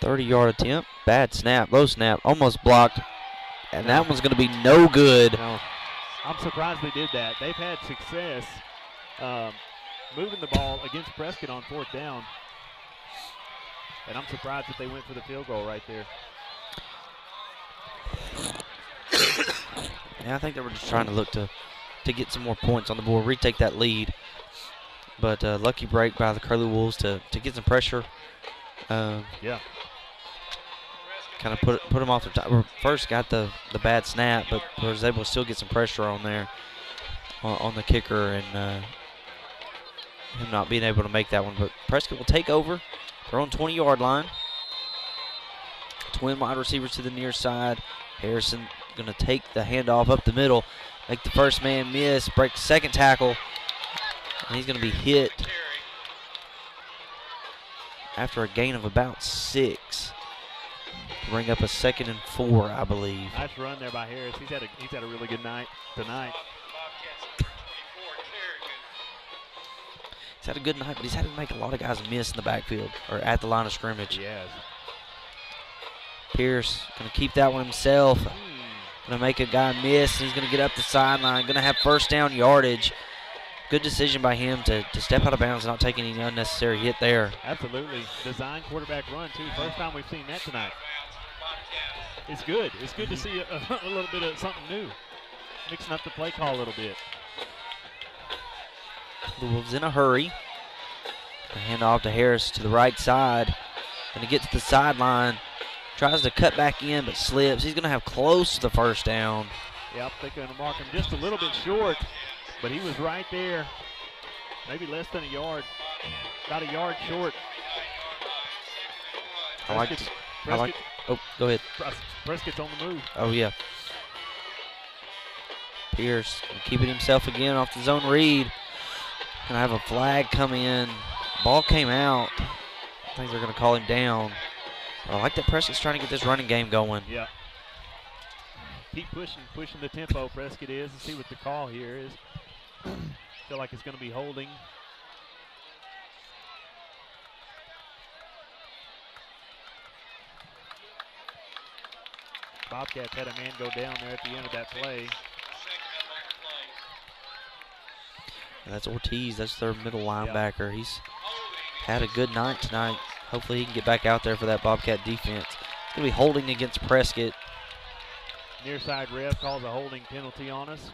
30-yard attempt. Bad snap, low snap, almost blocked. And that one's going to be no good. No, I'm surprised they did that. They've had success moving the ball against Prescott on 4th down. And I'm surprised that they went for the field goal right there. Yeah, I think they were just trying to look to get some more points on the board, retake that lead. But lucky break by the Curly Wolves to get some pressure. Yeah. Kind of put them off their time. First got the bad snap, but was able to still get some pressure on there on the kicker, and him not being able to make that one. But Prescott will take over. They're on 20-yard line. Twin wide receivers to the near side. Harrison going to take the handoff up the middle, make the first man miss, break second tackle, and he's going to be hit after a gain of about 6. Bring up a 2nd and 4, I believe. Nice run there by Harris. He's had a really good night tonight. He's had a good night, but he's had to make a lot of guys miss in the backfield or at the line of scrimmage. Yes. Pierce going to keep that one himself. Going to make a guy miss. He's going to get up the sideline. Going to have 1st down yardage. Good decision by him to step out of bounds and not take any unnecessary hit there. Absolutely. Design quarterback run, too. First time we've seen that tonight. It's good. It's good to see a little bit of something new. Mixing up the play call a little bit. The Wolves in a hurry. Hand off to Harris to the right side. Going to get to the sideline. Tries to cut back in, but slips. He's going to have close to the 1st down. Yep, they're going to mark him just a little bit short, but he was right there. Maybe less than a yard. About a yard short. Oh, go ahead. Prescott's on the move. Oh, yeah. Pierce keeping himself again off the zone read. Gonna have a flag come in. Ball came out. I think they're gonna call him down. I like that Prescott's trying to get this running game going. Yeah. Keep pushing the tempo, Prescott is, and see what the call here is. Feel like it's gonna be holding. Bobcats had a man go down there at the end of that play. And that's Ortiz. That's their middle linebacker. He's had a good night tonight. Hopefully he can get back out there for that Bobcat defense. It's going to be holding against Prescott. Near side ref calls a holding penalty on us.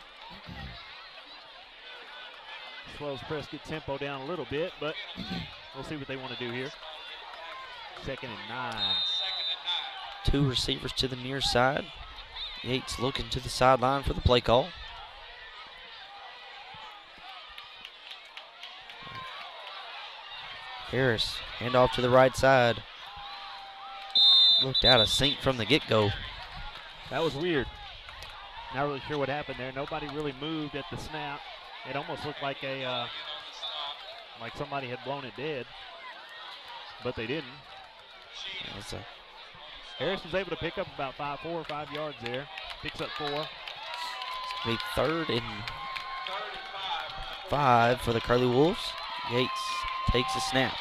Slows Prescott tempo down a little bit, but we'll see what they want to do here. 2nd and 9. 2 receivers to the near side. Yates looking to the sideline for the play call. Harris, handoff to the right side. Looked out of sync from the get-go. That was weird. Not really sure what happened there. Nobody really moved at the snap. It almost looked like like somebody had blown it dead, but they didn't. Harris was able to pick up about 4 or 5 yards there. Picks up 4. Be 3rd and 5 for the Curly Wolves. Yates takes a snap.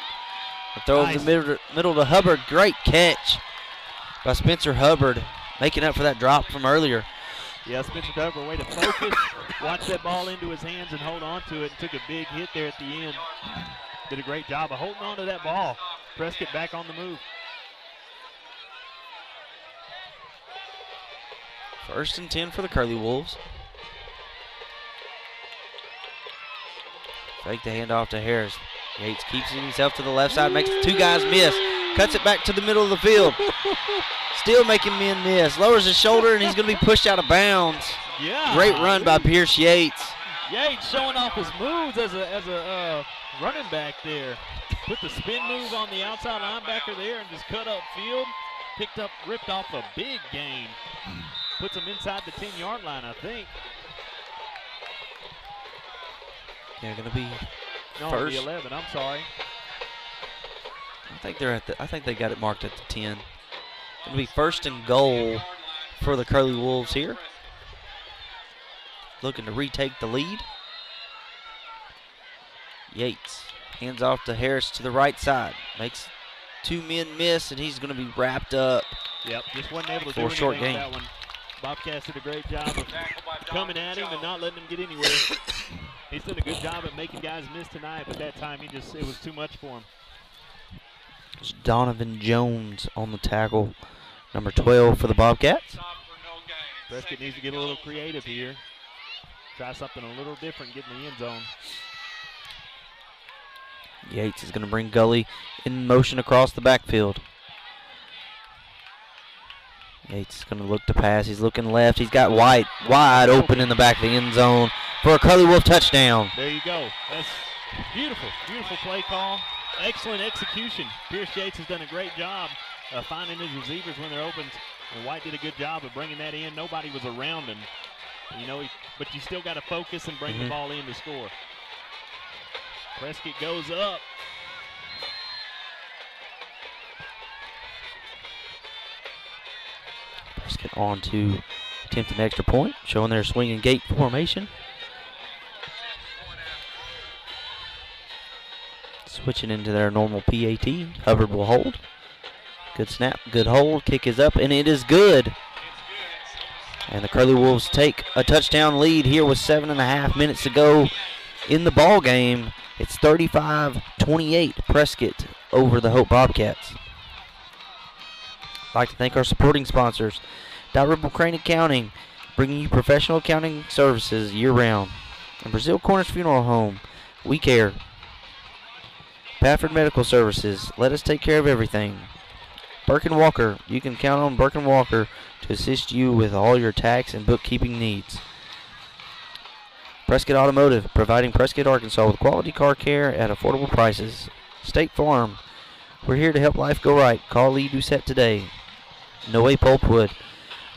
The throw over the middle to Hubbard. Great catch by Spencer Hubbard, making up for that drop from earlier. Yeah, Spencer Hubbard, way to focus, watch that ball into his hands and hold on to it, and took a big hit there at the end. Did a great job of holding on to that ball. Prescott back on the move. 1st and 10 for the Curly Wolves. Fake the handoff to Harris. Yates keeps himself to the left side, makes the 2 guys miss. Cuts it back to the middle of the field. Still making men miss. Lowers his shoulder, and he's going to be pushed out of bounds. Yeah. Great run by Pierce Yates. Yates showing off his moves as a running back there. Put the spin move on the outside linebacker there and just cut up field. Ripped off a big gain. Puts him inside the 10-yard line, I think. Yeah, going to be no, first. The 11. I'm sorry. I think they got it marked at the 10. Going to be 1st and goal for the Curly Wolves here. Looking to retake the lead. Yates hands off to Harris to the right side. Makes 2 men miss, and he's going to be wrapped up. Yep, just wasn't able to do for a short anything gain. with that one. Bobcats did a great job of coming at him and not letting him get anywhere. He's done a good job at making guys miss tonight, but that time it was too much for him. It's Donovan Jones on the tackle, number 12 for the Bobcats. Prescott needs to get a little creative here. Try something a little different, get in the end zone. Yates is going to bring Gully in motion across the backfield. Yates is going to look to pass. He's looking left. He's got White wide open in the back of the end zone for a Curly Wolf touchdown. There you go. That's beautiful, beautiful play call. Excellent execution. Pierce Yates has done a great job finding his receivers when they're open. And White did a good job of bringing that in. Nobody was around him. You know, but you still got to focus and bring the ball in to score. Prescott goes up. Prescott on to attempt an extra point, showing their swing and gate formation. Switching into their normal PAT. Hubbard will hold. Good snap, good hold. Kick is up, and it is good. And the Curly Wolves take a touchdown lead here with 7.5 minutes to go in the ball game. It's 35-28 Prescott over the Hope Bobcats. I'd like to thank our supporting sponsors. Dalrymple Crane Accounting, bringing you professional accounting services year-round. And Brazil Corners Funeral Home, we care. Pafford Medical Services, let us take care of everything. Burke & Walker, you can count on Burke & Walker to assist you with all your tax and bookkeeping needs. Prescott Automotive, providing Prescott, Arkansas with quality car care at affordable prices. State Farm, we're here to help life go right. Call Lee Doucette today. Noe Pulpwood,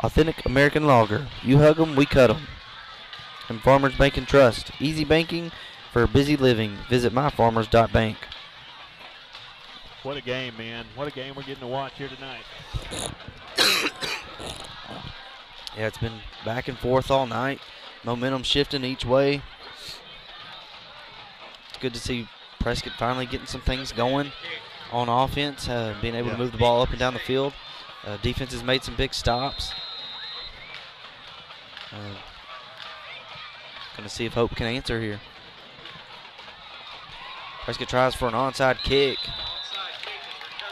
authentic American lager. You hug 'em, we cut 'em. And Farmers Bank and Trust, easy banking for busy living. Visit myfarmers.bank. What a game, man. What a game we're getting to watch here tonight. Yeah, it's been back and forth all night. Momentum shifting each way. It's good to see Prescott finally getting some things going on offense, being able to move the ball up and down the field. Defense has made some big stops. Going to see if Hope can answer here. Prescott tries for an onside kick.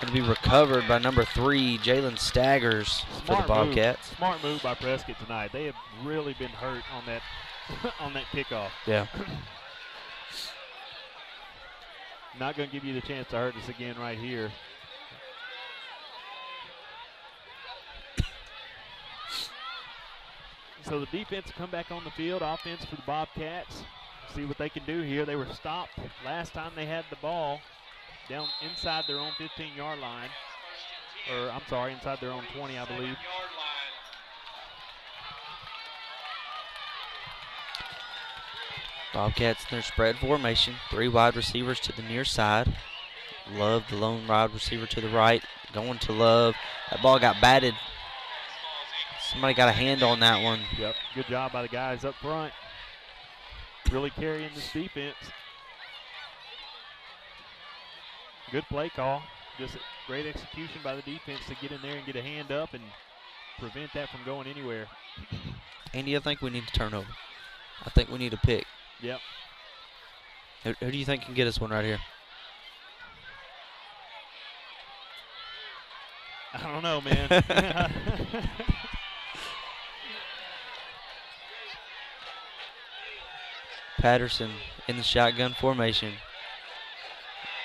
Going to be recovered by number 3, Jalen Staggers, for the Bobcats. Smart move by Prescott tonight. They have really been hurt on that on that kickoff. Yeah. Not going to give you the chance to hurt us again right here. So the defense will come back on the field. Offense for the Bobcats. See what they can do here. They were stopped last time they had the ball down inside their own 15-yard line. Or, I'm sorry, inside their own 20, I believe. Bobcats in their spread formation. 3 wide receivers to the near side. Love, the lone wide receiver to the right. Going to Love. That ball got batted. Somebody got a hand on that one. Yep, good job by the guys up front. Really carrying this defense. Good play call. Just great execution by the defense to get in there and get a hand up and prevent that from going anywhere. Andy, I think we need to turn over. I think we need a pick. Yep. Who do you think can get us one right here? I don't know, man. Patterson in the shotgun formation.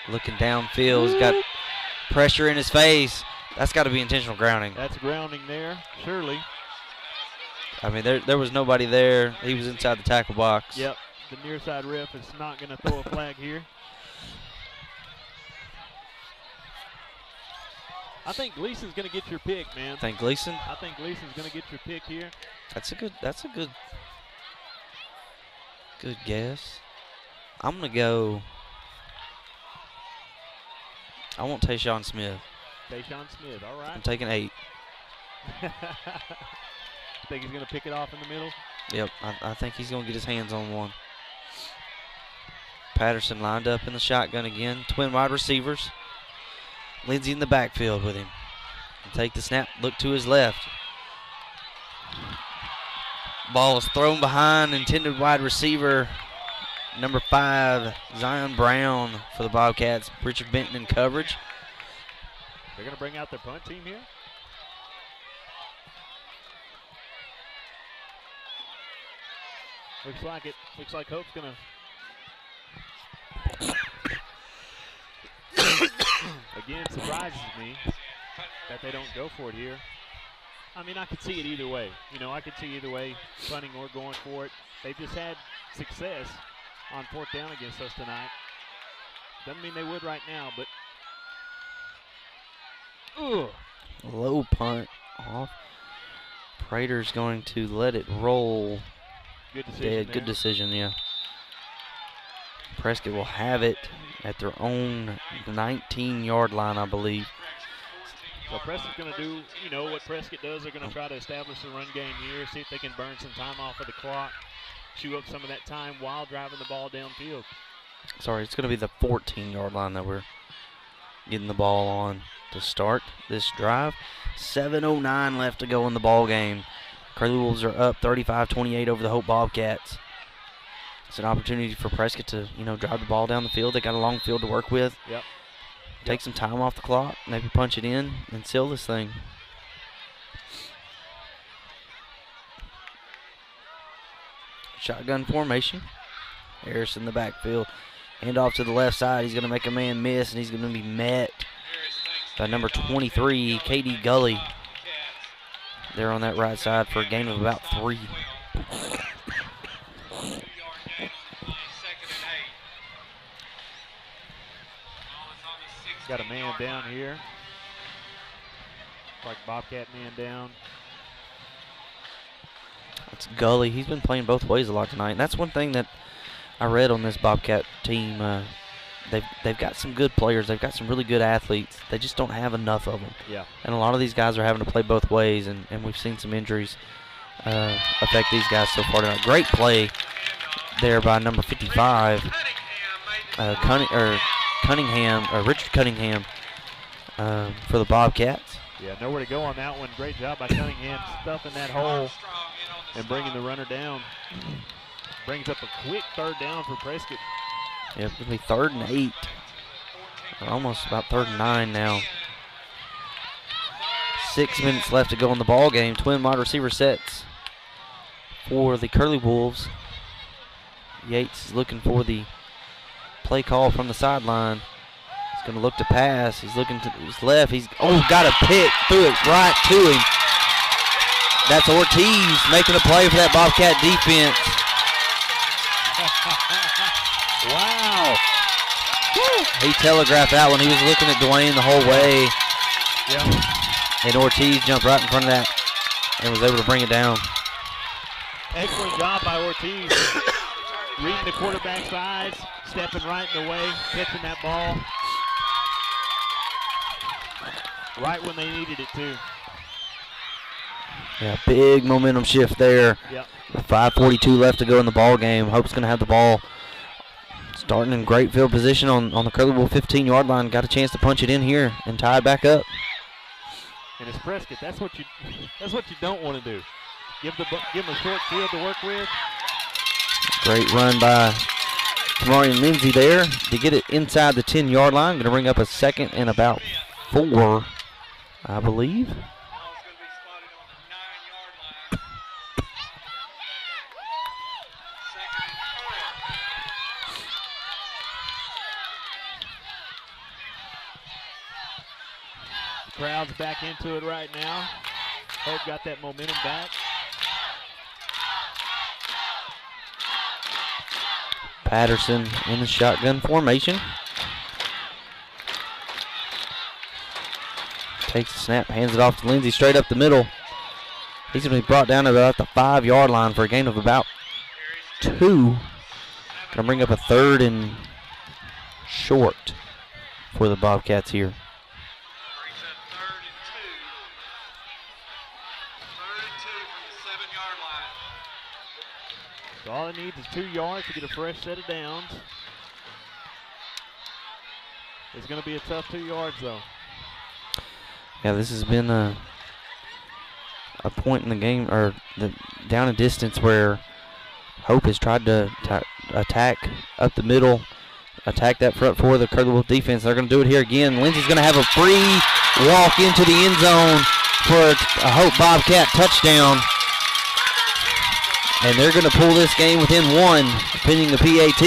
Looking downfield. He's got pressure in his face. That's got to be intentional grounding. That's grounding there, surely. I mean, there was nobody there. He was inside the tackle box. Yep. The near side ref is not going to throw a flag here. I think Gleason's going to get your pick, man. Think Gleason? I think Gleason's going to get your pick here. That's a good guess. I'm going to go. I want Tayshawn Smith. Tayshawn Smith, all right. I'm taking 8. Think he's going to pick it off in the middle? Yep, I think he's going to get his hands on one. Patterson lined up in the shotgun again. Twin wide receivers. Lindsey in the backfield with him. And take the snap, look to his left. Ball is thrown behind intended wide receiver number 5, Zion Brown for the Bobcats. Richard Benton in coverage. They're going to bring out their punt team here. Looks like it. Looks like Hope's going to. Again, surprises me that they don't go for it here. I mean, I could see it either way. You know, I could see either way, punting or going for it. They've just had success on 4th down against us tonight. Doesn't mean they would right now, but. Ugh. Low punt off. Prater's going to let it roll. Good decision. Good decision, yeah. Prescott will have it at their own 19-yard line, I believe. So Prescott's going to do, you know, what Prescott does. They're going to try to establish the run game here, see if they can burn some time off of the clock, chew up some of that time while driving the ball downfield. Sorry, it's going to be the 14-yard line that we're getting the ball on to start this drive. 7:09 left to go in the ball game. Curly Wolves are up 35-28 over the Hope Bobcats. It's an opportunity for Prescott to, you know, drive the ball down the field. They got a long field to work with. Yep. Take some time off the clock, maybe punch it in and seal this thing. Shotgun formation. Harris in the backfield. Hand off to the left side. He's going to make a man miss, and he's going to be met by number 23, Katie Gully. They're on that right side for a gain of about 3. Got a man down here. Like Bobcat man down. That's Gully. He's been playing both ways a lot tonight. And that's one thing that I read on this Bobcat team. They've got some good players. They've got some really good athletes. They just don't have enough of them. Yeah. And a lot of these guys are having to play both ways, and we've seen some injuries affect these guys so far tonight. Great play there by number 55, Richard Cunningham for the Bobcats. Yeah, nowhere to go on that one. Great job by Cunningham stuffing that hole and bringing the runner down. Brings up a quick 3rd down for Prescott. Yep, it'll be 3rd and 8. Or almost about 3rd and 9 now. 6 minutes left to go in the ball game. Twin wide receiver sets for the Curly Wolves. Yates is looking for the play call from the sideline. He's going to look to pass. He's looking to his left. He's got a pick. Threw it right to him. That's Ortiz making a play for that Bobcat defense. Wow. He telegraphed that one. He was looking at Dwayne the whole way. Yeah. And Ortiz jumped right in front of that and was able to bring it down. Excellent job by Ortiz. Reading the quarterback's eyes, stepping right in the way, catching that ball. Right when they needed it, too. Yeah, big momentum shift there. Yep. 5:42 left to go in the ball game. Hope's going to have the ball Starting in great field position on the Curleyville 15-yard line. Got a chance to punch it in here and tie it back up. And it's Prescott. That's what you don't want to do. Give them a short field to work with. Great run by Tamarian Lindsay there to get it inside the 10-yard line. Going to bring up a second and about 4, I believe. Crowd's back into it right now. Hope got that momentum back. Patterson in the shotgun formation. Takes the snap, hands it off to Lindsay straight up the middle. He's going to be brought down to about the 5-yard line for a gain of about 2. Going to bring up a 3rd and short for the Bobcats here. So all it needs is 2 yards to get a fresh set of downs. It's going to be a tough 2 yards, though. Yeah, this has been a point in the game, or the down and distance, where Hope has tried to attack up the middle, attack that front four of the Curleyville defense. They're going to do it here again. Lindsay's going to have a free walk into the end zone for a Hope Bobcat touchdown. And they're going to pull this game within 1, pending the PAT,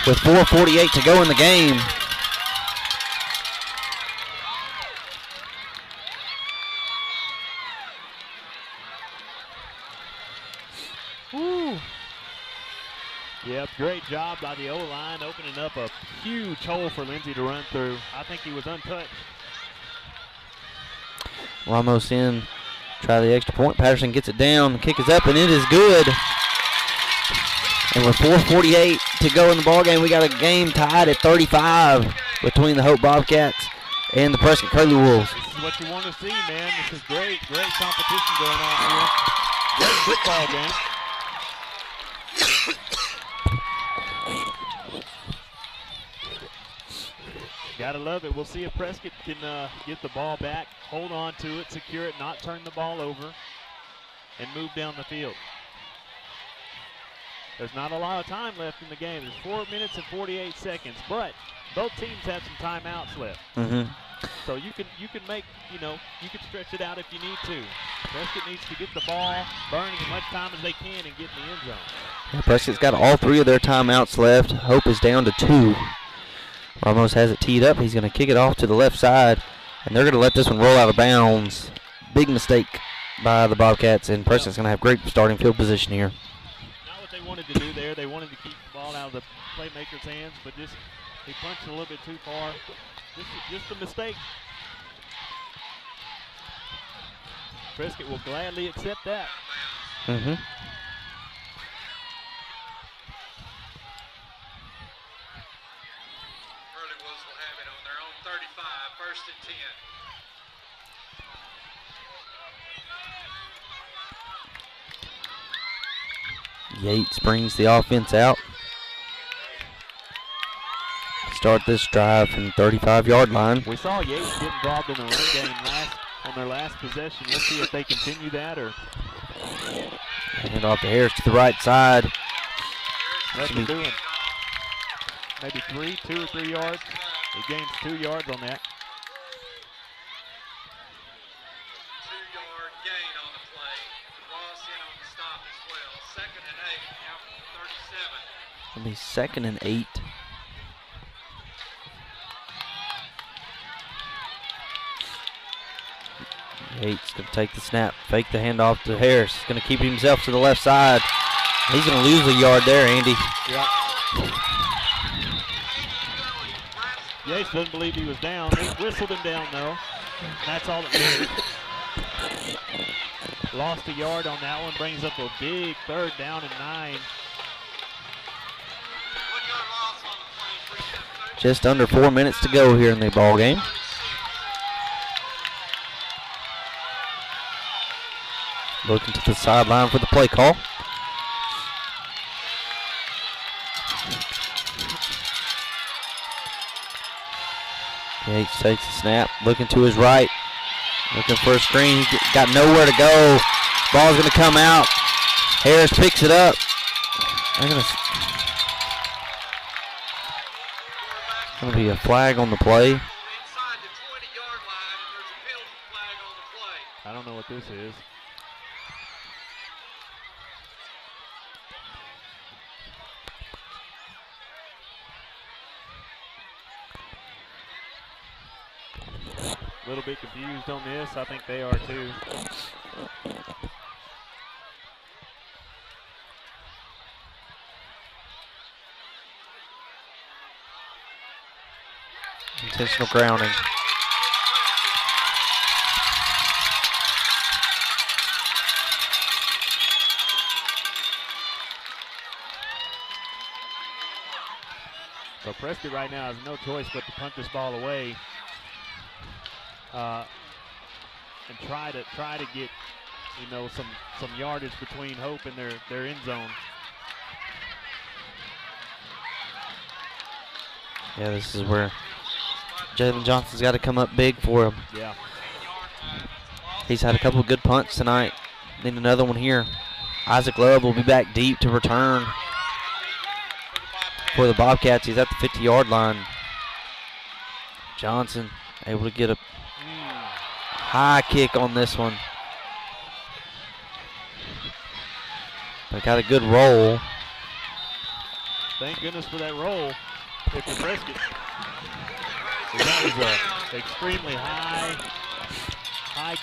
with 4:48 to go in the game. Woo. Yep, great job by the O-line, opening up a huge hole for Lindsay to run through. I think he was untouched. Ramos in. Try the extra point. Patterson gets it down. The kick is up, and it is good. And with 4:48 to go in the ballgame, we got a game tied at 35 between the Hope Bobcats and the Prescott Curly Wolves. This is what you want to see, man. This is great competition going on here. Great football game. Gotta love it. We'll see if Prescott can get the ball back, hold on to it, secure it, not turn the ball over, and move down the field. There's not a lot of time left in the game. There's 4 minutes and 48 seconds, but both teams have some timeouts left. So you can make, you can stretch it out if you need to. Prescott needs to get the ball, burn as much time as they can, and get in the end zone. Yeah, Prescott's got all 3 of their timeouts left. Hope is down to 2. Ramos has it teed up. He's going to kick it off to the left side, and they're going to let this one roll out of bounds. Big mistake by the Bobcats, and Prescott's going to have great starting field position here. Not what they wanted to do there. They wanted to keep the ball out of the playmaker's hands, but he punched it a little bit too far. Just a mistake. Prescott will gladly accept that. Will have it on their own 35, 1st and 10. Yates brings the offense out. Start this drive from the 35-yard line. We saw Yates get involved in the run game on their last possession. Let's see if they continue that or. Hand off to Harris to the right side. Nothing doing. Maybe 2 or 3 yards. He gains 2 yards on that. 2-yard gain on the play. Ross in on the stop as well. 2nd and 8, now from 37. It'll be 2nd and 8. Yates going to take the snap, fake the handoff to Harris. He's going to keep himself to the left side. He's going to lose a yard there, Andy. Yep. Yates doesn't believe he was down. They whistled him down, though. That's all that matters. Lost a yard on that one. Brings up a big 3rd down and 9. Just under 4 minutes to go here in the ball game. Looking to the sideline for the play call. Yates takes the snap, looking to his right, looking for a screen. He got nowhere to go. Ball's going to come out. Harris picks it up. Going to be a flag on the play. Inside the 20-yard line, and there's a penalty flag on the play. I don't know what this is. A little bit confused on this. I think they are too. Intentional grounding. So Prescott right now has no choice but to punt this ball away and try to get, you know, some yardage between Hope and their end zone. Yeah, this is where Jalen Johnson's got to come up big for him. Yeah. He's had a couple of good punts tonight. Need another one here. Isaac Love will be back deep to return for the Bobcats. He's at the 50-yard line. Johnson able to get a high kick on this one. But got a good roll. Thank goodness for that roll. If you're Prescott. That was an extremely high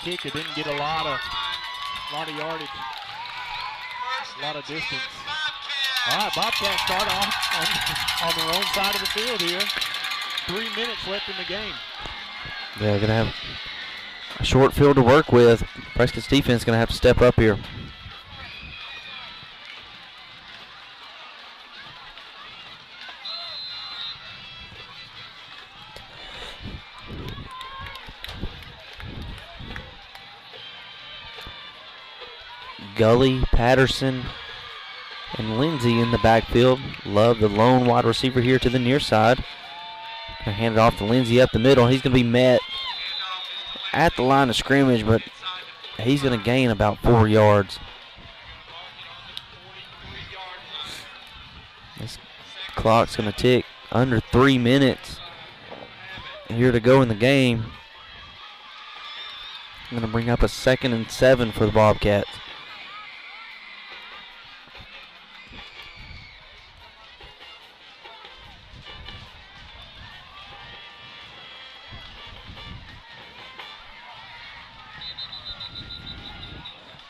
kick. It didn't get a lot of yardage, a lot of distance. All right, Bobcats start off on their own side of the field here. 3 minutes left in the game. They're going to have a short field to work with. Prescott's defense is going to have to step up here. Gully, Patterson, and Lindsay in the backfield. Love, the lone wide receiver here to the near side. Gonna hand it off to Lindsay up the middle. He's gonna be met at the line of scrimmage, but he's gonna gain about 4 yards. This clock's gonna tick. Under 3 minutes here to go in the game. I'm gonna bring up a 2nd and 7 for the Bobcats.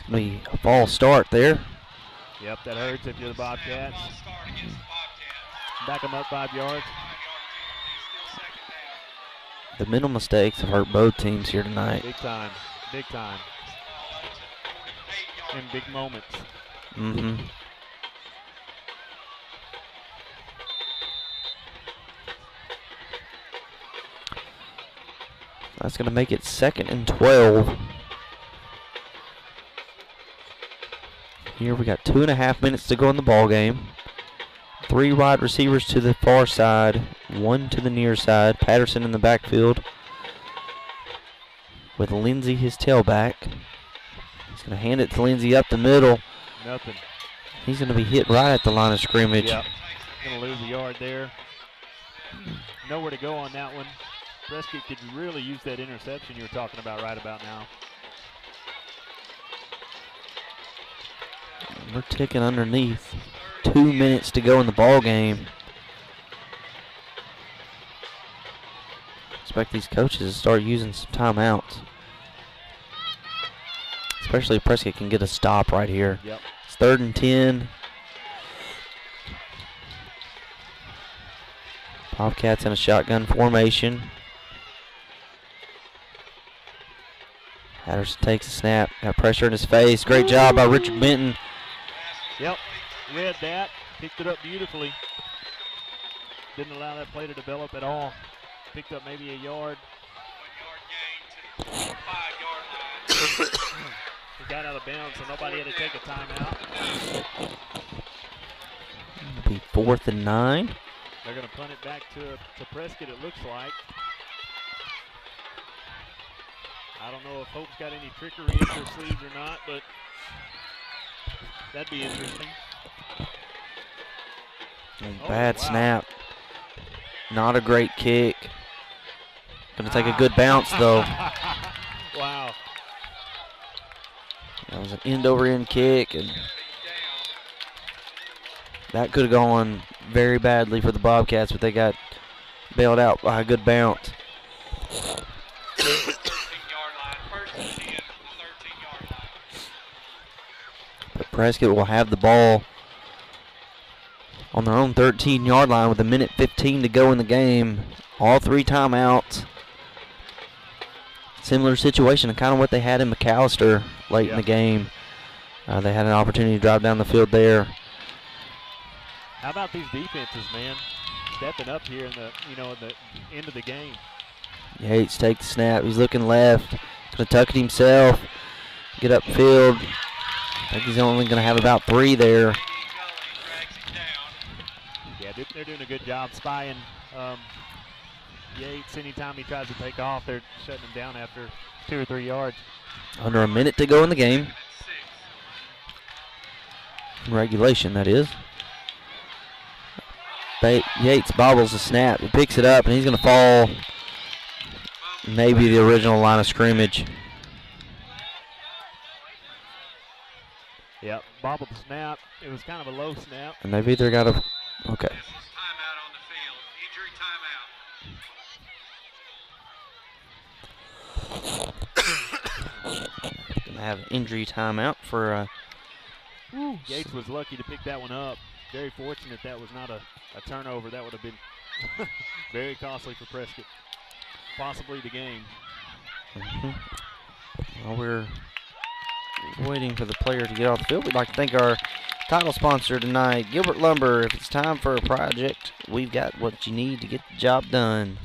Be a false start there. Yep, that hurts if you're the Bobcats. Back them up 5 yards. The mental mistakes have hurt both teams here tonight. Big time, big time. In big moments. Mm-hmm. That's going to make it 2nd and 12. Here we got 2.5 minutes to go in the ball game. 3 wide receivers to the far side, 1 to the near side. Patterson in the backfield with Lindsay, his tailback. He's going to hand it to Lindsay up the middle. Nothing. He's going to be hit right at the line of scrimmage. Yep. Going to lose a yard there. Nowhere to go on that one. Prescott could really use that interception you were talking about right about now. We're ticking underneath. 2 minutes to go in the ball game. Expect these coaches to start using some timeouts. Especially if Prescott can get a stop right here. Yep. It's 3rd and 10. Bobcats in a shotgun formation. Patterson takes a snap. Got pressure in his face. Great job by Richard Benton. Yep, read that, picked it up beautifully. Didn't allow that play to develop at all. Picked up maybe a yard. 1 yard gain to the 5-yard line. He got out of bounds, so nobody had to take a timeout. It'll be 4th and 9. They're going to punt it back to Prescott, it looks like. I don't know if Hope's got any trickery in their sleeves or not, but that'd be interesting. Bad snap. Not a great kick. Gonna take a good bounce though. Wow. That was an end-over-end kick, and that could have gone very badly for the Bobcats, but they got bailed out by a good bounce. But Prescott will have the ball on their own 13-yard line with 1:15 to go in the game. All 3 timeouts. Similar situation to kind of what they had in McAllister late in the game. They had an opportunity to drive down the field there. How about these defenses, man? Stepping up here in the end of the game. Yates takes the snap. He's looking left. Gonna tuck it himself. Get upfield. I think he's only gonna have about 3 there. Yeah, they're doing a good job spying Yates. Anytime he tries to take off, they're shutting him down after 2 or 3 yards. Under a minute to go in the game. Regulation, that is. Yates bobbles the snap. He picks it up, and he's going to fall maybe the original line of scrimmage. Yep, bobbled the snap. It was kind of a low snap. And they've either got a... Okay. Timeout on the field. Injury timeout. Going to have an injury timeout for... Yates was lucky to pick that one up. Very fortunate that was not a turnover. That would have been very costly for Prescott. Possibly the game. While we're waiting for the player to get off the field, we'd like to thank our title sponsor tonight, Gilbert Lumber. If it's time for a project, we've got what you need to get the job done.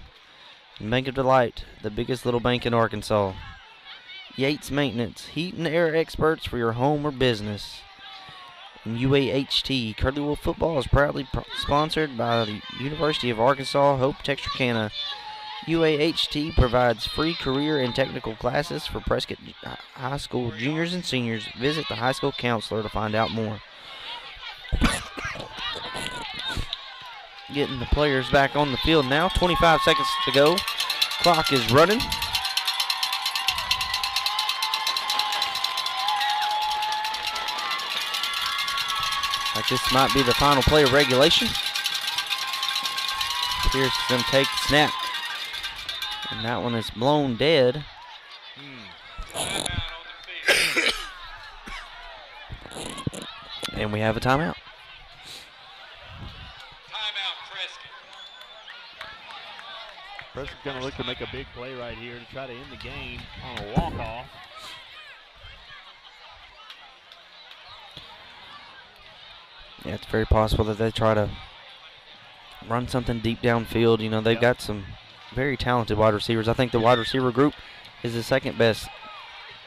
Bank of Delight, the biggest little bank in Arkansas. Yates Maintenance, heat and air experts for your home or business. And UAHT, Curlywell Football is proudly sponsored by the University of Arkansas Hope Texarkana. UAHT provides free career and technical classes for Prescott High School juniors and seniors. Visit the high school counselor to find out more. Getting the players back on the field now. 25 seconds to go. Clock is running. Like this might be the final play of regulation. Pierce is going to take the snap. And that one is blown dead. And we have a timeout. Prescott's going to look to make a big play right here to try to end the game on a walk-off. Yeah, it's very possible that they try to run something deep downfield. You know, they've got some very talented wide receivers. I think the wide receiver group is the second best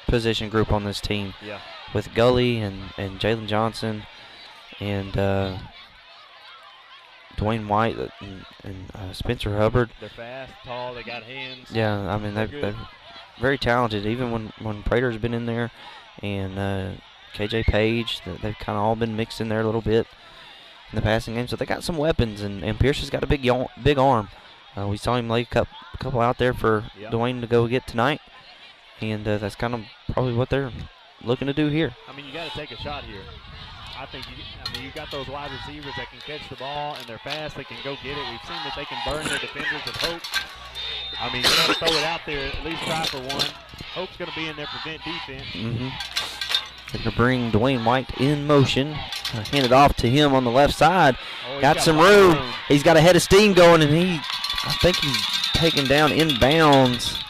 position group on this team. Yeah. With Gully and Jalen Johnson and Dwayne White and Spencer Hubbard. They're fast, tall, they got hands. Yeah, I mean, they're very talented. Even when Prater's been in there and KJ Page, they've kind of all been mixed in there a little bit in the passing game. So they got some weapons, and Pierce has got a big arm. We saw him lay a couple out there for Dwayne to go get tonight, and that's kind of probably what they're looking to do here. I mean, you got to take a shot here. I think you got those wide receivers that can catch the ball, and they're fast. They can go get it. We've seen that they can burn their defenders with Hope. I mean, you got to throw it out there, at least try for one. Hope's going to be in there, prevent defense. They're going to bring Dwayne White in motion. Hand it off to him on the left side. Got some room. He's got a head of steam going, and I think he's taken down inbounds.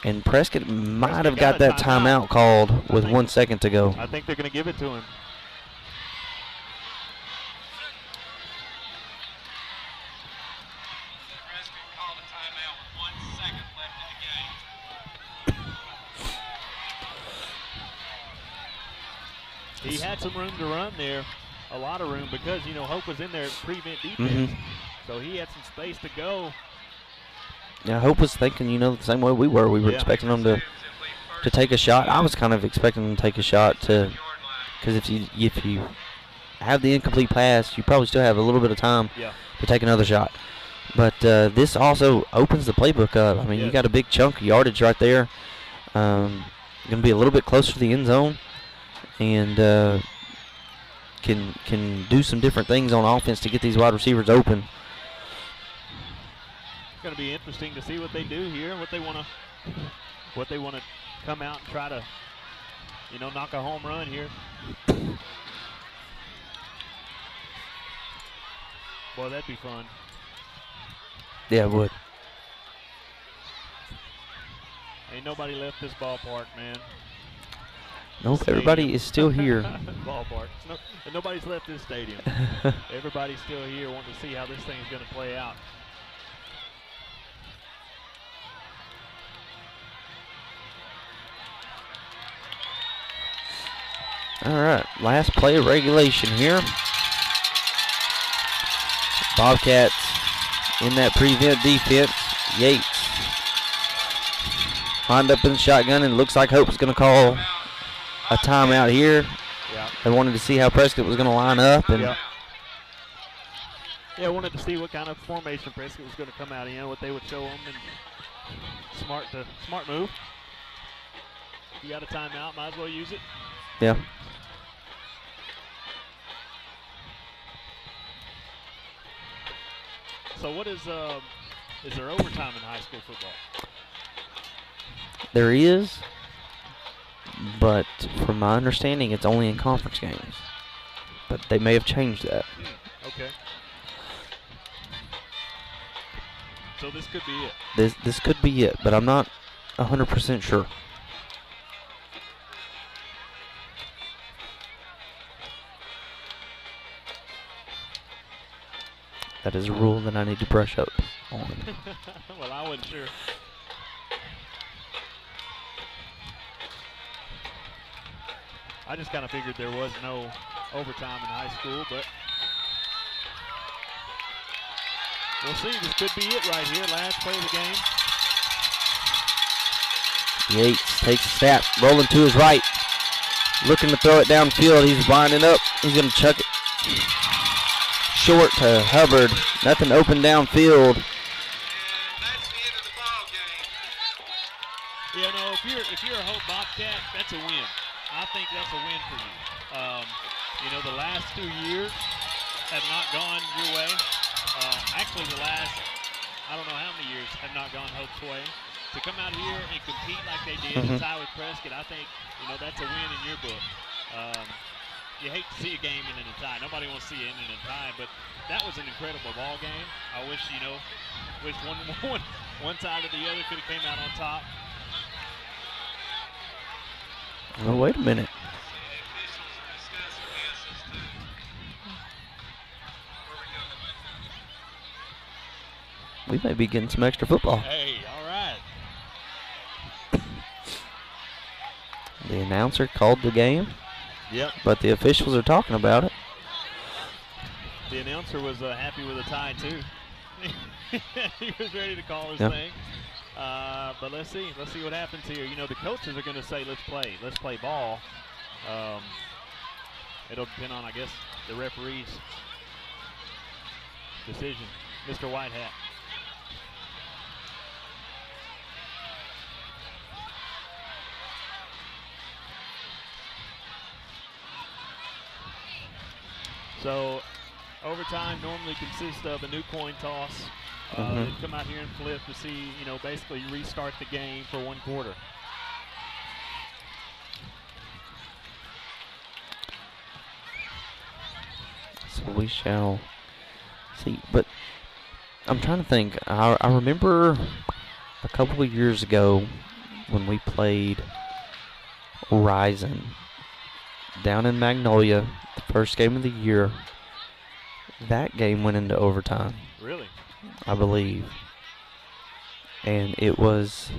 And Prescott might have got that timeout called with 1 second to go. I think they're going to give it to him. Prescott called a timeout with 1 second left in the game. He had some room to run there, a lot of room, because, Hope was in there to prevent defense. So he had some space to go. Yeah, Hope was thinking, the same way we were. We were expecting them to take a shot. I was kind of expecting them to take a shot because if you have the incomplete pass, you probably still have a little bit of time to take another shot. But this also opens the playbook up. I mean, you got a big chunk of yardage right there. Going to be a little bit closer to the end zone, and can do some different things on offense to get these wide receivers open. It's going to be interesting to see what they do here, what they want to come out and try to, knock a home run here. Boy, that'd be fun. Yeah, it would. Ain't nobody left this ballpark, man. Nope, everybody is still here. Ballpark. Nobody's left this stadium. Everybody's still here wanting to see how this thing's going to play out. All right, last play of regulation here. Bobcats in that prevent defense. Yates lined up in the shotgun, and it looks like Hope's going to call a timeout here. Yeah. They wanted to see how Prescott was going to line up. And yeah, I wanted to see what kind of formation Prescott was going to come out in, what they would show them, and smart move. You got a timeout, might as well use it. Yeah. So what is there overtime in high school football? There is, but from my understanding, it's only in conference games. But they may have changed that. Okay. So this could be it. This could be it, but I'm not 100% sure. That is a rule that I need to brush up on. Well, I wasn't sure. I just kind of figured there was no overtime in high school, but we'll see. This could be it right here. Last play of the game. Yates takes a snap, rolling to his right, looking to throw it downfield. He's winding up. He's going to chuck it short to Hubbard. Nothing open downfield. That's the end of the ball game. If you're a Hope Bobcat, that's a win. I think that's a win for you. The last 2 years have not gone your way. Actually, the last, I don't know how many years have not gone Hope's way. To come out here and compete like they did and tie with Prescott, I think, that's a win in your book. You hate to see a game ending in a tie. Nobody wants to see it ending in a tie, but that was an incredible ball game. I wish, wish one side or the other could have came out on top. Oh, wait a minute. We may be getting some extra football. Hey, all right. The announcer called the game. Yep. But the officials are talking about it. The announcer was happy with a tie, too. He was ready to call his yep. thing. But let's see what happens here. The coaches are going to say, let's play ball. It'll depend on, I guess, the referee's decision. Mr. Whitehat. So overtime normally consists of a new coin toss. They come out here and flip to see, basically restart the game for one quarter. So we shall see. But I'm trying to think. I remember a couple of years ago when we played Horizon down in Magnolia, the first game of the year. That game went into overtime. Really? I believe. And it was,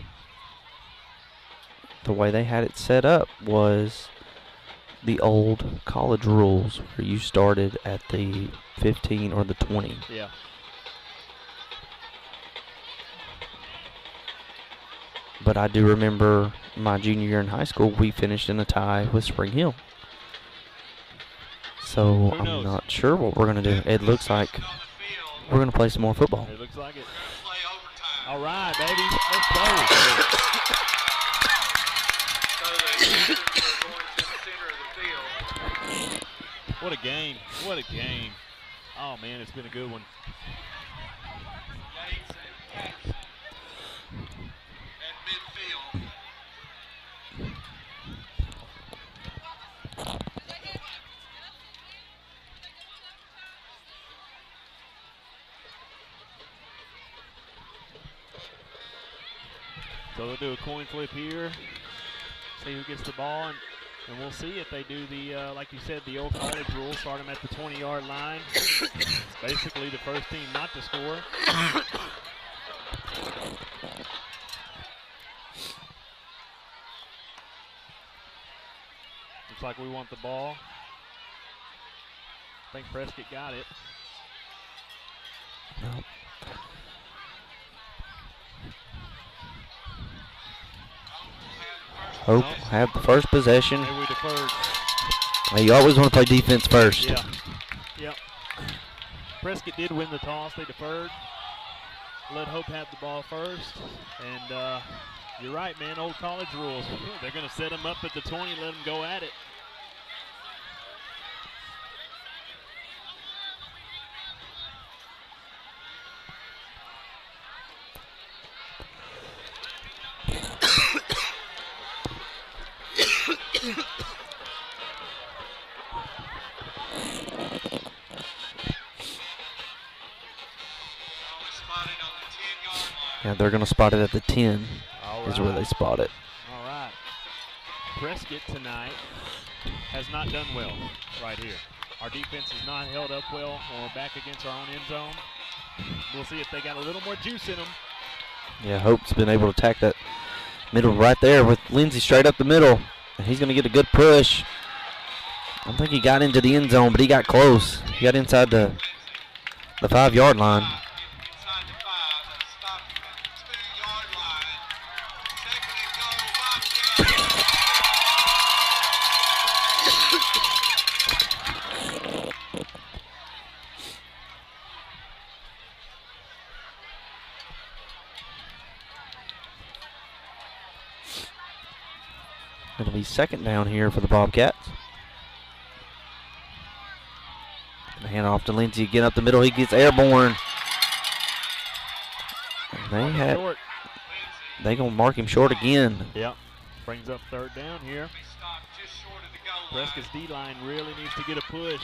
the way they had it set up was the old college rules where you started at the 15 or the 20. Yeah. But I do remember my junior year in high school, we finished in a tie with Spring Hill. So I'm not sure what we're going to do. It looks like we're going to play some more football. It looks like it. All right, baby. Let's go. What a game. What a game. Oh, man, it's been a good one. So they'll do a coin flip here, see who gets the ball, and we'll see if they do the, like you said, the old college rule, start them at the 20-yard line. It's basically the first team not to score. Looks like we want the ball. I think Prescott got it. No. Hope have the first possession. Maybe we deferred. Hey, you always want to play defense first. Yeah. Yep. Prescott did win the toss. They deferred. Let Hope have the ball first. And you're right, man. Old college rules. They're going to set them up at the 20, let them go at it. Yeah, they're going to spot it at the 10 is where they spot it. All right. Prescott tonight has not done well right here. Our defense has not held up well when we're back against our own end zone. We'll see if they got a little more juice in them. Yeah, Hope's been able to attack that middle right there with Lindsey straight up the middle. And he's going to get a good push. I don't think he got into the end zone, but he got close. He got inside the 5-yard line. It'll be second down here for the Bobcats. Hand off to Lindsey, get up the middle, he gets airborne. They gonna mark him short again. Yep, brings up third down here. Prescott's D-line really needs to get a push.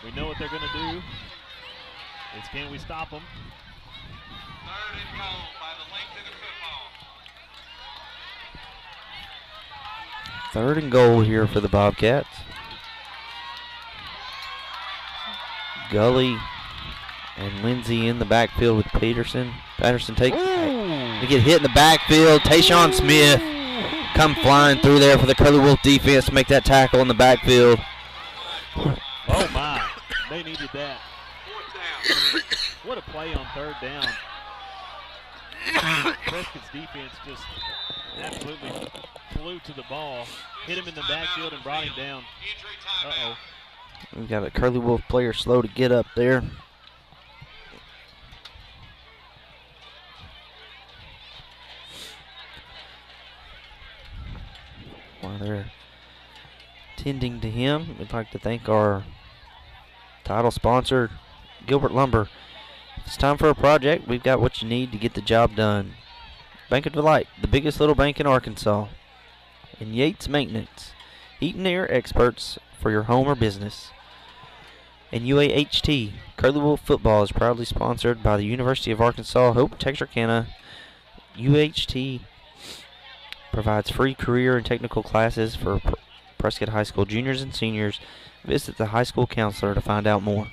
We know what they're gonna do. It's can we stop them? Third and goal by the length of the football. Third and goal here for the Bobcats. Gully and Lindsey in the backfield with Peterson. Patterson takes they get hit in the backfield. Tayshawn Smith come flying through there for the Curly Wolf defense to make that tackle in the backfield. Oh my, they needed that. What a play on third down. Prescott's defense just absolutely flew to the ball, hit him in the backfield and brought him down. Uh-oh. We've got a Curly Wolf player slow to get up there. While they're tending to him, we'd like to thank our title sponsor, Gilbert Lumber. If it's time for a project, we've got what you need to get the job done. Bank of Delight, the biggest little bank in Arkansas. And Yates Maintenance, heat and air experts for your home or business. And UAHT, Curly Wolf Football is proudly sponsored by the University of Arkansas, Hope, Texarkana. UAHT provides free career and technical classes for Prescott High School juniors and seniors. Visit the high school counselor to find out more.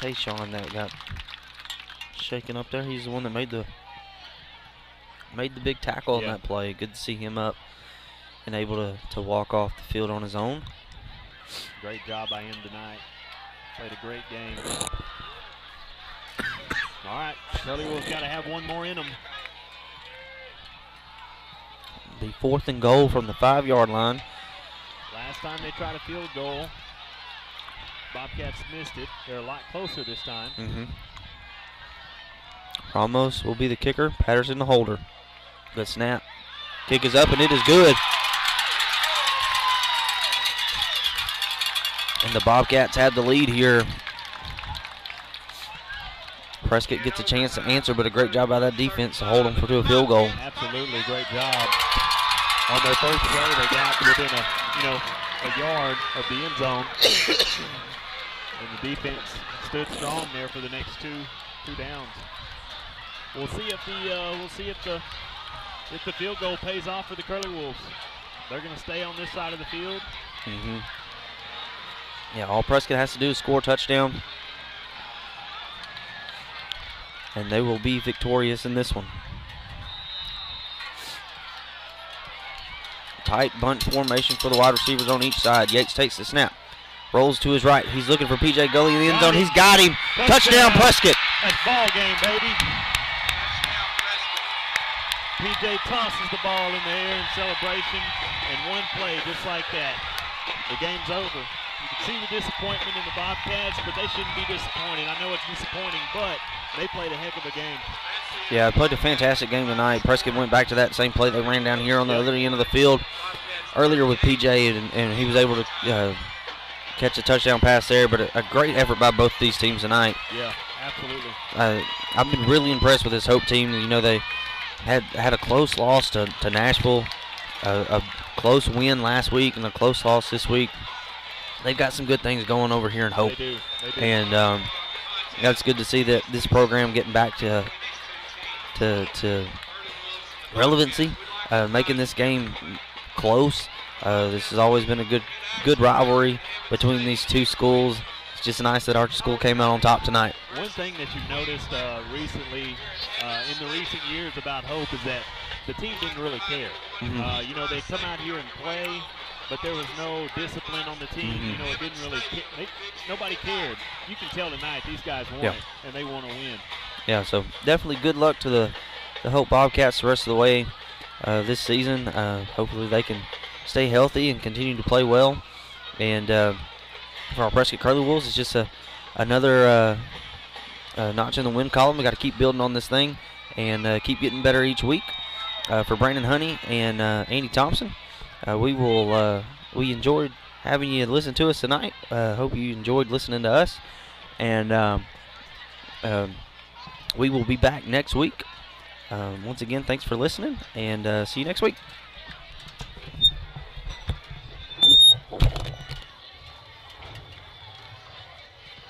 Tayshawn that got shaken up there. He's the one that made the big tackle on that play. Good to see him up and able to walk off the field on his own. Great job by him tonight. Played a great game. All right, Curlywell's got to have one more in them. Be 4th and goal from the 5-yard line. Last time they tried a field goal, Bobcats missed it. They're a lot closer this time. Ramos will be the kicker. Patterson the holder. Good snap. Kick is up and it is good. And the Bobcats have the lead here. Prescott gets a chance to answer, but a great job by that defense to hold them to a field goal. Absolutely, great job. On their first play, they got within a yard of the end zone. And the defense stood strong there for the next two downs. We'll see if the field goal pays off for the Curly Wolves. They're going to stay on this side of the field. Yeah, all Prescott has to do is score a touchdown, and they will be victorious in this one. Tight bunch formation for the wide receivers on each side. Yates takes the snap, rolls to his right. He's looking for P.J. Gully in the end zone. He's got him. Touchdown, Prescott. That's ball game, baby. P.J. tosses the ball in the air in celebration, and one play just like that, the game's over. You can see the disappointment in the Bobcats, but they shouldn't be disappointed. I know it's disappointing, but they played a heck of a game. Yeah, they played a fantastic game tonight. Prescott went back to that same play they ran down here on the other end of the field earlier with P.J., and he was able to catch a touchdown pass there, but a great effort by both these teams tonight. Yeah, absolutely. I've been really impressed with this Hope team. You know, they had a close loss to Nashville, a close win last week, and a close loss this week. They've got some good things going over here in Hope. They do. And it's good to see that this program getting back to relevancy, making this game close. This has always been a good rivalry between these two schools. It's just nice that our school came out on top tonight. One thing that you've noticed recently, in the recent years about Hope, is that the team didn't really care. You know, they come out here and play, but there was no discipline on the team. You know, it didn't really nobody cared. You can tell tonight these guys want it, and they want to win. Yeah, so definitely good luck to the Hope Bobcats the rest of the way this season. Hopefully they can stay healthy and continue to play well. And for our Prescott Curly Wolves, it's just another notch in the win column. We got to keep building on this thing and keep getting better each week. For Brandon Honey and Andy Thompson, we enjoyed having you listen to us tonight. Hope you enjoyed listening to us, and we will be back next week. Once again, thanks for listening, and see you next week.